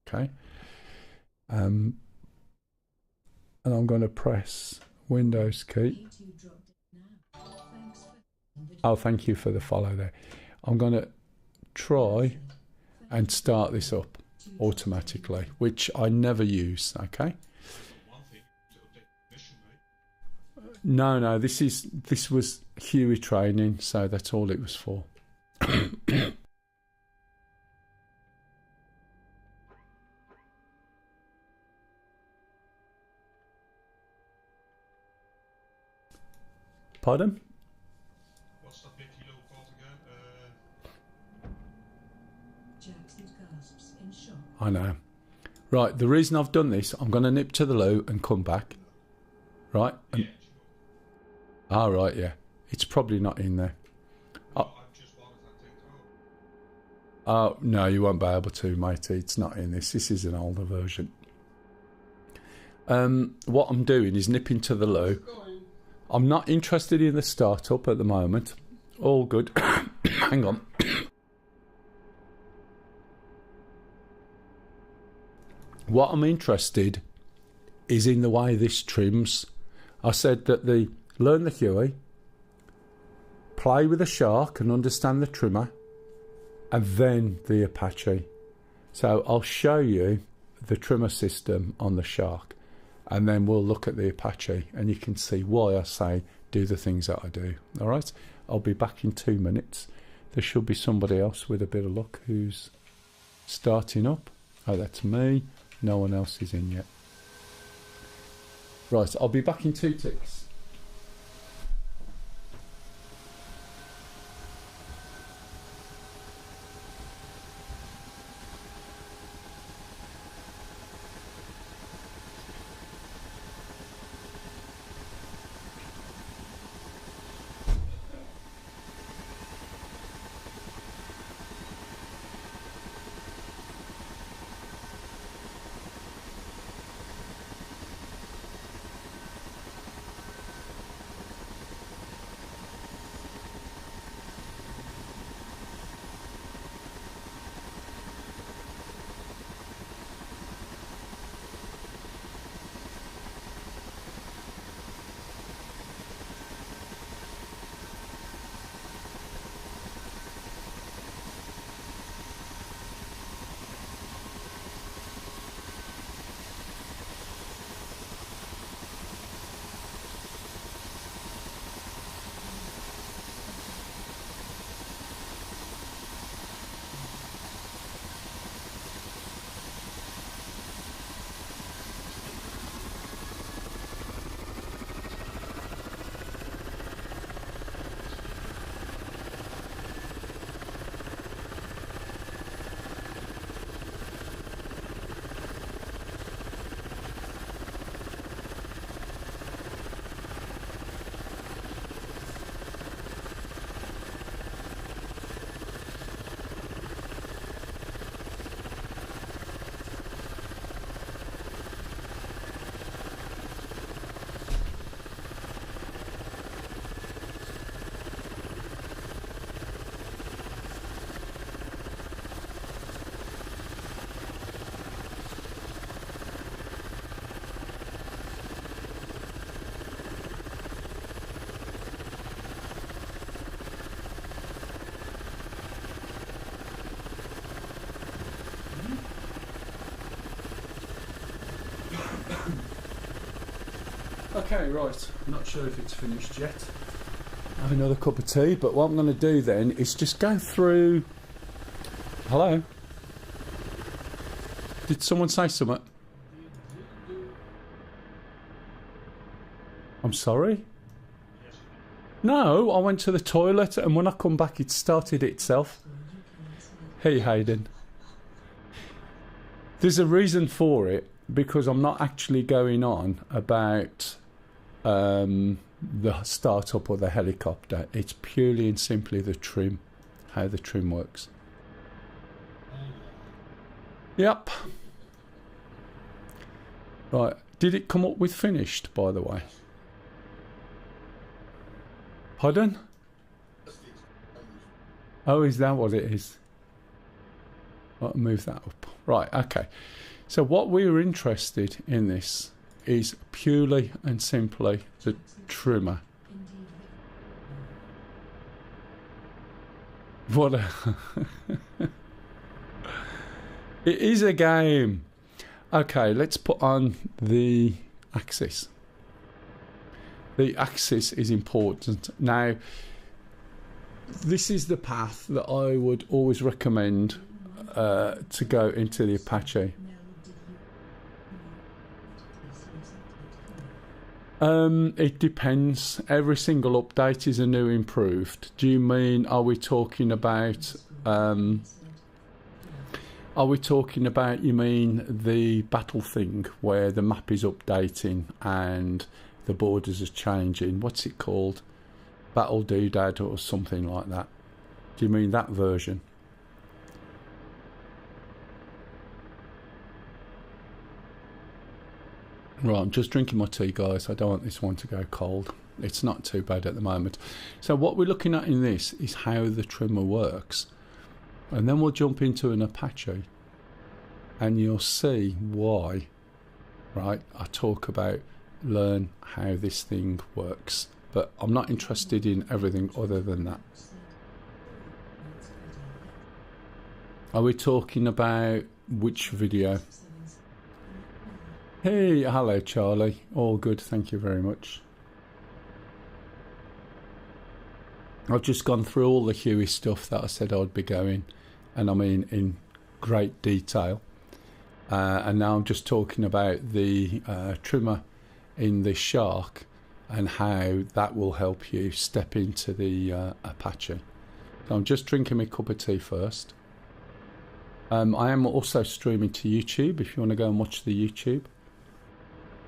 Okay? And I'm going to press Windows key. Oh, thank you for the follow there. I'm going to try and start this up automatically, which I never use. Okay? No, this was Huey Training, so that's all it was for. Pardon? What's that big kilo called again? Jackson gasps in shock. I know. Right, the reason I've done this, I'm going to nip to the loo and come back. Right? And, Yeah, sure. ah, right, yeah. It's probably not in there. I've just wanted that thing to Oh, no, you won't be able to, matey. It's not in this. This is an older version. What I'm doing is nipping to the loo. I'm not interested in the startup at the moment. All good. Hang on. What I'm interested is in the way this trims. I said that learn the Huey, play with the shark and understand the trimmer, and then the Apache. So I'll show you the trimmer system on the shark, and then we'll look at the Apache, and you can see why I say do the things that I do. All right, I'll be back in 2 minutes. There should be somebody else with a bit of luck who's starting up. Oh, that's me. No one else is in yet. Right, I'll be back in 2 ticks. Okay, right. I'm not sure if it's finished yet. Have another cup of tea, but what I'm going to do then is just go through... Hello? Did someone say something? I'm sorry? No, I went to the toilet and when I come back it started itself. Hey Hayden. There's a reason for it, because I'm not actually going on about the startup or the helicopter. It's purely and simply the trim, how the trim works. Yep. Right, did it come up with finished, by the way? Pardon? Oh, is that what it is? I'll move that up. Right, okay. So what we were interested in this is purely and simply the trimmer. What a... It is a game. Okay, let's put on the axis. The axis is important. Now, this is the path that I would always recommend to go into the Apache. It depends. Every single update is a new improved. Do you mean, are we talking about, you mean the battle thing where the map is updating and the borders are changing? What's it called? Battle Doodad or something like that. Do you mean that version? Right, I'm just drinking my tea, guys. I don't want this one to go cold. It's not too bad at the moment. So what we're looking at in this is how the trimmer works. And then we'll jump into an Apache. And you'll see why, right? I talk about learn how this thing works. But I'm not interested in everything other than that. Are we talking about which video? Hey, hello Charlie. All good, thank you very much. I've just gone through all the Huey stuff that I said I'd be going, and I mean in great detail. And now I'm just talking about the trimmer in the Shark and how that will help you step into the Apache. So I'm just drinking my cup of tea first. I am also streaming to YouTube if you want to go and watch the YouTube.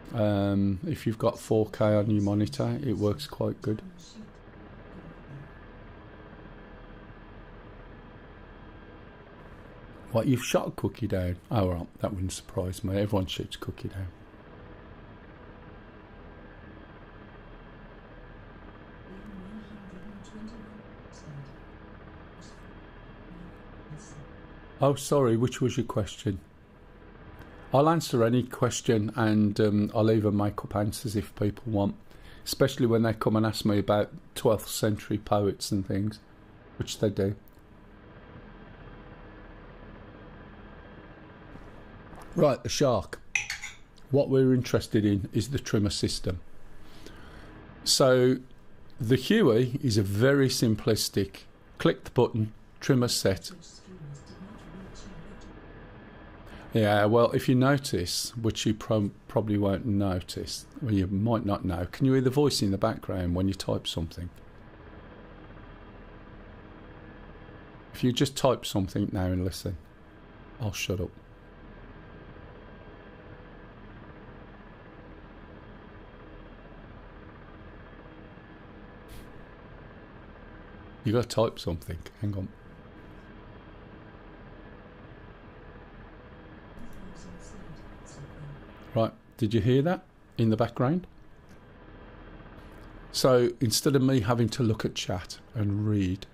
If you've got 4K on your monitor, it works quite good. What, you've shot a cookie down? Oh, right, that wouldn't surprise me. Everyone shoots cookie down. Oh, sorry, which was your question? I'll answer any question, and I'll even make up answers if people want, especially when they come and ask me about 12th century poets and things, which they do. Right, the Shark. What we're interested in is the trimmer system. So the Huey is a very simplistic, click the button, trimmer set. Yeah, well, if you notice, which you probably won't notice, or you might not know, can you hear the voice in the background when you type something? If you just type something now and listen, I'll shut up. You got to type something, hang on. Right, did you hear that in the background? So instead of me having to look at chat and read,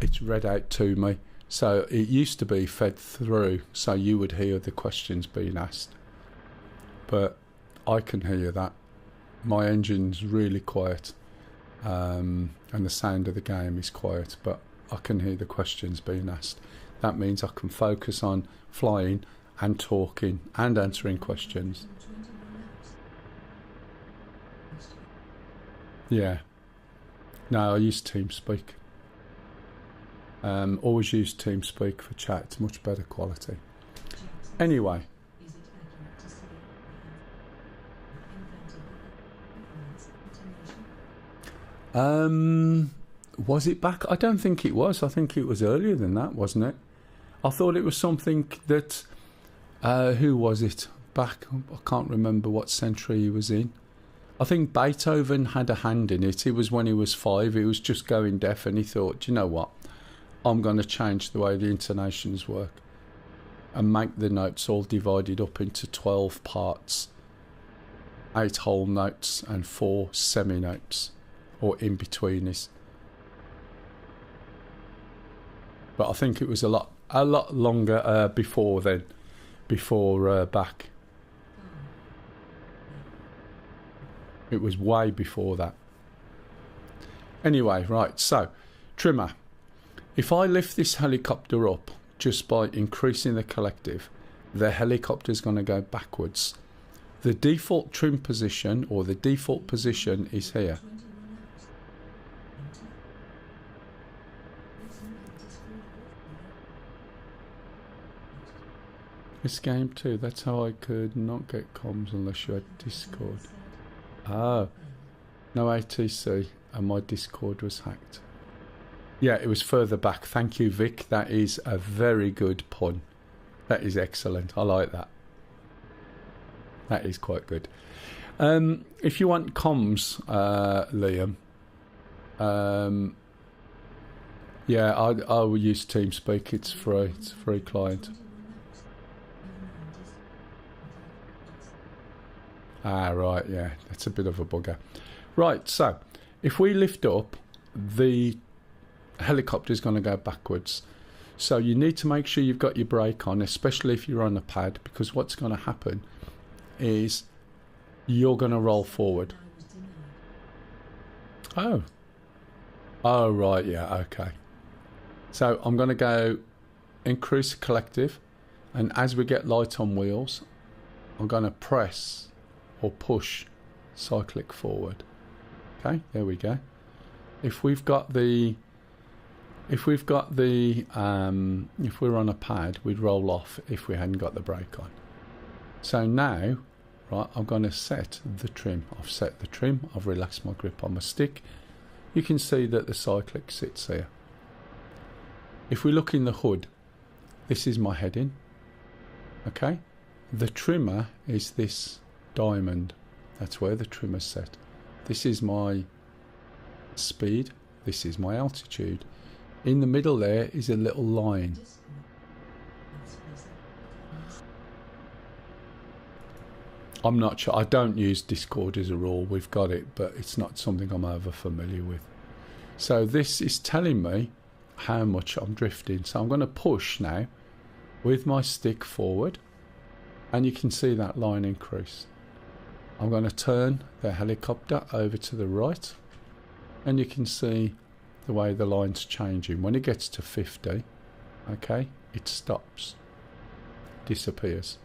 it's read out to me. So it used to be fed through, so you would hear the questions being asked. But I can hear that. My engine's really quiet, and the sound of the game is quiet, but I can hear the questions being asked. That means I can focus on flying and talking and answering questions. Yeah. No, I use TeamSpeak. Always use TeamSpeak for chat. It's much better quality. Anyway. Is it accurate to say I have invented information? Was it back? I don't think it was. I think it was earlier than that, wasn't it? I thought it was something that... who was it? Back, I can't remember what century he was in. I think Beethoven had a hand in it. It was when he was 5. He was just going deaf and he thought, "Do you know what? I'm going to change the way the intonations work and make the notes all divided up into 12 parts. 8 whole notes and 4 semi-notes or in-betweeners." But I think it was a lot longer before then, before Bach. It was way before that. Anyway, right, so, trimmer. If I lift this helicopter up just by increasing the collective, the helicopter's going to go backwards. The default trim position, or the default position, is here. 21 hours. This game too, that's how I could not get comms unless you had Discord. Oh, no ATC, and my Discord was hacked. Yeah, it was further back. Thank you, Vic. That is a very good pun. That is excellent. I like that. That is quite good. If you want comms, Liam, yeah, I will use TeamSpeak. It's free. It's a free client. Ah, right, yeah, that's a bit of a bugger. Right, so if we lift up, the helicopter is going to go backwards. So you need to make sure you've got your brake on, especially if you're on a pad, because what's going to happen is you're going to roll forward. Oh. Oh, right, yeah, okay. So I'm going to go increase the collective, and as we get light on wheels, I'm going to press or push cyclic forward. Okay, there we go. If we're on a pad, we'd roll off if we hadn't got the brake on. So now, right, I'm going to set the trim. I've set the trim. I've relaxed my grip on my stick. You can see that the cyclic sits here. If we look in the hood, this is my heading. Okay, the trimmer is this diamond. That's where the trimmer's set. This is my speed. This is my altitude. In the middle there is a little line. I'm not sure. I don't use Discord as a rule. We've got it, but it's not something I'm over familiar with. So this is telling me how much I'm drifting. So I'm going to push now with my stick forward, and you can see that line increase. I'm going to turn the helicopter over to the right, and you can see the way the line's changing. When it gets to 50, okay, it stops, disappears.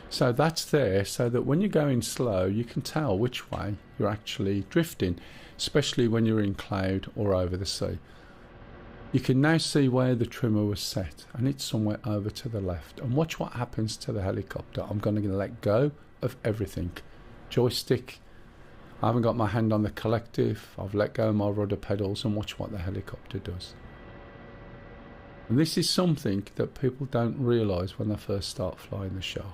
So that's there so that when you're going slow, you can tell which way you're actually drifting, especially when you're in cloud or over the sea. You can now see where the trimmer was set, and it's somewhere over to the left. And watch what happens to the helicopter. I'm going to let go of everything. Joystick, I haven't got my hand on the collective, I've let go of my rudder pedals, and watch what the helicopter does. And this is something that people don't realise when they first start flying the Shark.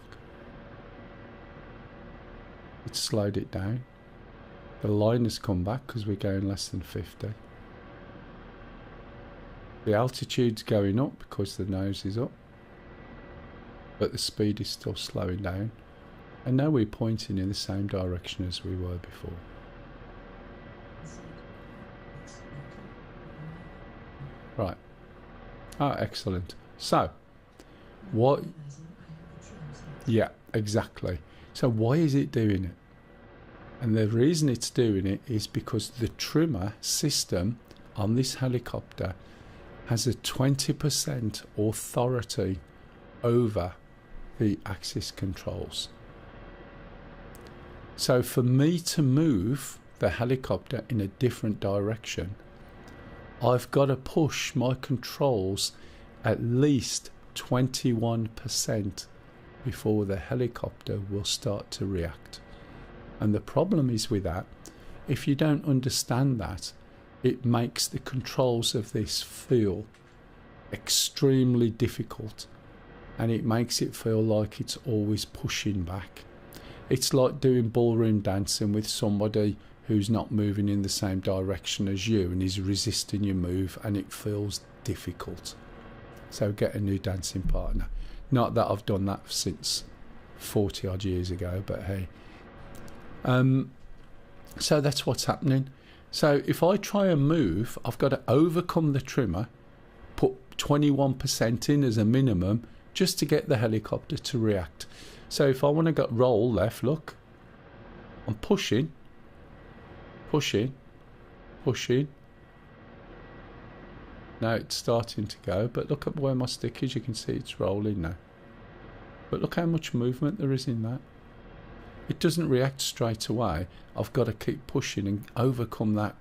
It's slowed it down. The line has come back because we're going less than 50. The altitude's going up because the nose is up, but the speed is still slowing down. And now we're pointing in the same direction as we were before. Right. Ah, excellent. So, what... Yeah, exactly. So why is it doing it? And the reason it's doing it is because the trimmer system on this helicopter has a 20% authority over the axis controls. So for me to move the helicopter in a different direction, I've got to push my controls at least 21% before the helicopter will start to react. And the problem is with that, if you don't understand that, it makes the controls of this feel extremely difficult, and it makes it feel like it's always pushing back. It's like doing ballroom dancing with somebody who's not moving in the same direction as you and is resisting your move, and it feels difficult. So get a new dancing partner. Not that I've done that since 40 odd years ago, but hey. So that's what's happening. So if I try and move, I've got to overcome the trimmer, put 21% in as a minimum just to get the helicopter to react. So if I want to go roll left, look, I'm pushing. Now it's starting to go, but look at where my stick is. You can see it's rolling now. But look how much movement there is in that. It doesn't react straight away. I've got to keep pushing and overcome that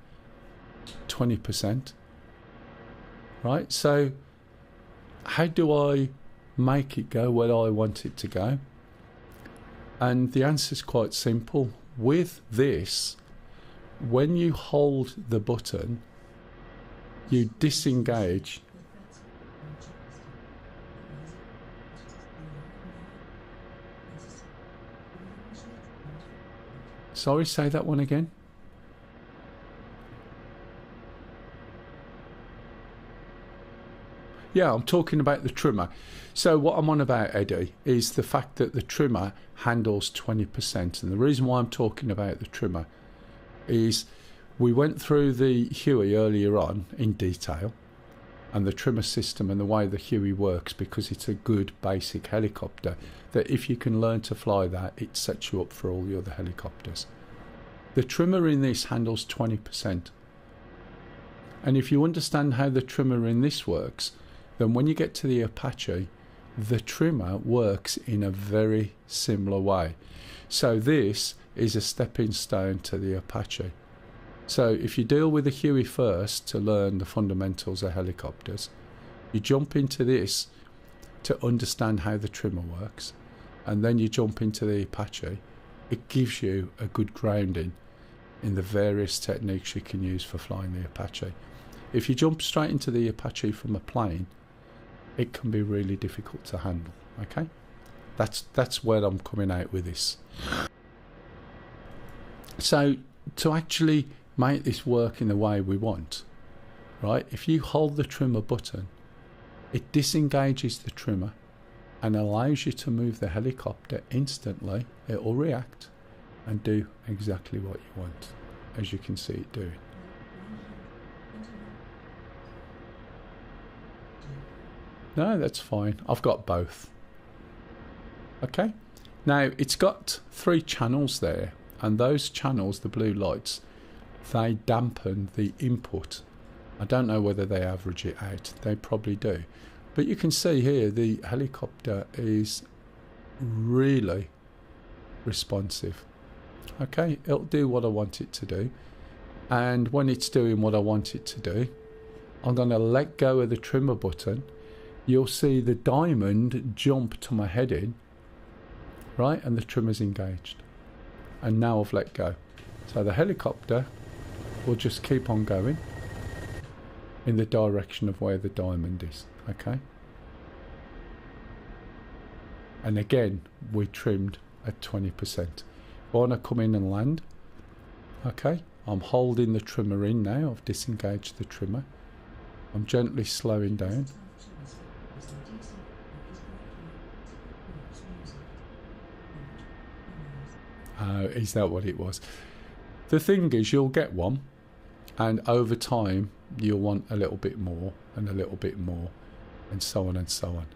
20%. Right? So how do I make it go where I want it to go? And the answer is quite simple. With this, when you hold the button, you disengage. Sorry, say that one again. Yeah, I'm talking about the trimmer. So what I'm on about, Eddie, is the fact that the trimmer handles 20%. And the reason why I'm talking about the trimmer is we went through the Huey earlier on in detail, and the trimmer system and the way the Huey works, because it's a good basic helicopter that if you can learn to fly that, it sets you up for all the other helicopters. The trimmer in this handles 20%. And if you understand how the trimmer in this works, then when you get to the Apache, the trimmer works in a very similar way. So this is a stepping stone to the Apache. So if you deal with the Huey first to learn the fundamentals of helicopters, you jump into this to understand how the trimmer works, and then you jump into the Apache. It gives you a good grounding in the various techniques you can use for flying the Apache. If you jump straight into the Apache from a plane, it can be really difficult to handle. Okay, that's where I'm coming out with this. So to actually make this work in the way we want, right, if you hold the trimmer button, it disengages the trimmer and allows you to move the helicopter instantly. It will react and do exactly what you want, as you can see it doing. No, that's fine. I've got both. Okay. Now, it's got 3 channels there, and those channels, the blue lights, they dampen the input. I don't know whether they average it out. They probably do. But you can see here the helicopter is really responsive. Okay, it'll do what I want it to do. And when it's doing what I want it to do, I'm going to let go of the trimmer button. You'll see the diamond jump to my heading, right, and the trimmer's engaged. And now I've let go. So the helicopter will just keep on going in the direction of where the diamond is. Okay. And again, we trimmed at 20%. I want to come in and land. Okay. I'm holding the trimmer in now. I've disengaged the trimmer. I'm gently slowing down. Is that what it was? The thing is, you'll get one, and over time you'll want a little bit more and a little bit more, and so on and so on.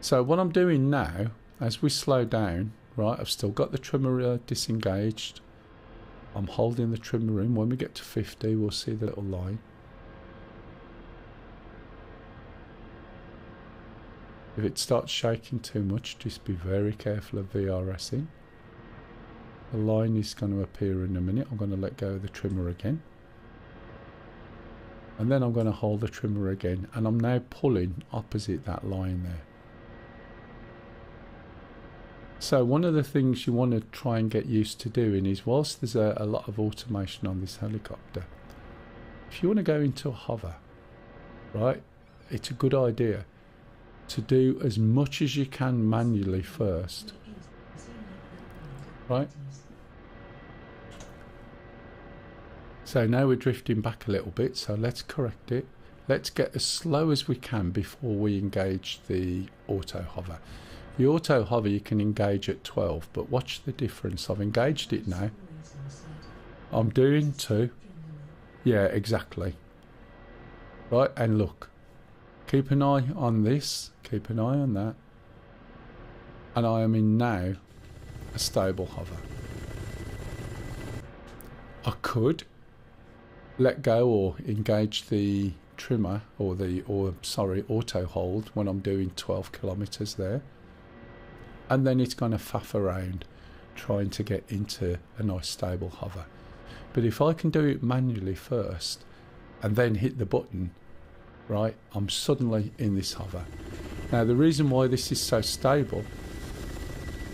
So what I'm doing now, as we slow down, right, I've still got the trimmer disengaged. I'm holding the trimmer in. When we get to 50, we'll see the little line. If it starts shaking too much, just be very careful of VRSing. The line is going to appear in a minute. I'm going to let go of the trimmer again. And then I'm going to hold the trimmer again. And I'm now pulling opposite that line there. So one of the things you want to try and get used to doing is, whilst there's a lot of automation on this helicopter, if you want to go into a hover, right, it's a good idea to do as much as you can manually first, right? So now we're drifting back a little bit, so let's correct it. Let's get as slow as we can before we engage the auto hover. The auto hover you can engage at 12, but watch the difference. I've engaged it now. I'm doing 2. Yeah, exactly. Right, and look. Keep an eye on this. Keep an eye on that. And I am in now a stable hover. I could let go or engage the trimmer or auto hold when I'm doing 12 kilometers there, and then it's going to faff around trying to get into a nice stable hover. But if I can do it manually first and then hit the button, right, I'm suddenly in this hover. Now the reason why this is so stable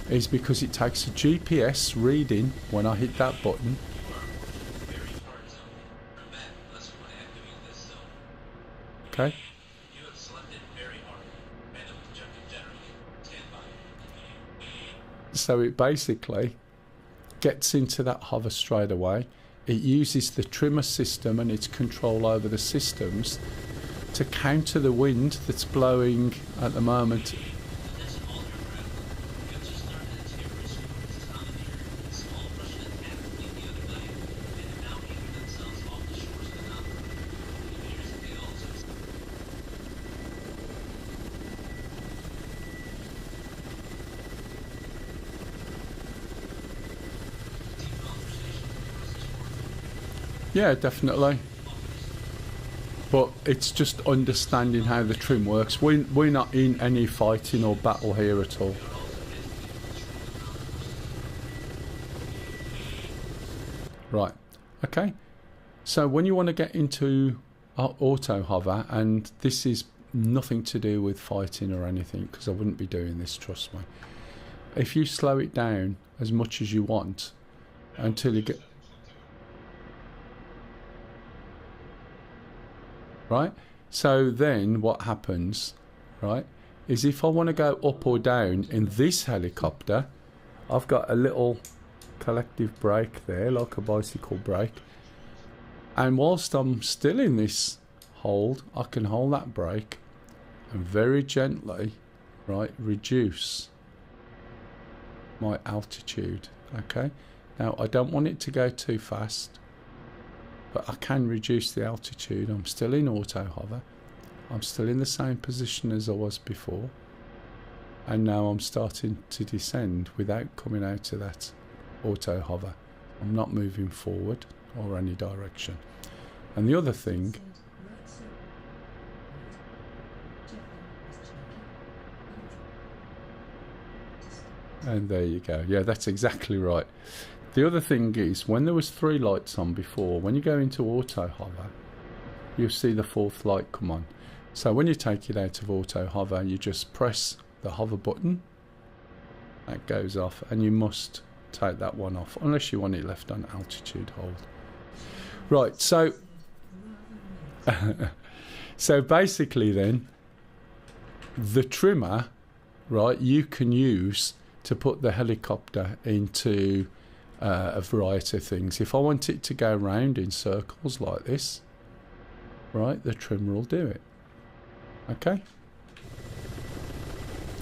is because it takes a GPS reading when I hit that button. Okay. So it basically gets into that hover straight away. It uses the trimmer system and its control over the systems to counter the wind that's blowing at the moment. Yeah, definitely. But it's just understanding how the trim works. We're not in any fighting or battle here at all. Right, okay. So when you want to get into auto hover, and this is nothing to do with fighting or anything, because I wouldn't be doing this, trust me. If you slow it down as much as you want until you get... Right, so then what happens, right, is if I want to go up or down in this helicopter, I've got a little collective brake there, like a bicycle brake, and whilst I'm still in this hold, I can hold that brake and very gently, right, reduce my altitude. Okay, now I don't want it to go too fast, but I can reduce the altitude. I'm still in auto hover. I'm still in the same position as I was before. And now I'm starting to descend without coming out of that auto hover. I'm not moving forward or any direction. And the other thing, and there you go. Yeah, that's exactly right. The other thing is, when there was 3 lights on before, when you go into auto hover, you'll see the 4th light come on. So when you take it out of auto hover, you just press the hover button, that goes off, and you must take that one off, unless you want it left on altitude hold. Right, so so basically then, the trimmer, right, you can use to put the helicopter into a variety of things. If I want it to go round in circles like this, right, the trimmer will do it. Okay,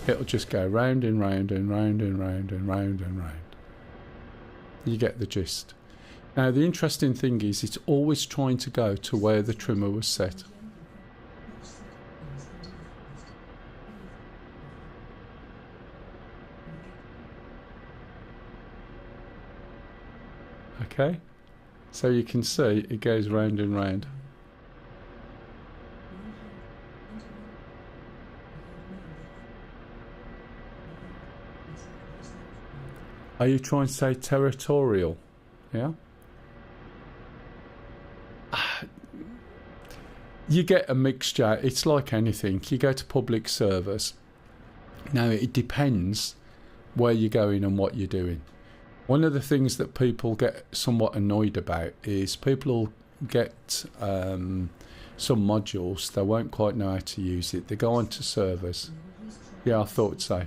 it'll just go round and round and round and round and round and round. You get the gist. Now the interesting thing is, it's always trying to go to where the trimmer was set. Okay, so you can see it goes round and round. Are you trying to say territorial? Yeah. You get a mixture. It's like anything. You go to public service. Now, it depends where you're going and what you're doing. One of the things that people get somewhat annoyed about is people will get some modules, they won't quite know how to use it. They go on to servers. Yeah, I thought so.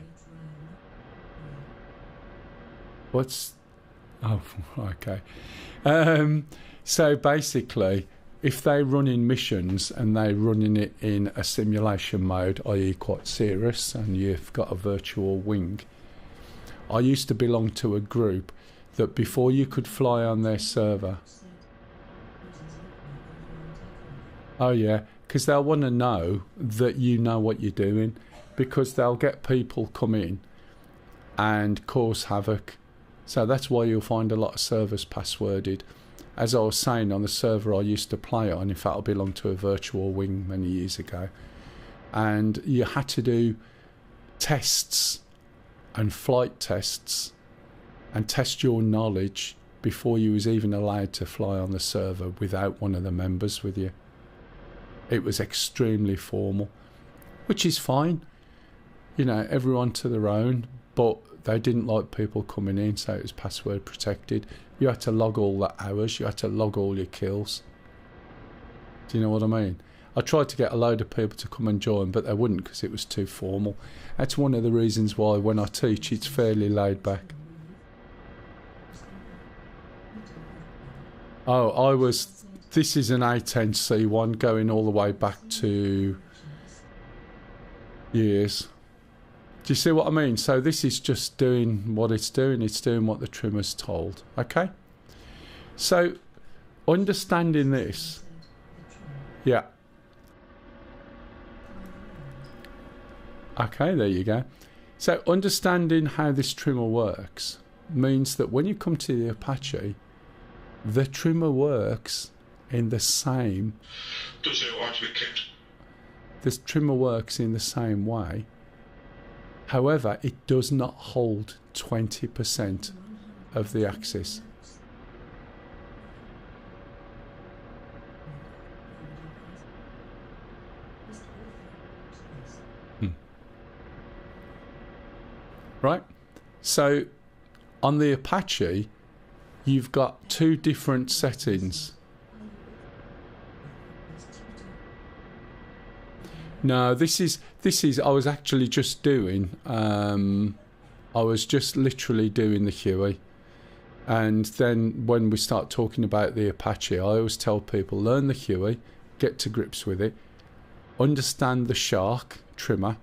What's... Oh, okay. So basically, if they're running missions and they're running it in a simulation mode, i.e. quite serious, and you've got a virtual wing, I used to belong to a group that before you could fly on their server... Oh yeah, because they'll want to know that you know what you're doing, because they'll get people come in and cause havoc. So that's why you'll find a lot of servers passworded. As I was saying, on the server I used to play on, in fact I belonged to a virtual wing many years ago, and you had to do tests and flight tests and test your knowledge before you was even allowed to fly on the server without one of the members with you. It was extremely formal, which is fine. You know, everyone to their own, but they didn't like people coming in, so it was password protected. You had to log all the hours, you had to log all your kills. Do you know what I mean? I tried to get a load of people to come and join, but they wouldn't because it was too formal. That's one of the reasons why when I teach it's fairly laid back. Oh, this is an A10C1 going all the way back to years. Do you see what I mean? So this is just doing what it's doing. It's doing what the trimmer's told. Okay? So, understanding this. Yeah. Okay, there you go. So, understanding how this trimmer works means that when you come to the Apache, the trimmer works in the same... Does it want to be kicked? This trimmer works in the same way. However, it does not hold 20% of the axis. Right? So, on the Apache, you've got two different settings. No, this is I was actually just doing I was just literally doing the Huey, and then when we start talking about the Apache, I always tell people learn the Huey, get to grips with it, understand the Shark trimmer,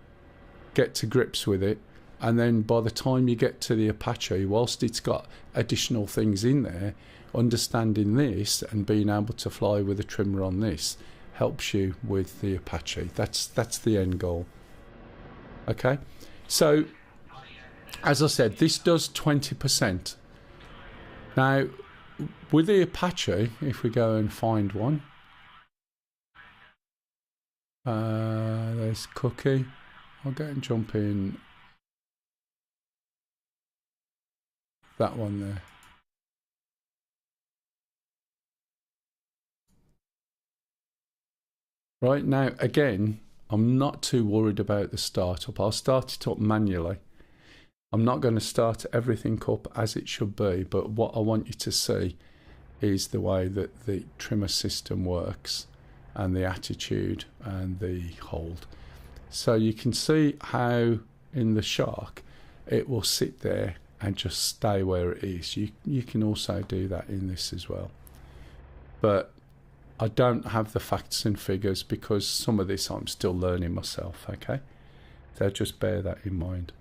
get to grips with it, and then by the time you get to the Apache, whilst it's got additional things in there, understanding this and being able to fly with a trimmer on this helps you with the Apache. That's the end goal. Okay, so as I said, this does 20%. Now with the Apache, if we go and find one, there's Cookie. I'll go and jump in that one there. Right, now again, I'm not too worried about the startup. I'll start it up manually. I'm not going to start everything up as it should be, but what I want you to see is the way that the trimmer system works and the attitude and the hold. So you can see how in the Shark it will sit there and just stay where it is. You can also do that in this as well. But I don't have the facts and figures because some of this I'm still learning myself, okay? So just bear that in mind.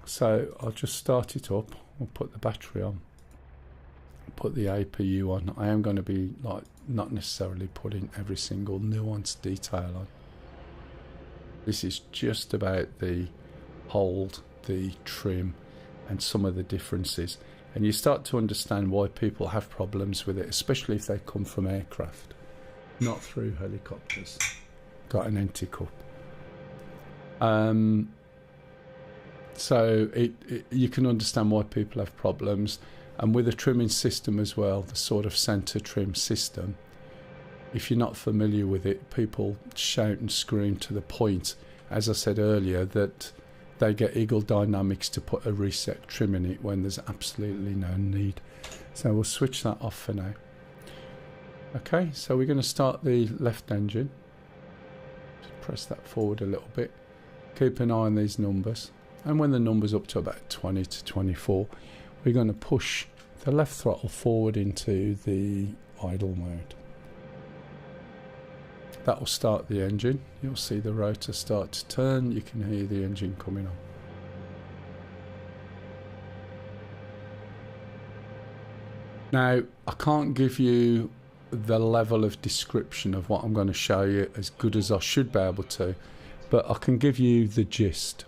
So I'll just start it up. I'll put the battery on. Put the APU on. I am going to be like not necessarily putting every single nuanced detail on. This is just about the hold, the trim, and some of the differences. And you start to understand why people have problems with it, especially if they come from aircraft, not through helicopters. Got an empty cup. So you can understand why people have problems. And with a trimming system as well, the sort of centre trim system, if you're not familiar with it, people shout and scream to the point, as I said earlier, that they get Eagle Dynamics to put a reset trim in it when there's absolutely no need. So we'll switch that off for now. Okay, so we're going to start the left engine. Just press that forward a little bit. Keep an eye on these numbers. And when the number's up to about 20 to 24, we're going to push the left throttle forward into the idle mode. That will start the engine. You'll see the rotor start to turn. You can hear the engine coming on. Now, I can't give you the level of description of what I'm going to show you as good as I should be able to, but I can give you the gist.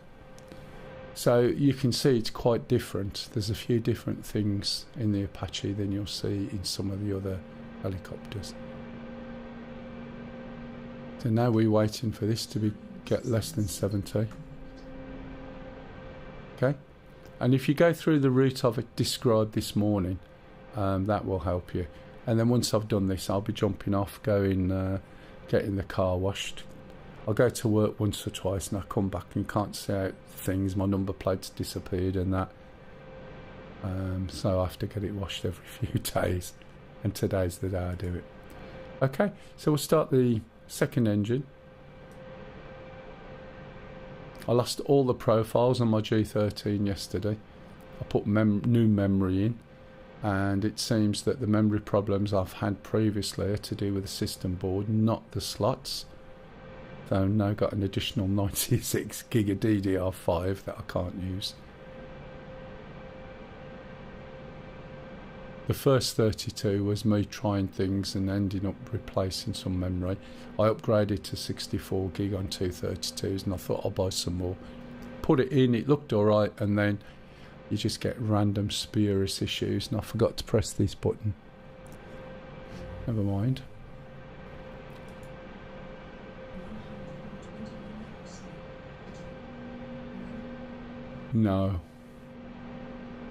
So you can see it's quite different. There's a few different things in the Apache than you'll see in some of the other helicopters. So now we're waiting for this to get less than 70. Okay, and if you go through the route I've described this morning, that will help you. And then once I've done this, I'll be jumping off, getting the car washed. I'll go to work once or twice and I come back and can't see out things. My number plate's disappeared and that. So I have to get it washed every few days. And today's the day I do it. Okay, so we'll start the second engine. I lost all the profiles on my G13 yesterday. I put new memory in. And it seems that the memory problems I've had previously are to do with the system board, not the slots. So I've now got an additional 96 gig of DDR5 that I can't use. The first 32 was me trying things and ending up replacing some memory. I upgraded to 64 gig on 232s and I thought I'll buy some more. Put it in, it looked alright, and then you just get random spurious issues, and I forgot to press this button. Never mind. No,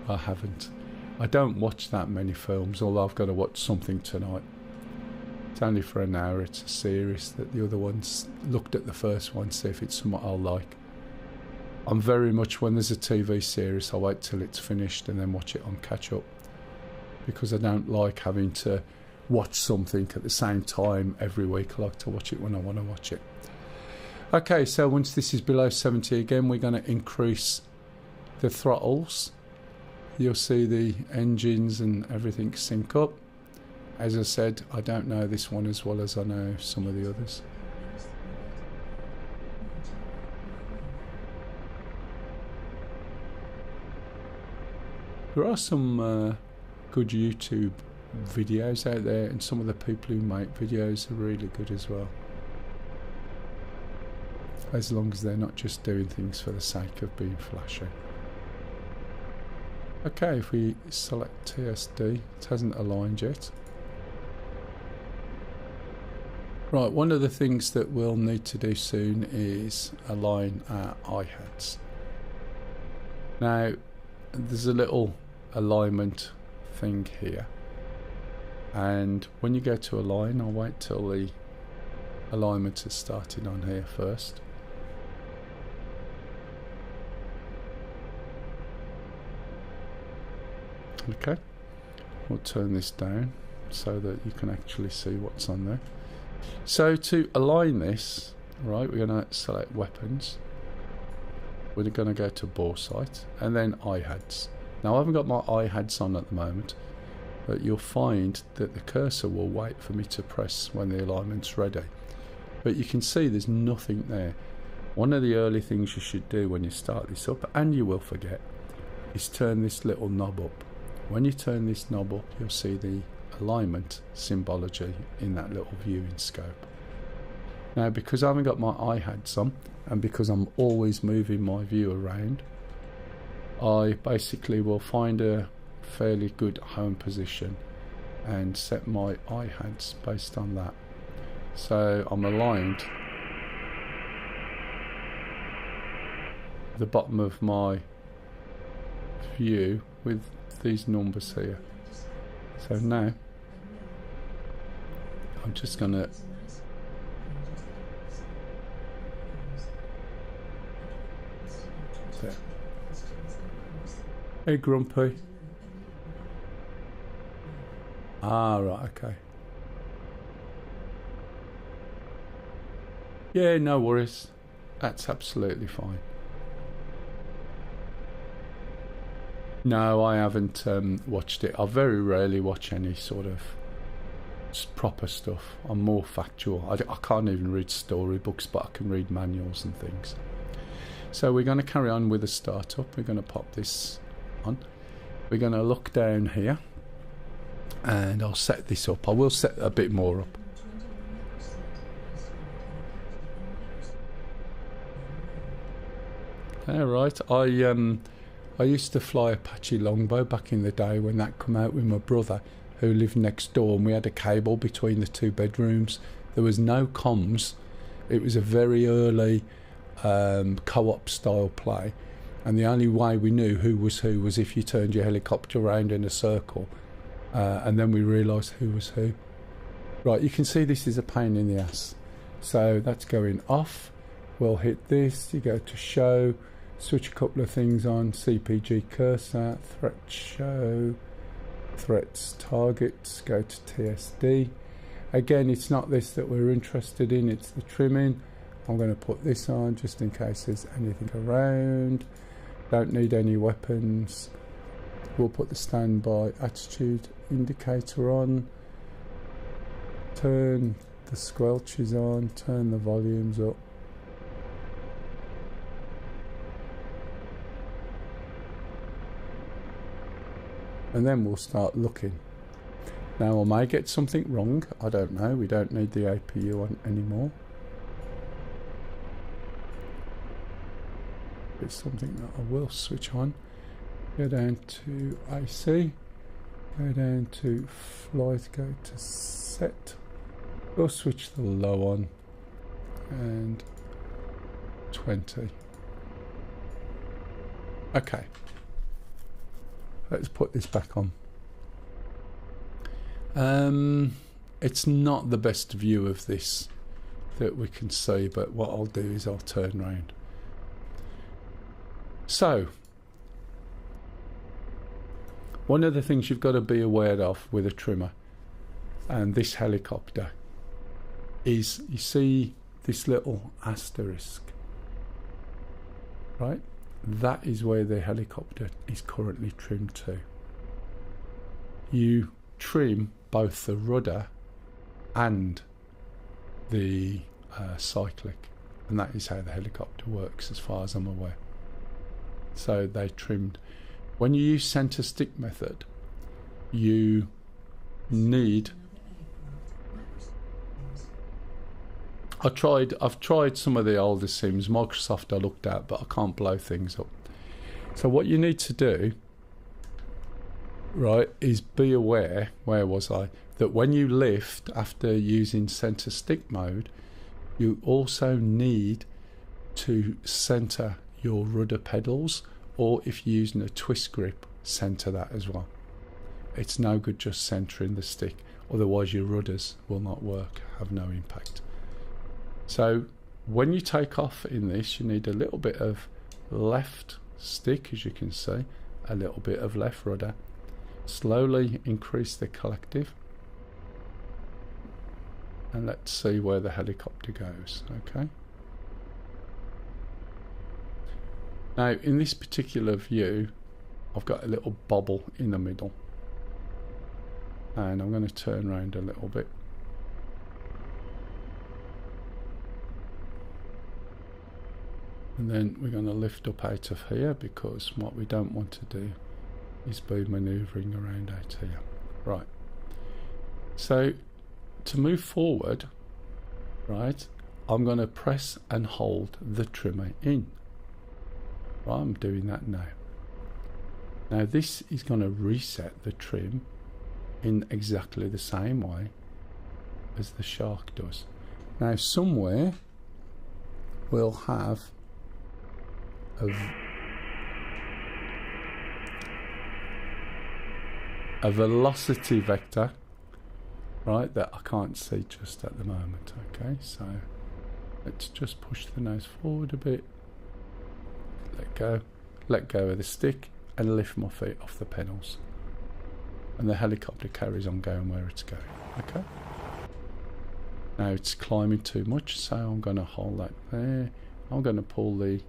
I haven't. I don't watch that many films, although I've got to watch something tonight. It's only for an hour, it's a series that the other ones looked at the first one, see if it's something I'll like. I'm very much, when there's a TV series, I wait till it's finished and then watch it on catch up, because I don't like having to watch something at the same time every week. I like to watch it when I want to watch it. Okay, so once this is below 70 again, we're going to increase the throttles. You'll see the engines and everything sync up. As I said, I don't know this one as well as I know some of the others. There are some good YouTube videos out there, and some of the people who make videos are really good as well. As long as they're not just doing things for the sake of being flashy. Okay, if we select TSD, it hasn't aligned yet. Right, one of the things that we'll need to do soon is align our I-heads. Now, there's a little alignment thing here, and when you go to align, I'll wait till the alignment has started on here first. Okay, we'll turn this down so that you can actually see what's on there. So to align this, right, we're going to select weapons. We're going to go to bore sight and then I-heads. Now I haven't got my I-heads on at the moment, but you'll find that the cursor will wait for me to press when the alignment's ready. But you can see there's nothing there. One of the early things you should do when you start this up, and you will forget, is turn this little knob up. When you turn this knob up, you'll see the alignment symbology in that little viewing scope. Now, because I haven't got my I-heads on, and because I'm always moving my view around, I basically will find a fairly good home position and set my I-heads based on that. So I'm aligned the bottom of my view with these numbers here. So now I'm just going to there. Hey Grumpy. Ah, right, okay. Yeah, no worries. That's absolutely fine. No, I haven't watched it. I very rarely watch any sort of proper stuff. I'm more factual. I can't even read storybooks, but I can read manuals and things. So we're going to carry on with the startup. We're going to pop this on. We're going to look down here, and I'll set this up. I will set a bit more up. Alright, I used to fly Apache Longbow back in the day when that come out with my brother who lived next door, and we had a cable between the 2 bedrooms. There was no comms. It was a very early co-op style play, and the only way we knew who was if you turned your helicopter around in a circle, and then we realised who was who. Right, you can see this is a pain in the ass. So that's going off. We'll hit this, you go to show, switch a couple of things on, CPG cursor, threat show, threats targets, go to TSD. Again, it's not this that we're interested in, it's the trimming. I'm going to put this on just in case there's anything around. Don't need any weapons. We'll put the standby attitude indicator on. Turn the squelches on, turn the volumes up. And then we'll start looking. Now I may get something wrong, I don't know, we don't need the APU on anymore. It's something that I will switch on. Go down to AC, go down to flight, go to set. We'll switch the low on and 20. Okay. Let's put this back on. It's not the best view of this that we can see, but what I'll do is I'll turn round. So, one of the things you've got to be aware of with a trimmer and this helicopter is, you see this little asterisk, right? That is where the helicopter is currently trimmed to. You trim both the rudder and the cyclic, and that is how the helicopter works as far as I'm aware. So they trimmed. When you use center stick method, you need. I've tried some of the older sims, Microsoft I looked at, but I can't blow things up. So what you need to do, right, is be aware, where was I, that when you lift after using center stick mode, you also need to center your rudder pedals, or if you're using a twist grip, center that as well. It's no good just centering the stick, otherwise your rudders will not work, have no impact. So when you take off in this, you need a little bit of left stick, as you can see, a little bit of left rudder. Slowly increase the collective, and let's see where the helicopter goes. Okay. Now in this particular view, I've got a little bobble in the middle, and I'm going to turn around a little bit. And then we're going to lift up out of here, because what we don't want to do is be manoeuvring around out here. Right. So to move forward, right, I'm going to press and hold the trimmer in. Right, I'm doing that now. Now this is going to reset the trim in exactly the same way as the Shark does. Now somewhere we'll have a velocity vector, right, that I can't see just at the moment. Okay, so let's just push the nose forward a bit, let go of the stick, and lift my feet off the pedals, and the helicopter carries on going where it's going. Okay, now it's climbing too much, so I'm going to hold that there. I'm going to pull the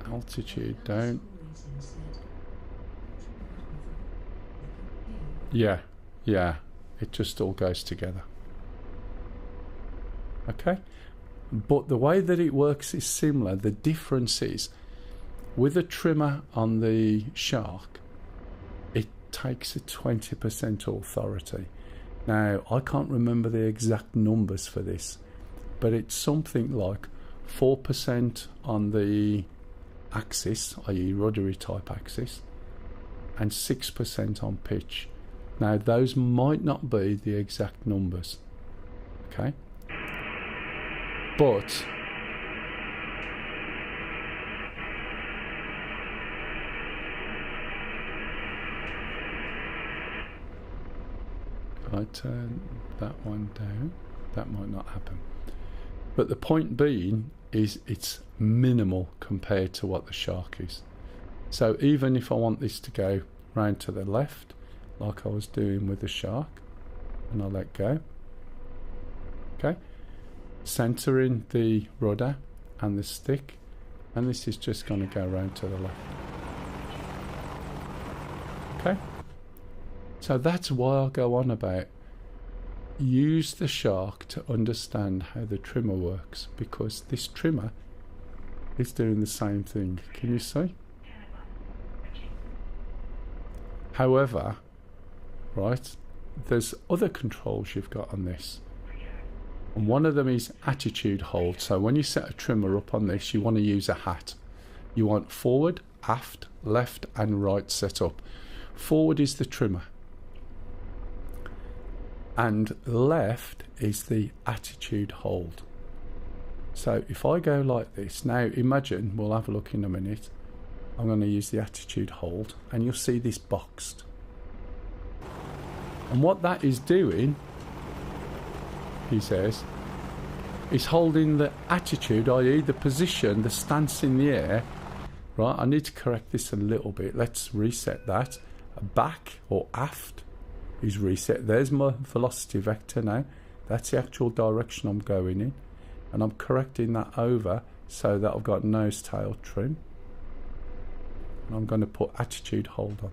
altitude down. Yeah, it just all goes together. Okay, but the way that it works is similar. The difference is, with a trimmer on the Shark, it takes a 20% authority. Now, I can't remember the exact numbers for this, but it's something like 4% on the axis, i.e. ruddery type axis, and 6% on pitch. Now, those might not be the exact numbers, okay? But if I turn that one down, that might not happen. But the point being is it's minimal compared to what the Shark is. So even if I want this to go round to the left, like I was doing with the Shark, and I let go, okay, centering the rudder and the stick, and this is just going to go round to the left. Okay, so that's why I go on about use the Shark to understand how the trimmer works, because this trimmer is doing the same thing. Can you see? However, right, there's other controls you've got on this, and one of them is attitude hold. So when you set a trimmer up on this, you want to use a hat. You want forward, aft, left and right set up. Forward is the trimmer and left is the attitude hold. So if I go like this, now imagine, we'll have a look in a minute, I'm going to use the attitude hold, and you'll see this boxed. And what that is doing, he says, is holding the attitude, i.e. the position, the stance in the air. Right, I need to correct this a little bit. Let's reset that. Back or aft is reset. There's my velocity vector now. That's the actual direction I'm going in. And I'm correcting that over so that I've got nose tail trim. And I'm going to put attitude hold on.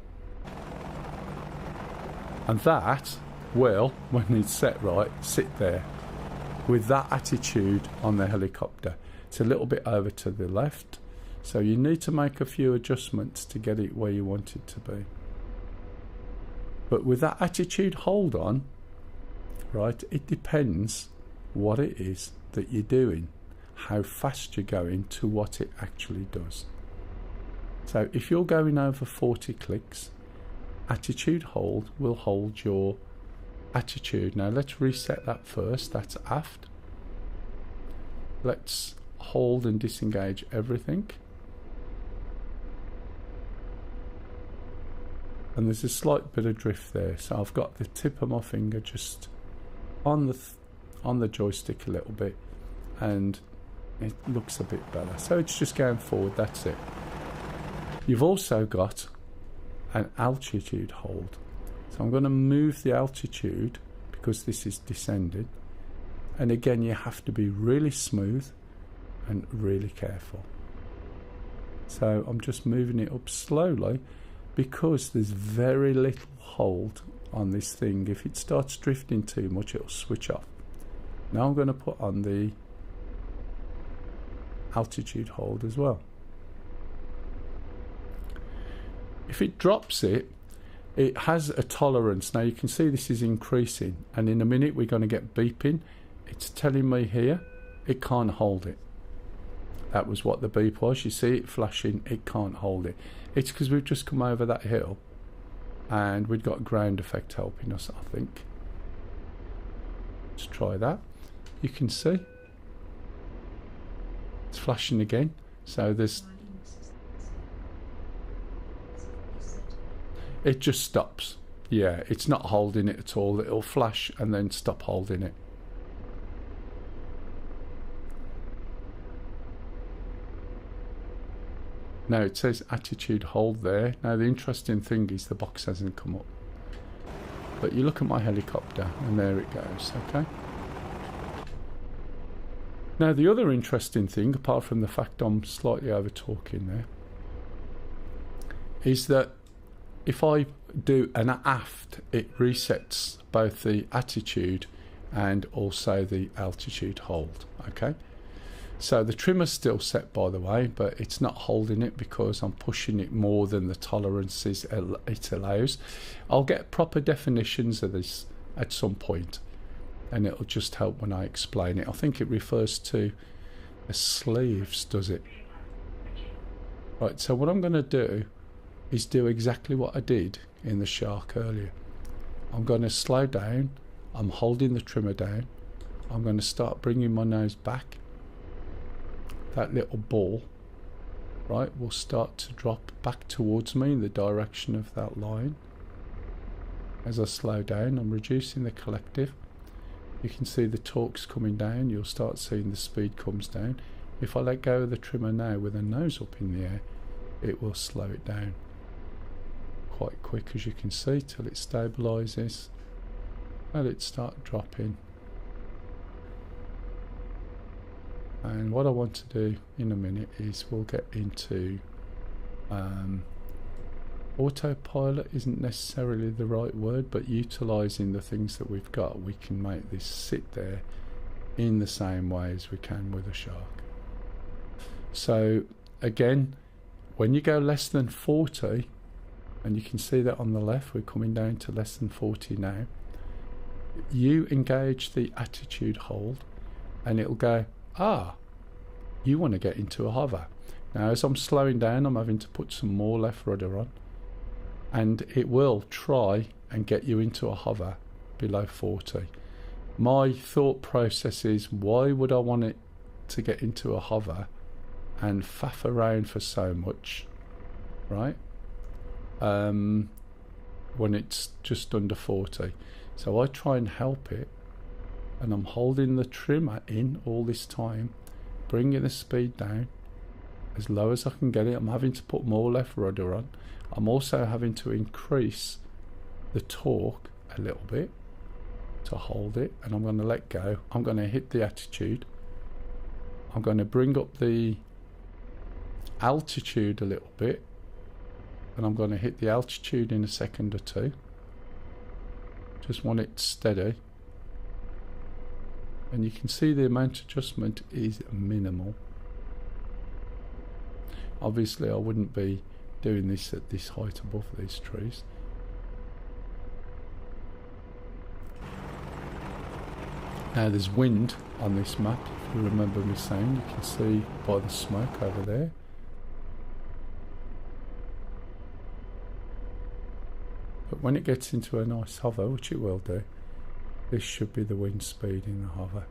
And that will, when it's set right, sit there with that attitude on the helicopter. It's a little bit over to the left, so you need to make a few adjustments to get it where you want it to be. But with that attitude hold on, right, it depends what it is that you're doing, how fast you're going to what it actually does. So if you're going over 40 clicks, attitude hold will hold your attitude. Now let's reset that first. That's aft. Let's hold and disengage everything. And there's a slight bit of drift there, so I've got the tip of my finger just on the joystick a little bit, and it looks a bit better. So it's just going forward, that's it. You've also got an altitude hold. So I'm going to move the altitude because this is descending. And again, you have to be really smooth and really careful. So I'm just moving it up slowly because there's very little hold on this thing. If it starts drifting too much, it'll switch off. Now I'm going to put on the altitude hold as well. If it drops it, it has a tolerance. Now you can see this is increasing, and in a minute we're going to get beeping. It's telling me here it can't hold it. That was what the beep was. You see it flashing, it can't hold it. It's because we've just come over that hill and we've got ground effect helping us, I think. Let's try that. You can see It's flashing again. So there's, it just stops. Yeah, it's not holding it at all. It'll flash and then stop holding it. Now it says attitude hold there. Now the interesting thing is the box hasn't come up. But you look at my helicopter and there it goes, okay? Now the other interesting thing, apart from the fact I'm slightly over talking there, is that if I do an aft, it resets both the attitude and also the altitude hold, okay? So the trimmer's still set, by the way, but it's not holding it because I'm pushing it more than the tolerances it allows. I'll get proper definitions of this at some point, and it'll just help when I explain it. I think it refers to the sleeves, does it? Right, so what I'm going to do is do exactly what I did in the Shark earlier. I'm going to slow down. I'm holding the trimmer down. I'm going to start bringing my nose back. That little ball, right, will start to drop back towards me in the direction of that line. As I slow down, I'm reducing the collective. You can see the torque's coming down. You'll start seeing the speed comes down. If I let go of the trimmer now with the nose up in the air, it will slow it down quite quick, as you can see, till it stabilizes. Let it start dropping. And what I want to do in a minute is we'll get into autopilot isn't necessarily the right word, but utilizing the things that we've got, we can make this sit there in the same way as we can with a Shark. So again, when you go less than 40, and you can see that on the left, we're coming down to less than 40 now, you engage the attitude hold and it'll go, ah, you want to get into a hover. Now as I'm slowing down, I'm having to put some more left rudder on, and it will try and get you into a hover below 40. My thought process is, why would I want it to get into a hover and faff around for so much, right? When it's just under 40. So I try and help it, and I'm holding the trimmer in all this time, bringing the speed down as low as I can get it. I'm having to put more left rudder on. I'm also having to increase the torque a little bit to hold it, and I'm going to let go. I'm going to hit the attitude. I'm going to bring up the altitude a little bit, and I'm going to hit the altitude in a second or two. Just want it steady. And you can see the amount of adjustment is minimal. Obviously I wouldn't be doing this at this height above these trees. Now there's wind on this map, if you remember me saying. You can see by the smoke over there. But when it gets into a nice hover, which it will do, this should be the wind speed in the hover.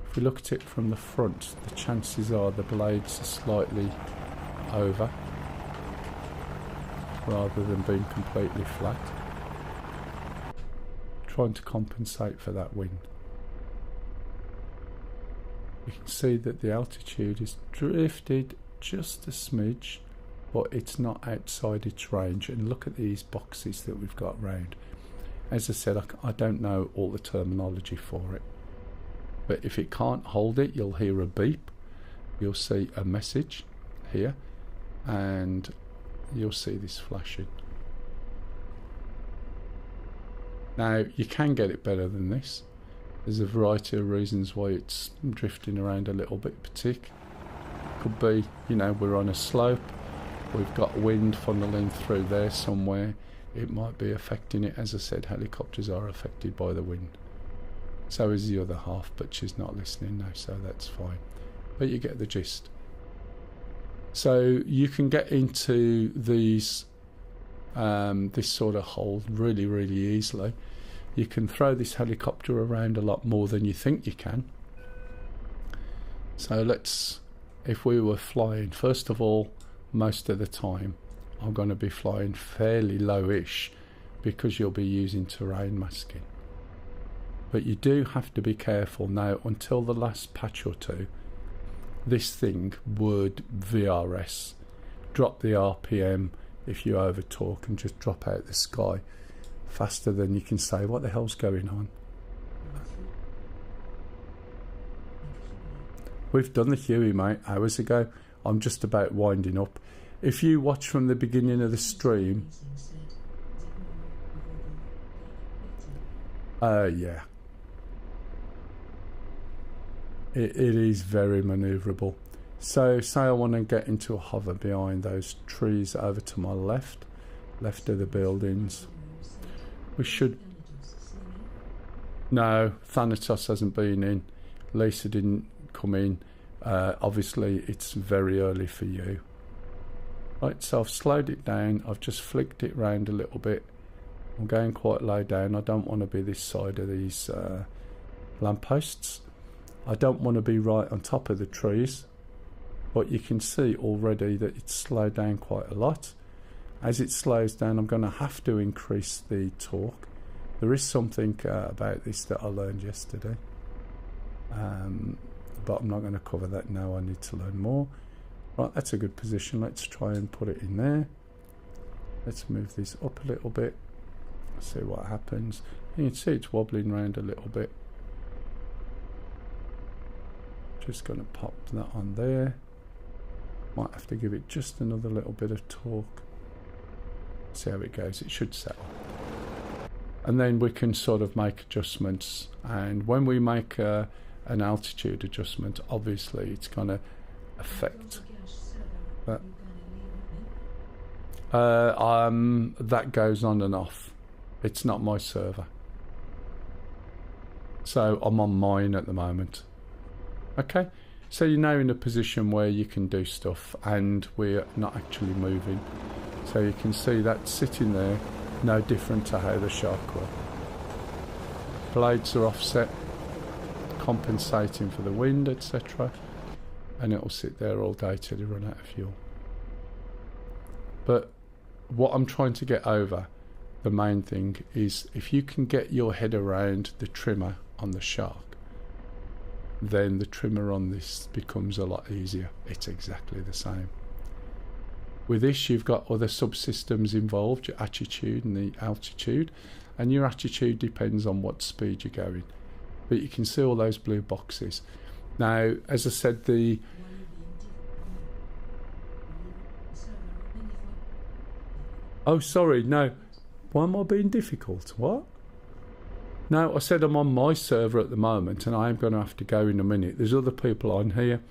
If we look at it from the front, the chances are the blades are slightly over rather than being completely flat, trying to compensate for that wind. You can see that the altitude is drifted just a smidge, but it's not outside its range. And look at these boxes that we've got round. As I said, I don't know all the terminology for it, but if it can't hold it, you'll hear a beep, you'll see a message here, and you'll see this flashing. Now you can get it better than this. There's a variety of reasons why it's drifting around a little bit. Could be, you know, we're on a slope, we've got wind funneling through there somewhere. It might be affecting it. As I said, helicopters are affected by the wind. So is the other half, but she's not listening now, so that's fine. But you get the gist. So you can get into these, this sort of hold really, really easily. You can throw this helicopter around a lot more than you think you can. So let's if we were flying, first of all, most of the time I'm going to be flying fairly lowish because you'll be using terrain masking. But you do have to be careful. Now, until the last patch or two, this thing would VRS, drop the RPM if you over torque and just drop out the sky faster than you can say, what the hell's going on? We've done the Huey, mate, hours ago. I'm just about winding up. If you watch from the beginning of the stream, yeah. It is very manoeuvrable. So say I want to get into a hover behind those trees over to my left of the buildings. We should... No, Thanatos hasn't been in. Lisa didn't come in. Obviously it's very early for you. Right, so I've slowed it down. I've just flicked it round a little bit. I'm going quite low down. I don't want to be this side of these lampposts. I don't want to be right on top of the trees, but you can see already that it's slowed down quite a lot. As it slows down, I'm going to have to increase the torque. There is something about this that I learned yesterday, but I'm not going to cover that now. I need to learn more. Right, that's a good position. Let's try and put it in there. Let's move this up a little bit, see what happens. You can see it's wobbling around a little bit. Just going to pop that on there. Might have to give it just another little bit of torque. See how it goes. It should settle. And then we can sort of make adjustments. And when we make an altitude adjustment, obviously it's going to affect that. That goes on and off. It's not my server. So I'm on mine at the moment. Okay, so you're now in a position where you can do stuff and we're not actually moving. So you can see that sitting there, no different to how the Shark will. Blades are offset, compensating for the wind, etc. And it'll sit there all day till you run out of fuel. But what I'm trying to get over, the main thing, is if you can get your head around the trimmer on the Shark, then the trimmer on this becomes a lot easier. It's exactly the same. With this, you've got other subsystems involved, your attitude and the altitude, and your attitude depends on what speed you're going. But you can see all those blue boxes. Now, as I said, the oh, sorry, no. Why am I being difficult? What? No, I said I'm on my server at the moment and I am going to have to go in a minute. There's other people on here.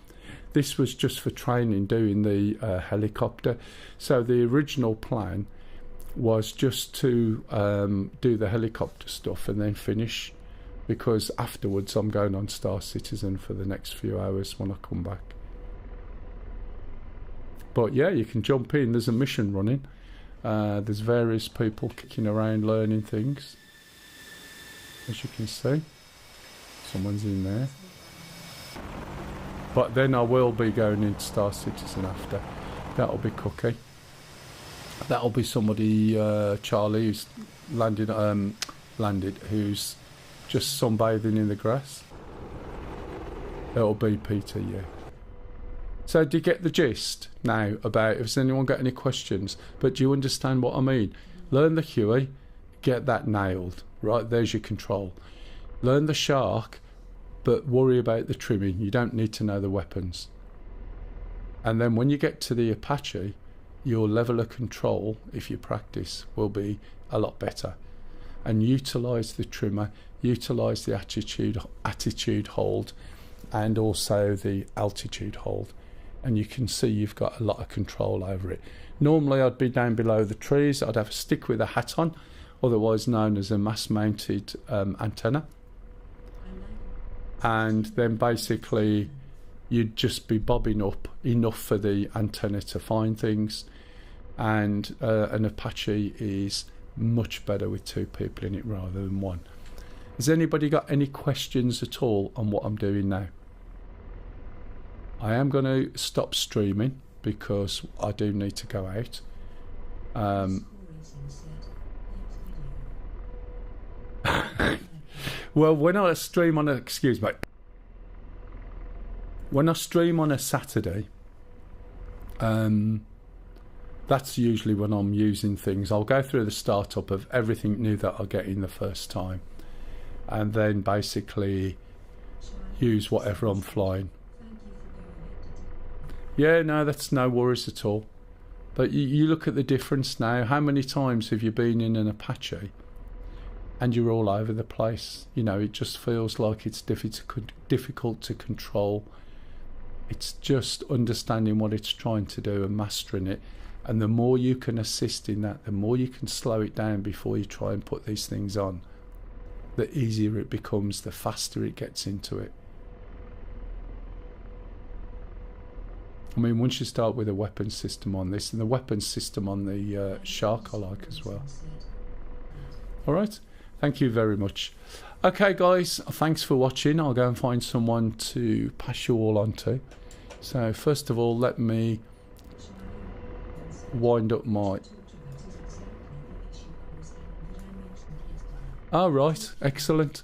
This was just for training, doing the helicopter. So the original plan was just to do the helicopter stuff and then finish, because afterwards I'm going on Star Citizen for the next few hours when I come back. But yeah, you can jump in. There's a mission running. There's various people kicking around learning things. As you can see, someone's in there. But then I will be going into Star Citizen after. That'll be Cookie. That'll be somebody, Charlie, who's landed, who's just sunbathing in the grass. It'll be Peter, yeah. So do you get the gist now about, if anyone got any questions? But do you understand what I mean? Learn the Huey, get that nailed. Right, there's your control. Learn the Shark, but worry about the trimming. You don't need to know the weapons. And then when you get to the Apache, your level of control, if you practice, will be a lot better. And utilise the trimmer, utilise the attitude hold, and also the altitude hold. And you can see you've got a lot of control over it. Normally I'd be down below the trees. I'd have a stick with a hat on, otherwise known as a mass-mounted antenna. And then basically you'd just be bobbing up enough for the antenna to find things. And an Apache is much better with two people in it rather than one. Has anybody got any questions at all on what I'm doing now? I am going to stop streaming because I do need to go out. Well, when I stream on a when I stream on a Saturday, that's usually when I'm using things. I'll go through the startup of everything new that I get in the first time, and then basically use whatever I'm flying. Yeah, no, that's no worries at all. But you look at the difference now. How many times have you been in an Apache and you're all over the place? You know, it just feels like it's difficult to control. It's just understanding what it's trying to do and mastering it. And the more you can assist in that, the more you can slow it down before you try and put these things on, the easier it becomes, the faster it gets into it. I mean, once you start with a weapon system on this, and the weapon system on the Shark I like as well. Alright, thank you very much. Okay guys, thanks for watching. I'll go and find someone to pass you all on to. So first of all, let me wind up my... Oh right, excellent.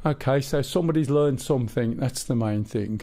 Okay, so somebody's learned something, that's the main thing.